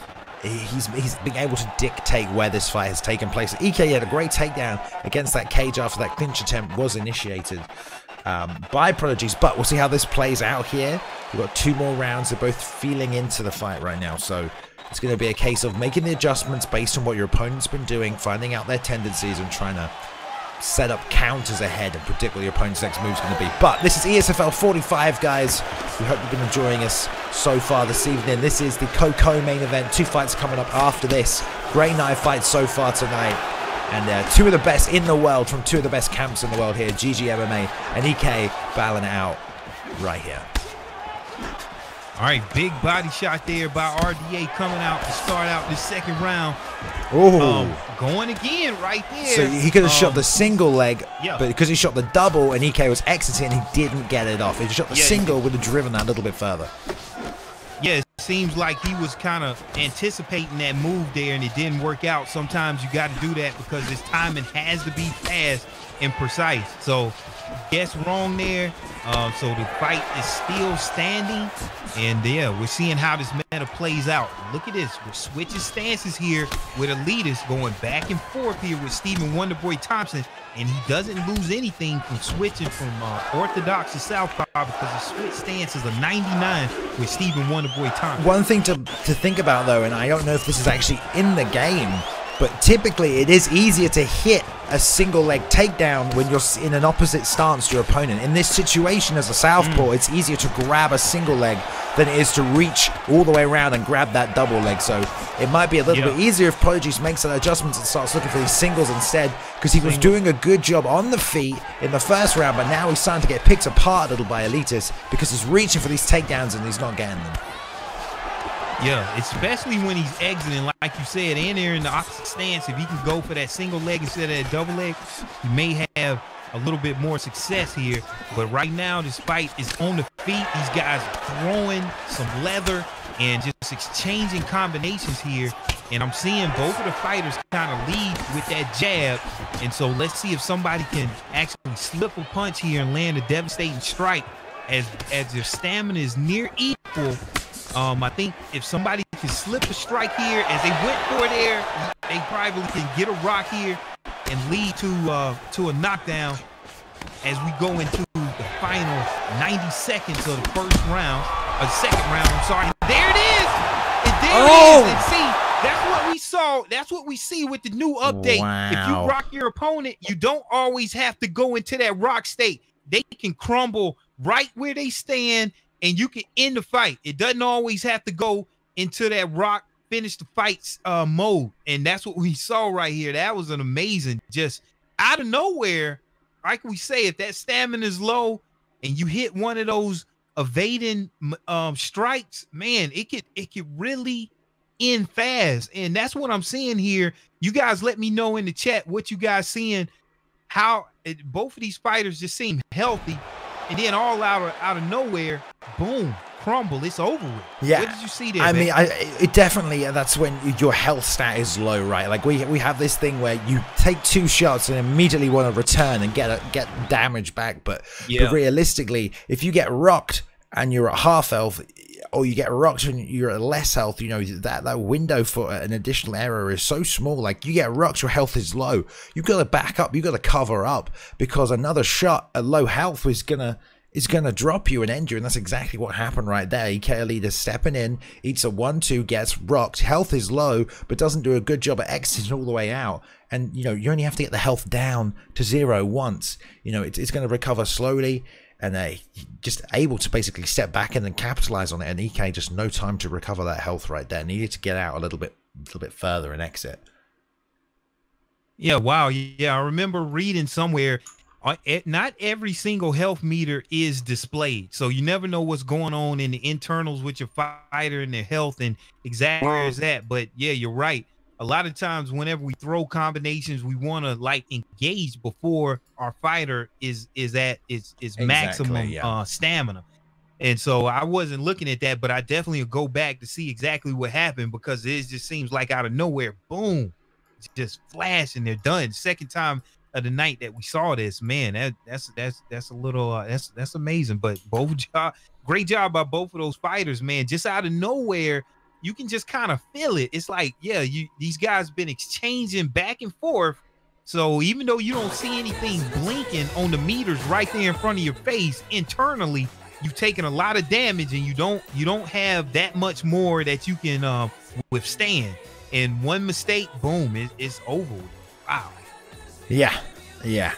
he's been able to dictate where this fight has taken place. EK had a great takedown against that cage after that clinch attempt was initiated by Prodigies, but we'll see how this plays out here. We've got 2 more rounds. They're both feeling into the fight right now, so it's going to be a case of making the adjustments based on what your opponent's been doing, finding out their tendencies, and trying to set up counters ahead and predict what your opponent's next move is going to be. But this is ESFL 45, guys. We hope you've been enjoying us so far this evening. This is the Coco main event. 2 fights coming up after this. Great night fights so far tonight. And 2 of the best in the world from 2 of the best camps in the world here. GG MMA and EK battling it out right here. All right, big body shot there by RDA coming out to start out the second round. Going again right there. So he could have shot the single leg, but because he shot the double and EK was exiting, he didn't get it off. If he shot the single, would have driven that a little bit further. Yeah, seems like he was kind of anticipating that move there, and it didn't work out. Sometimes you got to do that because his timing has to be fast and precise. So guess wrong there. So the fight is still standing, and yeah, we're seeing how this meta plays out. Look at this. We're switching stances here with Elitist going back and forth here with Stephen Wonderboy Thompson, and he doesn't lose anything from switching from orthodox to southpaw because the switch stance is a 99 with Stephen Wonderboy Thompson. One thing to think about though, and I don't know if this is actually in the game, but typically it is easier to hit a single leg takedown when you're in an opposite stance to your opponent. In this situation as a southpaw, it's easier to grab a single leg than it is to reach all the way around and grab that double leg. So it might be a little bit easier if Prodigy makes an adjustment and starts looking for these singles instead, because he was doing a good job on the feet in the first round, but now he's starting to get picked apart a little by Elitist because he's reaching for these takedowns and he's not getting them. Yeah, especially when he's exiting, like you said, and they're in the opposite stance. If he can go for that single leg instead of that double leg, he may have a little bit more success here. But right now, this fight is on the feet. These guys are throwing some leather and just exchanging combinations here. And I'm seeing both of the fighters kind of lead with that jab. And so let's see if somebody can actually slip a punch here and land a devastating strike as their stamina is near equal. I think if somebody can slip a strike here as they went for it there, they probably can get a rock here and lead to a knockdown as we go into the final 90 seconds of the first round, second round, I'm sorry. There it is! And there it is! And see, that's what we saw. That's what we see with the new update. Wow. If you rock your opponent, you don't always have to go into that rock state. They can crumble right where they stand, and you can end the fight. It doesn't always have to go into that rock, finish the fights mode. And that's what we saw right here. That was an amazing, just out of nowhere, like we say, if that stamina is low and you hit one of those evading strikes, man, it could really end fast. And that's what I'm seeing here. You guys let me know in the chat what you guys seeing, how both of these fighters just seem healthy. And then all out of nowhere, boom, crumble. It's over with. Yeah. What did you see there? I man? mean, it definitely, that's when your health stat is low, right? Like we have this thing where you take 2 shots and immediately want to return and get damage back. But realistically, if you get rocked and you're at half health, or you get rocked and you're at less health, you know, that window for an additional error is so small. Like you get rocked, your health is low. You've got to back up, you've got to cover up, because another shot at low health is gonna drop you and end you, and that's exactly what happened right there. EK leader stepping in, eats a 1-2, gets rocked, health is low, but doesn't do a good job at exiting all the way out. And you know, you only have to get the health down to 0 once. You know, it's going to recover slowly, and just able to basically step back and then capitalize on it. And EK just no time to recover that health right there. Needed to get out a little bit further and exit. Yeah, wow. Yeah, I remember reading somewhere, not every single health meter is displayed. So you never know what's going on in the internals with your fighter and their health and exactly where is that. But yeah, you're right. A lot of times whenever we throw combinations, we want to like engage before our fighter is at maximum stamina. And so I wasn't looking at that, but I definitely go back to see exactly what happened, because it just seems like out of nowhere, boom, it's just flash and they're done. Second time of the night that we saw this, man, that's a little that's amazing. But great job by both of those fighters, man. Just out of nowhere, you can just kind of feel it. It's like, yeah, these guys been exchanging back and forth. So even though you don't see anything blinking on the meters right there in front of your face, internally, you've taken a lot of damage, and you don't have that much more that you can withstand. And one mistake, boom, it's over with. Wow. Yeah,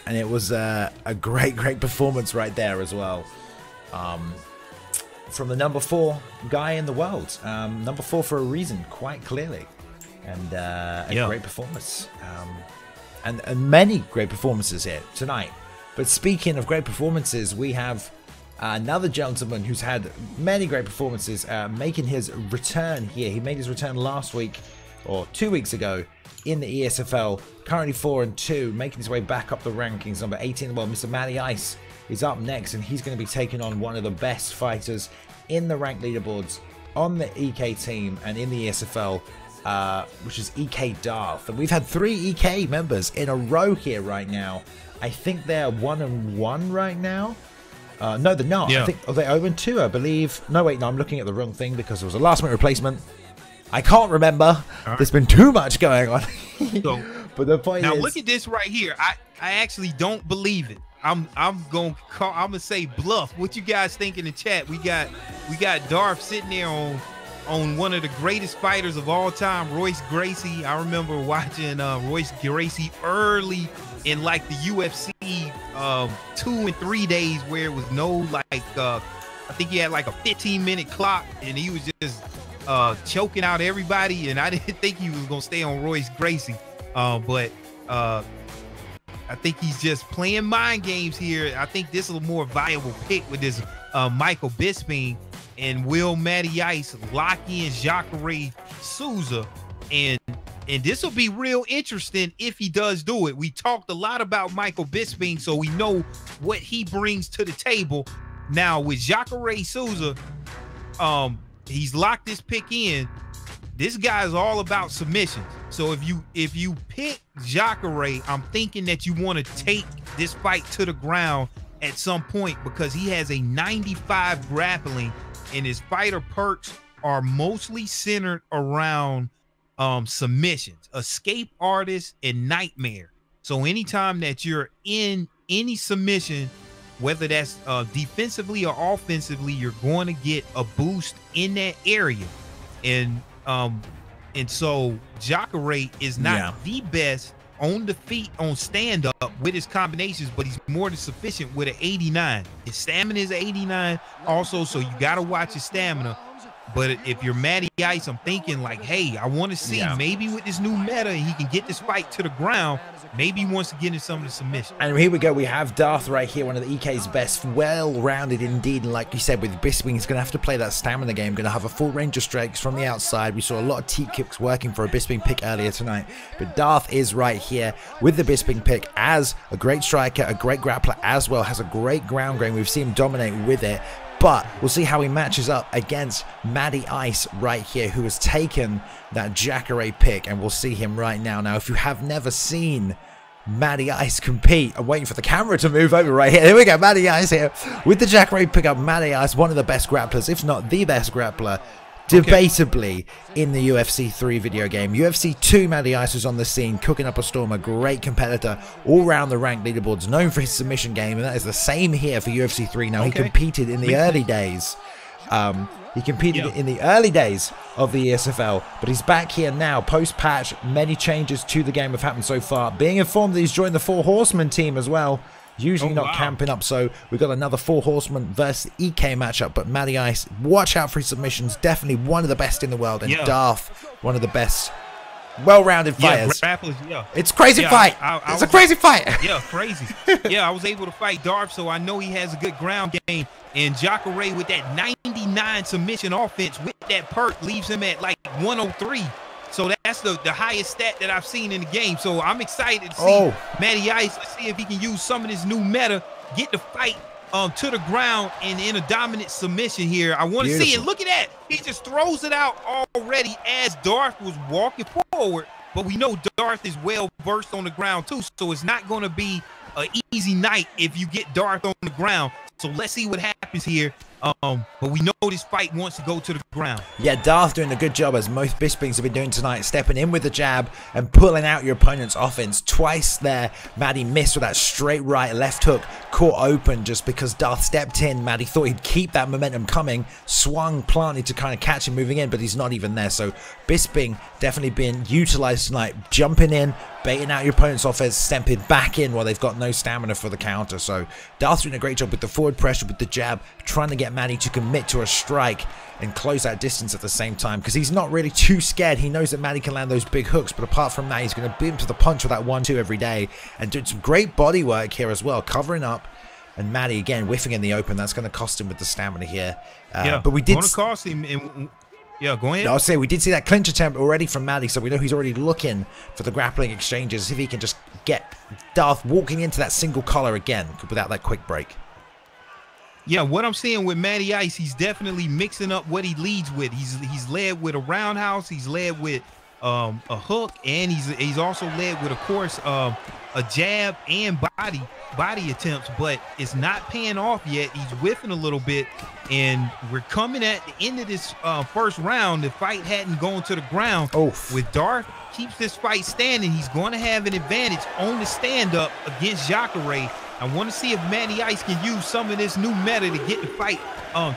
and it was a great performance right there as well. From the number 4 guy in the world. Number 4 for a reason, quite clearly. And a great performance. And many great performances here tonight. But speaking of great performances, we have another gentleman who's had many great performances, making his return here. He made his return last week, or 2 weeks ago, in the ESFL. Currently 4-2, making his way back up the rankings. Number 18 in the world, Mr. Matty Ice, is up next, and he's going to be taking on one of the best fighters in the rank leaderboards on the EK team and in the ESFL, which is EK Darth. And we've had 3 EK members in a row here right now. I think they're 1-1 right now. No, they're not. Yeah. I think are they 0-2, I believe. No, wait, no, I'm looking at the wrong thing because there was a last-minute replacement. I can't remember. Right. There's been too much going on. So, but the point now is, look at this right here. I actually don't believe it. I'm gonna say bluff. What you guys think in the chat? We got Darth sitting there on one of the greatest fighters of all time, Royce Gracie. I remember watching Royce Gracie early in like the UFC 2 and 3 days where it was no like I think he had like a 15-minute clock and he was just choking out everybody, and I didn't think he was gonna stay on Royce Gracie, but I think he's just playing mind games here. I think this is a more viable pick with this Michael Bisping, and will Matty Ice lock in Jacare Souza, and this will be real interesting if he does do it. We talked a lot about Michael Bisping, so we know what he brings to the table. Now with Jacare Souza, he's locked this pick in. This guy is all about submissions. So if you pick Jacare, I'm thinking that you want to take this fight to the ground at some point because he has a 95 grappling and his fighter perks are mostly centered around submissions, escape artist, and nightmare. So anytime that you're in any submission, whether that's defensively or offensively, you're going to get a boost in that area. And so Jacare is not the best on the feet on stand up with his combinations, but he's more than sufficient with an 89. His stamina is 89 also, so you got to watch his stamina. But if you're Matty Ice, I'm thinking like, hey, I want to see maybe with this new meta, he can get this fight to the ground. Maybe he wants to get in some of the submission. And here we go. We have Darth right here, one of the EK's best, well-rounded indeed. And like you said, with Bisping, he's going to have to play that stamina game. Going to have a full range of strikes from the outside. We saw a lot of teep kicks working for a Bisping pick earlier tonight. But Darth is right here with the Bisping pick as a great striker, a great grappler as well. Has a great ground game. We've seen him dominate with it. But we'll see how he matches up against Matty Ice right here, who has taken that Jacare pick, and we'll see him right now. Now, if you have never seen Matty Ice compete, I'm waiting for the camera to move over right here. Here we go, Matty Ice here with the Jacare pick up. Matty Ice, one of the best grapplers, if not the best grappler, debatably in the UFC 3 video game. UFC 2, Matty Ice was on the scene, cooking up a storm, a great competitor, all round the ranked leaderboards, known for his submission game, and that is the same here for UFC 3. Now, he competed in the early days. He competed in the early days of the ESFL, but he's back here now. Post-patch, many changes to the game have happened so far. Being informed that he's joined the 4 Horsemen team as well. Usually not camping up, so we've got another 4 Horsemen versus EK matchup. But Matty Ice, watch out for his submissions. Definitely one of the best in the world. And Darth, one of the best well-rounded fighters. It's a crazy fight. It's a crazy fight. Yeah, crazy. I was able to fight Darth, so I know he has a good ground game. And Jacare with that 99 submission offense with that perk leaves him at like 103. So that's the highest stat that I've seen in the game. So I'm excited to see Matty Ice. Let's see if he can use some of this new meta, get the fight to the ground and in a dominant submission here. I want to see it. Look at that. He just throws it out already as Darth was walking forward. But we know Darth is well versed on the ground too. So it's not going to be an easy night if you get Darth on the ground. So let's see what happens here. But we know this fight wants to go to the ground. Yeah, Darth doing a good job, as most Bispings have been doing tonight, stepping in with the jab and pulling out your opponent's offense. Twice there, Matty missed with that straight right, left hook, caught open just because Darth stepped in. Matty thought he'd keep that momentum coming, swung, planted to kind of catch him moving in, but he's not even there. So Bisping definitely being utilized tonight, jumping in, baiting out your opponent's offense, stepping back in while they've got no stamina for the counter. So Darth's doing a great job with the forward pressure, with the jab, trying to get Matty to commit to a strike and close that distance at the same time, because he's not really too scared. He knows that Matty can land those big hooks, but apart from that, he's going to beat him to the punch with that 1-2 every day, and doing some great body work here as well, covering up. And Matty again whiffing in the open. That's going to cost him with the stamina here. But we did cost him. Yeah, go ahead. I'll say we did see that clinch attempt already from Matty, so we know he's already looking for the grappling exchanges. If he can just get Darth walking into that single collar again without that quick break. Yeah, what I'm saying with Matty Ice, he's definitely mixing up what he leads with. He's led with a roundhouse, he's led with a hook, and he's also led with, of course, a jab and body attempts, but it's not paying off yet. He's whiffing a little bit, and we're coming at the end of this first round. The fight hadn't gone to the ground. Oof. With Darth keeps this fight standing, he's going to have an advantage on the stand-up against Jacare. I want to see if Matty Ice can use some of this new meta to get the fight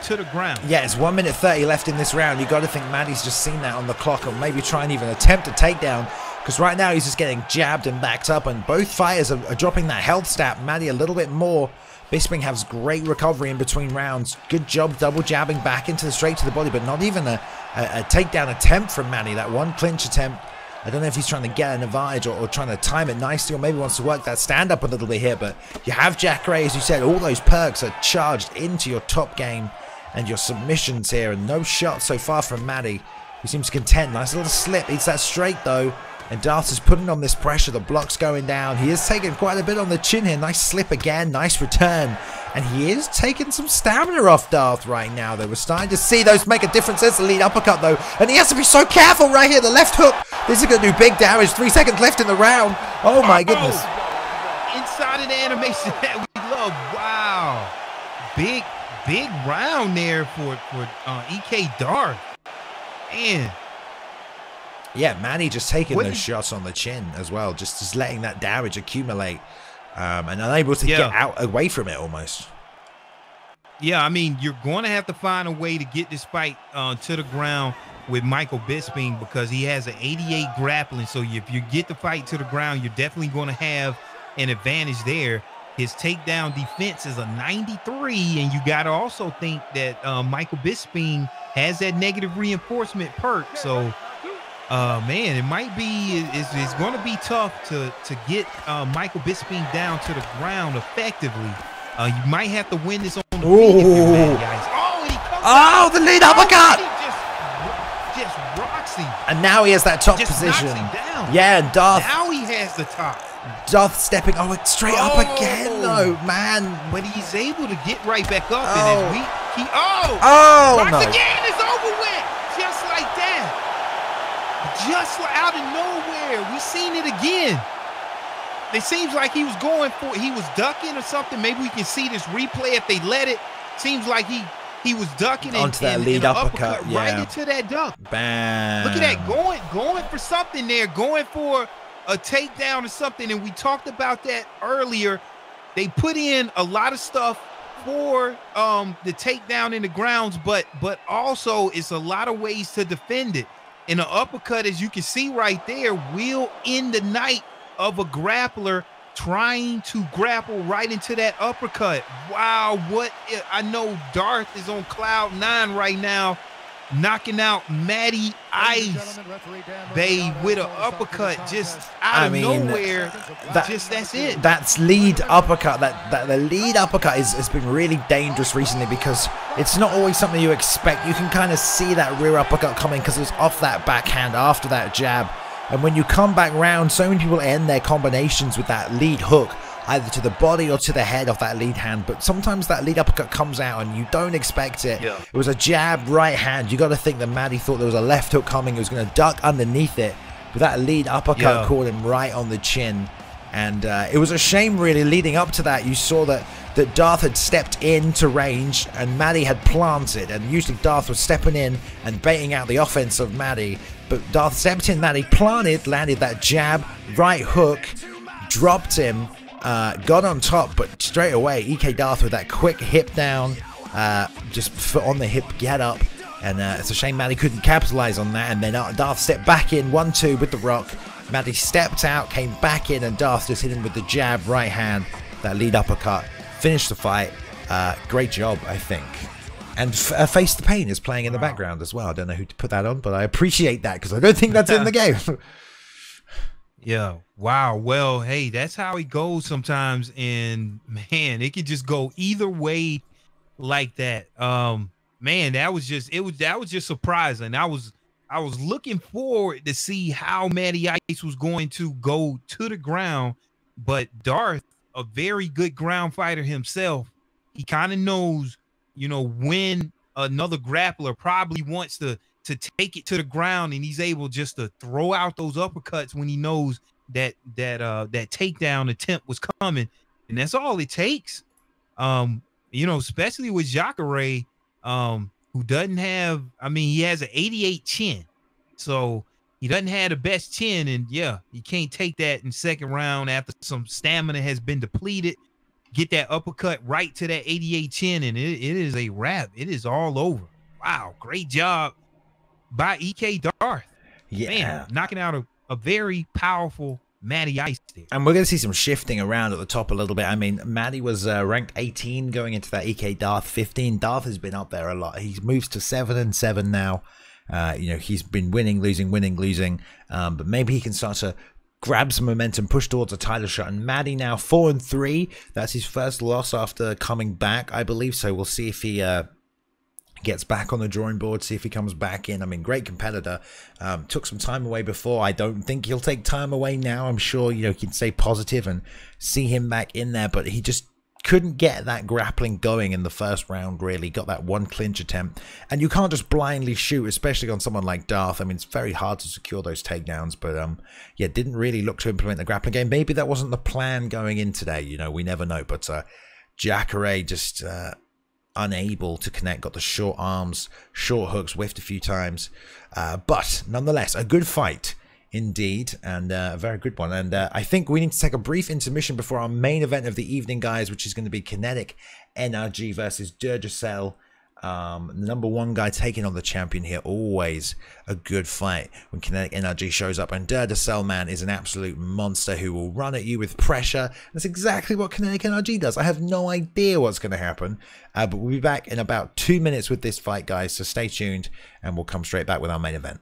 to the ground. Yeah, it's 1 minute 30 left in this round. You got to think Matty's just seen that on the clock, or maybe try and even attempt a takedown, because right now he's just getting jabbed and backed up, and both fighters are dropping that health stat. Matty a little bit more. Bisping has great recovery in between rounds. Good job double jabbing back into the straight to the body, but not even a takedown attempt from Matty. That one clinch attempt, I don't know if he's trying to get an advantage or trying to time it nicely, or maybe wants to work that stand-up a little bit here. But you have Jacare, as you said, all those perks are charged into your top game and your submissions here, and no shots so far from Matty, who seems content. Nice little slip, eats that straight though, and Darth is putting on this pressure. The block's going down. He is taking quite a bit on the chin here. Nice slip again, nice return. And he is taking some stamina off Darth right now, though. We're starting to see those make a difference. There's the lead uppercut, though. And he has to be so careful right here. The left hook. This is going to do big damage. 3 seconds left in the round. Oh, my goodness. Inside of the animation that we love. Wow. Big round there for EK Darth. Man. Yeah, Matty just taking those shots on the chin as well. Just letting that damage accumulate. And unable to get out away from it almost. Yeah, I mean, you're going to have to find a way to get this fight to the ground with Michael Bisping, because he has an 88 grappling. So if you get the fight to the ground, you're definitely going to have an advantage there. His takedown defense is a 93, and you got to also think that Michael Bisping has that negative reinforcement perk. So man, it might be, it's going to be tough to get Michael Bisping down to the ground effectively. You might have to win this on the feet if you're Matty Ice. Oh, and he comes out. The lead uppercut! He just rocks him. And now he has that top Just position. knocks him down. Yeah, and Darth. Now he has the top. Darth stepping, it's straight up again, though, man. But he's able to get right back up. Oh. And rocks No. again. It's over with. Just like that. Just out of nowhere, we seen it again. It seems like he was ducking or something. Maybe we can see this replay if they let it. Seems like he was ducking onto that lead uppercut, right into that duck. Bam. Look at that, going for something there, going for a takedown or something. And we talked about that earlier. They put in a lot of stuff for the takedown in the grounds, but also it's a lot of ways to defend it. And an uppercut, as you can see right there, will end the night of a grappler trying to grapple right into that uppercut. Wow, I know Darth is on cloud 9 right now, knocking out Matty Ice, babe, with an uppercut just out of nowhere. That's it. That's lead uppercut. The lead uppercut has been really dangerous recently, because it's not always something you expect. You can kind of see that rear uppercut coming because it's off that backhand after that jab. And when you come back round, so many people end their combinations with that lead hook, either to the body or to the head of that lead hand. But sometimes that lead uppercut comes out and you don't expect it. Yeah. It was a jab right hand. You got to think that Matty thought there was a left hook coming. He was going to duck underneath it. But that lead uppercut caught him right on the chin. And it was a shame, really, leading up to that. You saw that Darth had stepped into range and Matty had planted. And usually Darth was stepping in and baiting out the offense of Matty. But Darth stepped in, Matty planted, landed that jab, right hook, dropped him, got on top, but straight away, EK Darth with that quick hip down, just foot on the hip get up. And it's a shame Matty couldn't capitalize on that. And then Darth stepped back in, 1-2 with the rock. Matty stepped out, came back in, and Darth just hit him with the jab, right hand, that lead uppercut. Finished the fight. Great job, I think. And Face the Pain is playing in the background as well. I don't know who to put that on, but I appreciate that because I don't think that's in the game. Yeah. Wow. Well, hey, that's how it goes sometimes. And man, it could just go either way like that. Man, that was just surprising. I was looking forward to see how Matty Ice was going to go to the ground, but Darth, a very good ground fighter himself, he kind of knows, you know, when another grappler probably wants to take it to the ground, and he's able just to throw out those uppercuts when he knows that takedown attempt was coming, and that's all it takes. You know, especially with Jacare, who doesn't have, I mean, he has an 88 chin, so he doesn't have the best chin, and yeah, you can't take that in second round after some stamina has been depleted. Get that uppercut right to that 88 chin, and it is a wrap. It is all over. Wow, great job by EK Darth. Yeah. Man, knocking out a very powerful Matty Ice there. And we're going to see some shifting around at the top a little bit. I mean, Matty was ranked 18 going into that EK Darth 15. Darth has been up there a lot. He moves to 7-7 now. You know, he's been winning, losing, but maybe he can start to grab some momentum, push towards a title shot. And Matty now 4-3. That's his first loss after coming back, I believe. So we'll see if he gets back on the drawing board, see if he comes back in. I mean, great competitor. Took some time away before. I don't think he'll take time away now. I'm sure, you know, he can stay positive and see him back in there, but he just couldn't get that grappling going in the first round, really. Got that one clinch attempt. And you can't just blindly shoot, especially on someone like Darth. I mean, it's very hard to secure those takedowns, but yeah, didn't really look to implement the grappling game. Maybe that wasn't the plan going in today, you know, we never know. But Jacare just unable to connect, got the short arms, short hooks, whiffed a few times. But nonetheless, a good fight indeed, and a very good one. And I think we need to take a brief intermission before our main event of the evening, guys, which is going to be Kinetic NRG versus Duracell. The number one guy taking on the champion here. Always a good fight when Kinetic NRG shows up, and Duracell, man, is an absolute monster who will run at you with pressure. That's exactly what Kinetic NRG does. I have no idea what's going to happen, but we'll be back in about 2 minutes with this fight, guys, so stay tuned and we'll come straight back with our main event.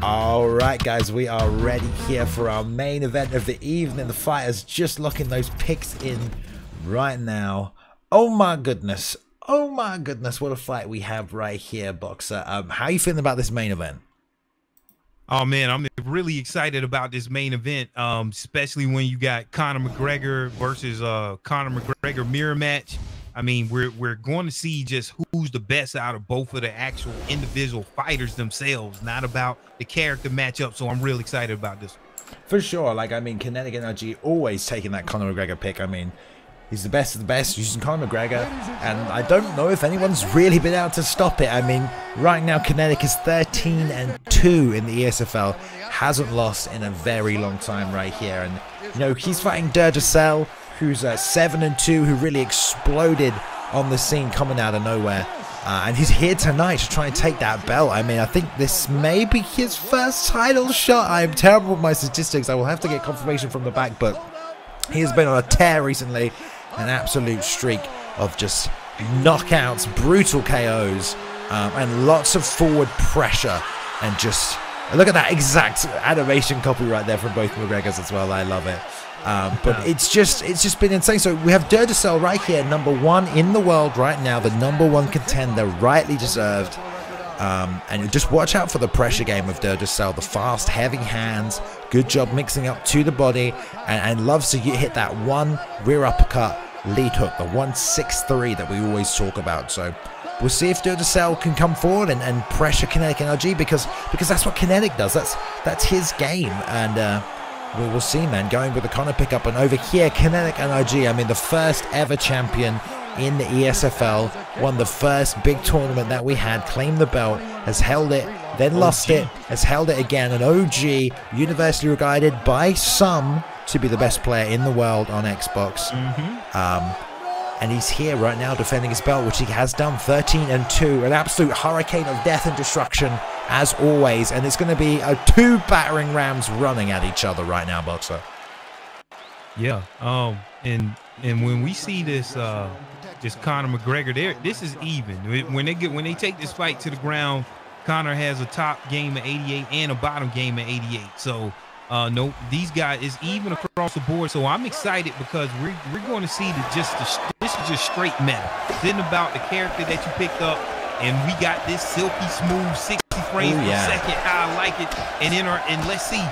Alright guys, we are ready here for our main event of the evening. The fighters just locking those picks in right now. Oh my goodness. Oh my goodness, what a fight we have right here, Boxer. How are you feeling about this main event? Oh man, I'm really excited about this main event, especially when you got Conor McGregor versus Conor McGregor mirror match. I mean, we're going to see just who's the best out of both of the actual individual fighters themselves, not about the character matchup. So I'm really excited about this. For sure. Like, I mean, Kinetic NRG always taking that Conor McGregor pick. I mean, he's the best of the best using Conor McGregor, and I don't know if anyone's really been able to stop it. I mean, right now Kinetic is 13-2 in the ESFL, hasn't lost in a very long time right here. And you know, he's fighting Duracell, who's 7-2, who really exploded on the scene coming out of nowhere. And he's here tonight to try and take that belt. I mean, I think this may be his first title shot. I'm terrible with my statistics. I will have to get confirmation from the back, but he has been on a tear recently. An absolute streak of just knockouts, brutal KOs. and lots of forward pressure, and just look at that exact animation copy right there from both McGregors as well. I love it. But it's just been insane. So we have Durdacell right here, #1 in the world right now, the #1 contender, rightly deserved. And just watch out for the pressure game of Durdacell, the fast, heavy hands, good job mixing up to the body, and loves to hit that one rear uppercut lead hook, the 163 that we always talk about. So we'll see if Durdacell can come forward and pressure Kinetic NRG, because that's what Kinetic does. That's his game, and we will see, man. Going with the Connor pickup, and over here, Kinetic NRG, I mean, the first ever champion in the ESFL, won the first big tournament that we had, claimed the belt, has held it, then lost it, has held it again, an OG, universally regarded by some to be the best player in the world on Xbox. And he's here right now defending his belt, which he has done, 13-2, an absolute hurricane of death and destruction as always, and it's going to be two battering rams running at each other right now, Boxer. Yeah, and when we see this Conor McGregor, this is even. When they take this fight to the ground, Conor has a top game of 88 and a bottom game of 88. So no, these guys is even across the board. So I'm excited because we're going to see this is just straight metal. It's isn't about the character that you picked up, and we got this silky smooth 60 frames per second. How I like it. And let's see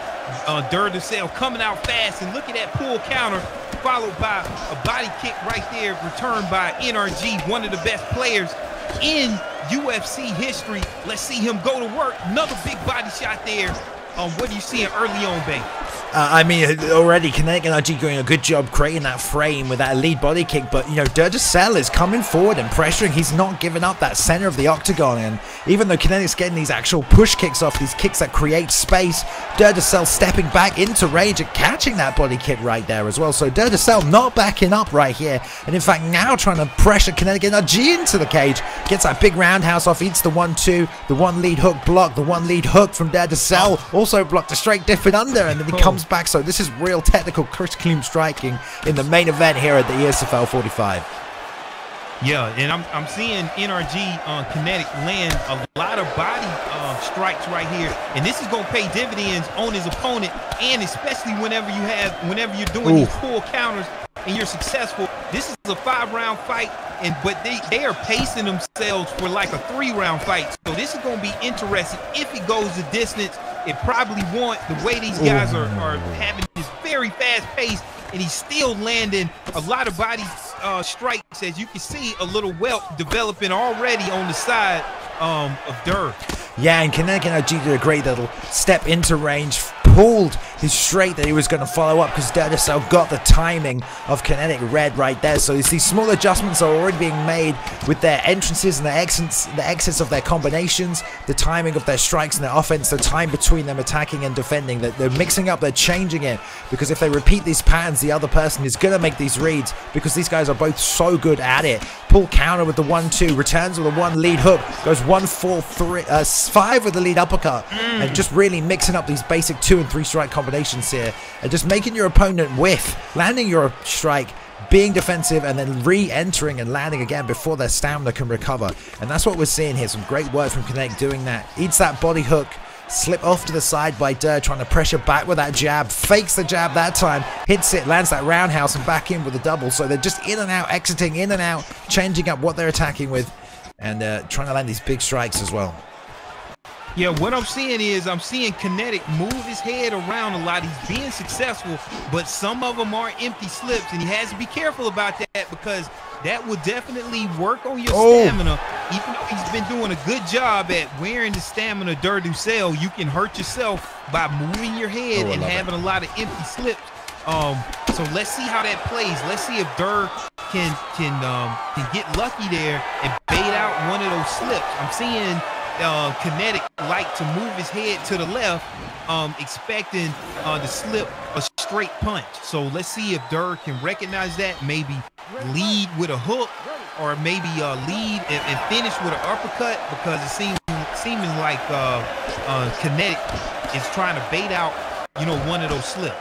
Durdacell coming out fast, and look at that pull counter, followed by a body kick right there, returned by NRG, one of the best players in UFC history. Let's see him go to work. Another big body shot there. What are you seeing early on, Bang? I mean, already Kinetic NRG doing a good job creating that frame with that lead body kick, but, you know, Durdacell is coming forward and pressuring. He's not giving up that center of the octagon, and even though Kinetic's getting these actual push kicks off, these kicks that create space, Durdacell stepping back into range and catching that body kick right there as well. So Durdacell not backing up right here, and in fact now trying to pressure Kinetic NRG into the cage. Gets that big roundhouse off, eats the 1-2, the one lead hook block, the one lead hook from Durdacell, also blocked a straight different under, and then he comes back. So this is real technical critical striking in the main event here at the ESFL 45. Yeah, and I'm seeing NRG on Kinetic land a lot of body strikes right here, and this is going to pay dividends on his opponent, and especially whenever you're doing these pull counters and you're successful. This is a 5-round fight, but they are pacing themselves for like a 3-round fight. So this is going to be interesting. If it goes the distance, it probably won't. The way these guys are having this very fast pace, and he's still landing a lot of body strikes. As you can see, a little welt developing already on the side of Dur. Yeah, and Kinetic NRG did a great little step into range, pulled his straight that he was going to follow up, because Durdacell got the timing of Kinetic red right there. So you see small adjustments are already being made with their entrances and the exits of their combinations, the timing of their strikes and their offense, the time between them attacking and defending. They're mixing up, they're changing it, because if they repeat these patterns, the other person is going to make these reads, because these guys are both so good at it. Pull counter with the 1-2, returns with a 1 lead hook, goes 1-4-3-5 with the lead uppercut, and just really mixing up these basic 2 and 3 strike combinations here, and just making your opponent whiff, landing your strike, being defensive, and then re-entering and landing again before their stamina can recover. And that's what we're seeing here. Some great work from Kinetic doing that. Eats that body hook, slip off to the side by Dur, trying to pressure back with that jab, fakes the jab that time, hits it, lands that roundhouse, and back in with a double. So they're just in and out, exiting, in and out, changing up what they're attacking with, and trying to land these big strikes as well. Yeah, what I'm seeing is I'm seeing Kinetic move his head around a lot. He's being successful, but some of them are empty slips, and he has to be careful about that, because that will definitely work on your stamina. Even though he's been doing a good job at wearing the stamina Durdacell, you can hurt yourself by moving your head and having a lot of empty slips. So let's see how that plays. Let's see if Dur can get lucky there and bait out one of those slips. I'm seeing Kinetic like to move his head to the left, expecting to slip a straight punch. So let's see if Dur can recognize that, maybe lead with a hook, or maybe lead and finish with an uppercut, because it seeming like Kinetic is trying to bait out, you know, one of those slips.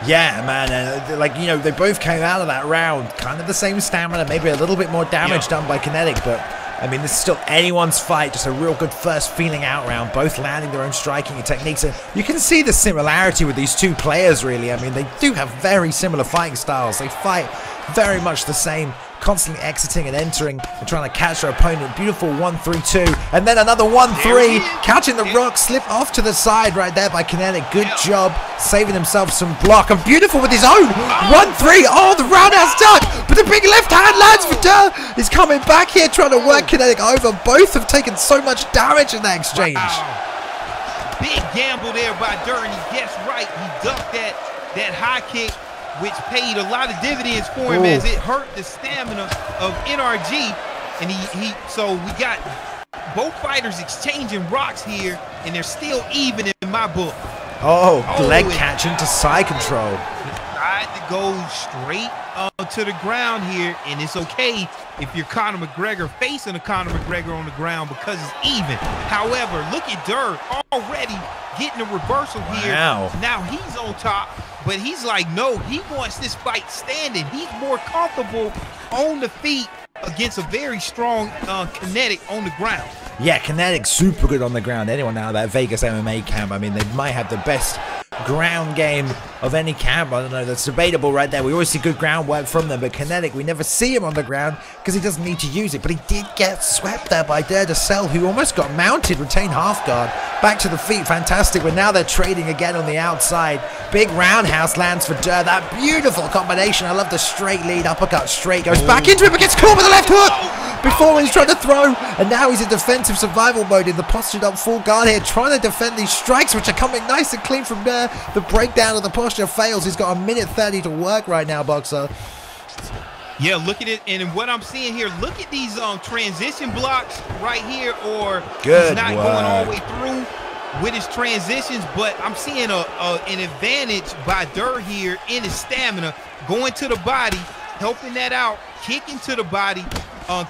Yeah, man, like, you know, they both came out of that round kind of the same stamina, maybe a little bit more damage done by Kinetic, but I mean, this is still anyone's fight, just a real good first feeling out round, both landing their own striking techniques. And you can see the similarity with these two players, really. I mean, they do have very similar fighting styles. They fight very much the same, constantly exiting and entering and trying to catch their opponent. Beautiful 1-3-2, and then another 1-3, catching the rock, slip off to the side right there by Kinetic. Good job saving himself some block, and beautiful with his own 1-3. Oh, the roundhouse duck, but the big left hand lands for Durr. He's coming back here trying to work Kinetic over. Both have taken so much damage in that exchange. Big gamble there by Durr, and he gets right. He ducked that high kick, which paid a lot of dividends for him as it hurt the stamina of NRG. And so we got both fighters exchanging rocks here, and they're still even in my book. Leg catch into side control. Tried to go straight to the ground here, and it's okay if you're Conor McGregor facing a Conor McGregor on the ground because it's even. However, look at Durr already getting a reversal here. Now he's on top, but he's like, no, he wants this fight standing. He's more comfortable on the feet against a very strong Kinetic on the ground. Yeah, Kinetic super good on the ground. Anyone out of that Vegas MMA camp, I mean, they might have the best ground game of any camp. I don't know, that's debatable right there. We always see good groundwork from them, but Kinetic, we never see him on the ground because he doesn't need to use it. But he did get swept there by Durr who almost got mounted, retained half guard, back to the feet. Fantastic, but now they're trading again on the outside. Big roundhouse lands for Durr. That beautiful combination. I love the straight lead, uppercut straight, goes back into it, but gets caught with the left hook before he's trying to throw, and now he's in defensive survival mode in the postured up full guard here, trying to defend these strikes, which are coming nice and clean from there. The breakdown of the posture fails. He's got 1:30 to work right now, Boxer. Yeah, look at it, and what I'm seeing here, look at these transition blocks right here, or he's not going all the way through with his transitions, but I'm seeing an advantage by Durr here in his stamina, going to the body, helping that out, kicking to the body.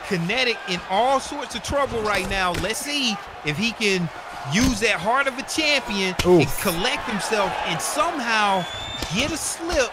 Kinetic in all sorts of trouble right now. Let's see if he can use that heart of a champion and collect himself and somehow get a slip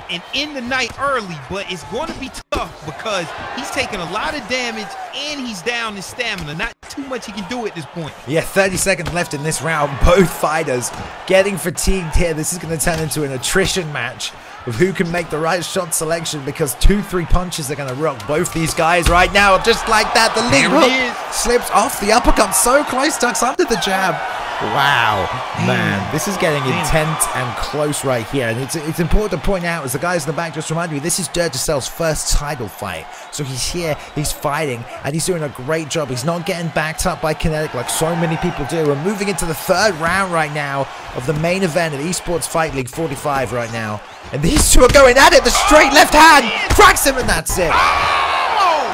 and end the night early. But it's going to be tough because he's taking a lot of damage and he's down in stamina. Not too much he can do at this point. Yeah, 30 seconds left in this round. Both fighters getting fatigued here. This is going to turn into an attrition match of who can make the right shot selection, because 2-3 punches are going to rock both these guys right now. Just like that, the lead hook slips off the uppercut. So close, tucks under the jab. Wow, man, this is getting intense and close right here. And it's important to point out, as the guys in the back just remind me, this is Durgisel's first title fight. So he's here, he's fighting, and he's doing a great job. He's not getting backed up by Kinetic like so many people do. We're moving into the third round right now of the main event of Esports Fight League 45 right now. And these two are going at it. The straight left hand cracks him, and that's it. Oh,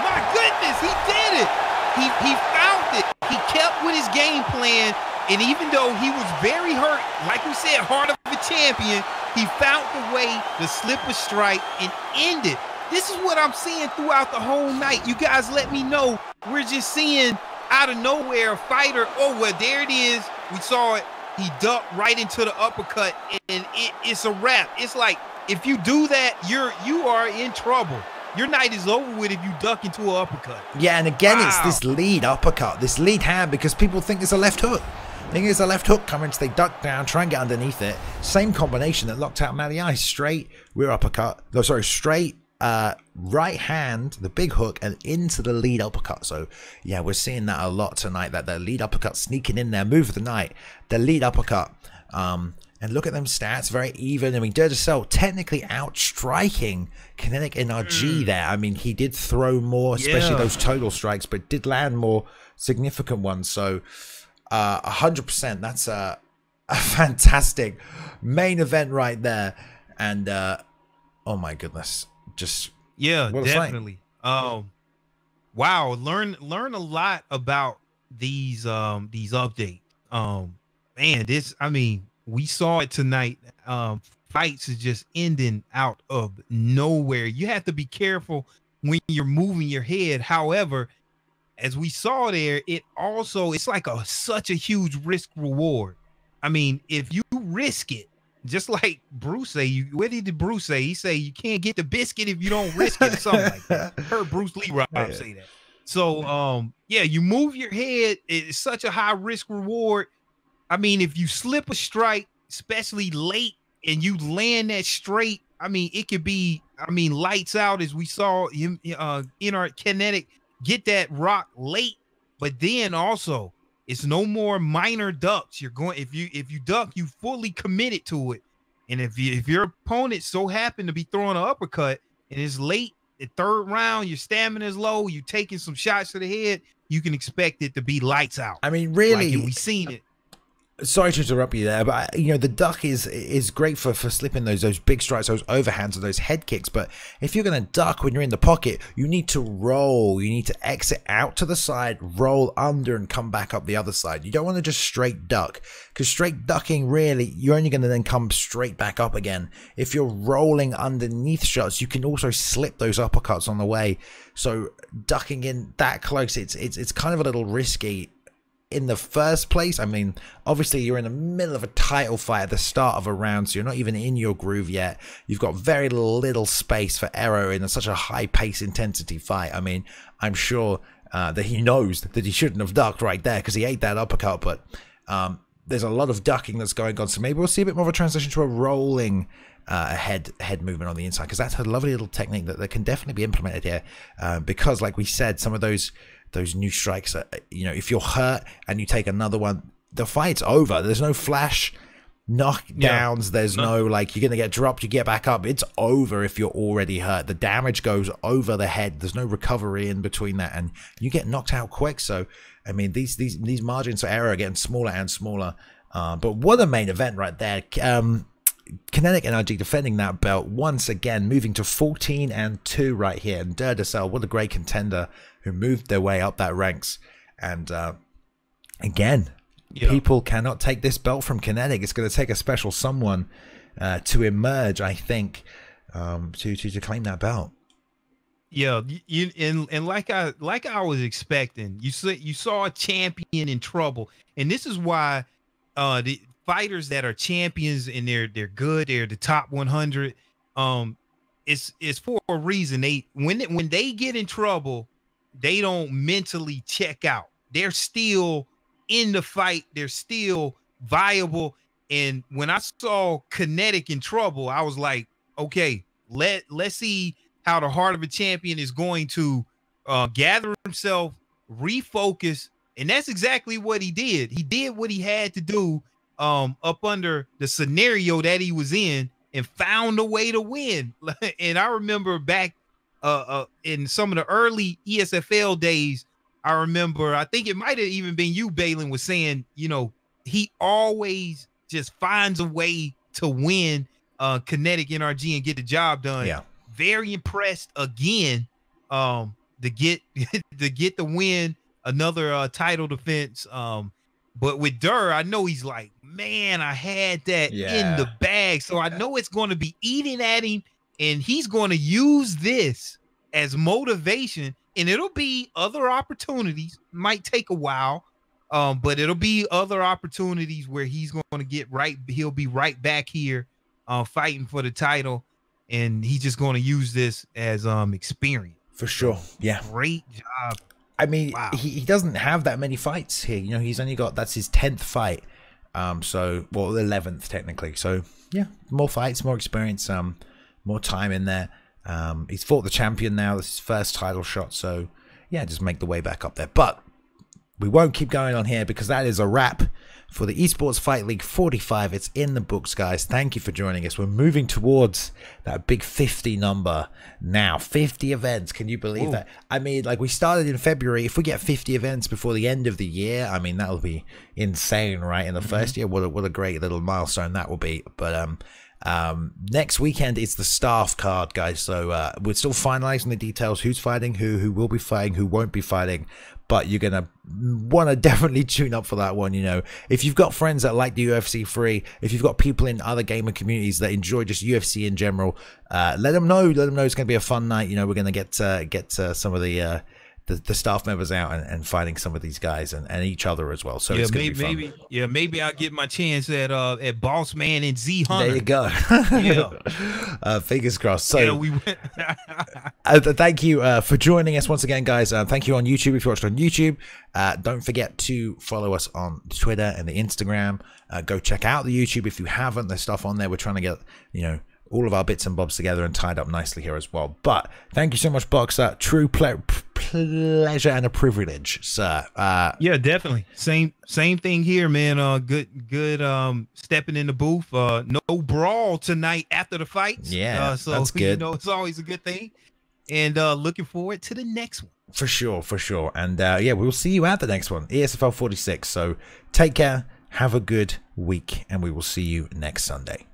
my goodness, he did it. He found it. He kept with his game plan, and even though he was very hurt, like we said, heart of a champion, he found the way to slip a strike and end it. This is what I'm seeing throughout the whole night. You guys let me know. We're just seeing out of nowhere a fighter. Oh, well, there it is. We saw it. He ducked right into the uppercut, and it's a wrap. It's like, if you do that, you are in trouble. Your night is over with if you duck into an uppercut. Yeah, and again, it's this lead uppercut, this lead hand, because people think it's a left hook. I think it's a left hook coming, so they duck down, try and get underneath it. Same combination that locked out Matty Ice. Straight rear uppercut. No, sorry, straight right hand, the big hook, and into the lead uppercut. So yeah, we're seeing that a lot tonight, that the lead uppercut sneaking in there. Move of the night, the lead uppercut. And look at them stats, very even. I mean, Durgisel technically outstriking Kinetic NRG there. I mean, he did throw more, especially those total strikes, but did land more significant ones. So 100%, that's a fantastic main event right there. And oh my goodness, just definitely. Wow, learn a lot about these updates. Man, I mean, we saw it tonight. Fights is just ending out of nowhere. You have to be careful when you're moving your head. However, as we saw there, it's like such a huge risk reward. I mean, if you risk it, just like Bruce say, what did Bruce say? He say you can't get the biscuit if you don't risk it, or something like that. Heard Bruce Lee say that. So yeah, you move your head. It's such a high risk reward. I mean, if you slip a strike, especially late, and you land that straight, I mean, it could be, I mean, lights out, as we saw him in our Kinetic get that rock late. But then also, it's no more minor ducks. You're going, if you duck, you fully committed to it. And if your opponent so happen to be throwing an uppercut and it's late, the third round, your stamina is low, you're taking some shots to the head, you can expect it to be lights out. I mean, really, like, we've seen it. Sorry to interrupt you there, but you know, the duck is great for slipping those big strikes, those overhands, or those head kicks. But if you're going to duck when you're in the pocket, you need to roll. You need to exit out to the side, roll under, and come back up the other side. You don't want to just straight duck, because straight ducking, really, you're only going to then come straight back up again. If you're rolling underneath shots, you can also slip those uppercuts on the way. So ducking in that close, it's kind of a little risky in the first place. I mean, obviously you're in the middle of a title fight at the start of a round, so you're not even in your groove yet. You've got very little space for error in such a high pace intensity fight. I mean, I'm sure that he knows that he shouldn't have ducked right there because he ate that uppercut, but there's a lot of ducking that's going on, so maybe we'll see a bit more of a transition to a rolling head movement on the inside, because that's a lovely little technique that can definitely be implemented here, because like we said, some of those new strikes, you know, if you're hurt and you take another one, the fight's over. There's no flash knockdowns. Yeah. There's no like, you're gonna get dropped, you get back up. It's over if you're already hurt. The damage goes over the head. There's no recovery in between that, and you get knocked out quick. So I mean, these margins for error are getting smaller and smaller. But what a main event right there. Kinetic NRG defending that belt once again, moving to 14-2 right here. And Durdacell, what a great contender who moved their way up that ranks. And again, people cannot take this belt from Kinetic. It's going to take a special someone to emerge, I think, to claim that belt. Yeah, and like I was expecting, you saw a champion in trouble, and this is why the fighters that are champions and they're good, they're the top 100. It's for a reason. When they get in trouble, they don't mentally check out. They're still in the fight. They're still viable. And when I saw Kinetic in trouble, I was like, okay, let's see how the heart of a champion is going to gather himself, refocus. And that's exactly what he did. He did what he had to do up under the scenario that he was in, and found a way to win. And I remember back in some of the early ESFL days, I remember, I think it might have even been you, Balin, was saying, you know, he always just finds a way to win Kinetic NRG and get the job done. Yeah. Very impressed again to get the win, another title defense. But with Durr, I know he's like, man, I had that in the bag. So I know it's going to be eating at him, and he's going to use this as motivation, and it'll be other opportunities. Might take a while, but it'll be other opportunities where he's going to get right. He'll be right back here fighting for the title, and he's just going to use this as experience. For sure. Yeah. Great job. I mean, he doesn't have that many fights here. You know, he's only got, that's his 10th fight. So, well, 11th technically. So, yeah, more fights, more experience, more time in there. He's fought the champion now. This is his first title shot. So, yeah, just make the way back up there. But we won't keep going on here, because that is a wrap for the Esports Fight League 45. It's in the books, guys. Thank you for joining us. We're moving towards that big 50 number now. 50 events. Can you believe that? I mean, like, we started in February. If we get 50 events before the end of the year, I mean, that'll be insane, right? In the first year, what a great little milestone that will be. But next weekend is the staff card, guys. So we're still finalizing the details, who's fighting, who will be fighting, who won't be fighting. But you're gonna want to definitely tune up for that one. You know, if you've got friends that like the UFC free, if you've got people in other gamer communities that enjoy just UFC in general, let them know. Let them know it's gonna be a fun night. You know, we're gonna get some of the the staff members out and fighting some of these guys and each other as well. So yeah, it's gonna be fun. maybe I'll get my chance at Boss Man and Z Hunter. There you go. Yeah. Fingers crossed. So Yeah, we went. thank you for joining us once again, guys. Thank you on YouTube if you watched on YouTube. Don't forget to follow us on Twitter and the Instagram. Go check out the YouTube if you haven't. There's stuff on there. We're trying to get, all of our bits and bobs together and tied up nicely here as well. But thank you so much, Boxer. True pleasure and a privilege, sir. Yeah, definitely. Same thing here, man. Good stepping in the booth. No brawl tonight after the fights. Yeah, so that's good. It's always a good thing. And looking forward to the next one. For sure. And yeah, we'll see you at the next one, ESFL 46. So take care, have a good week, and we will see you next Sunday.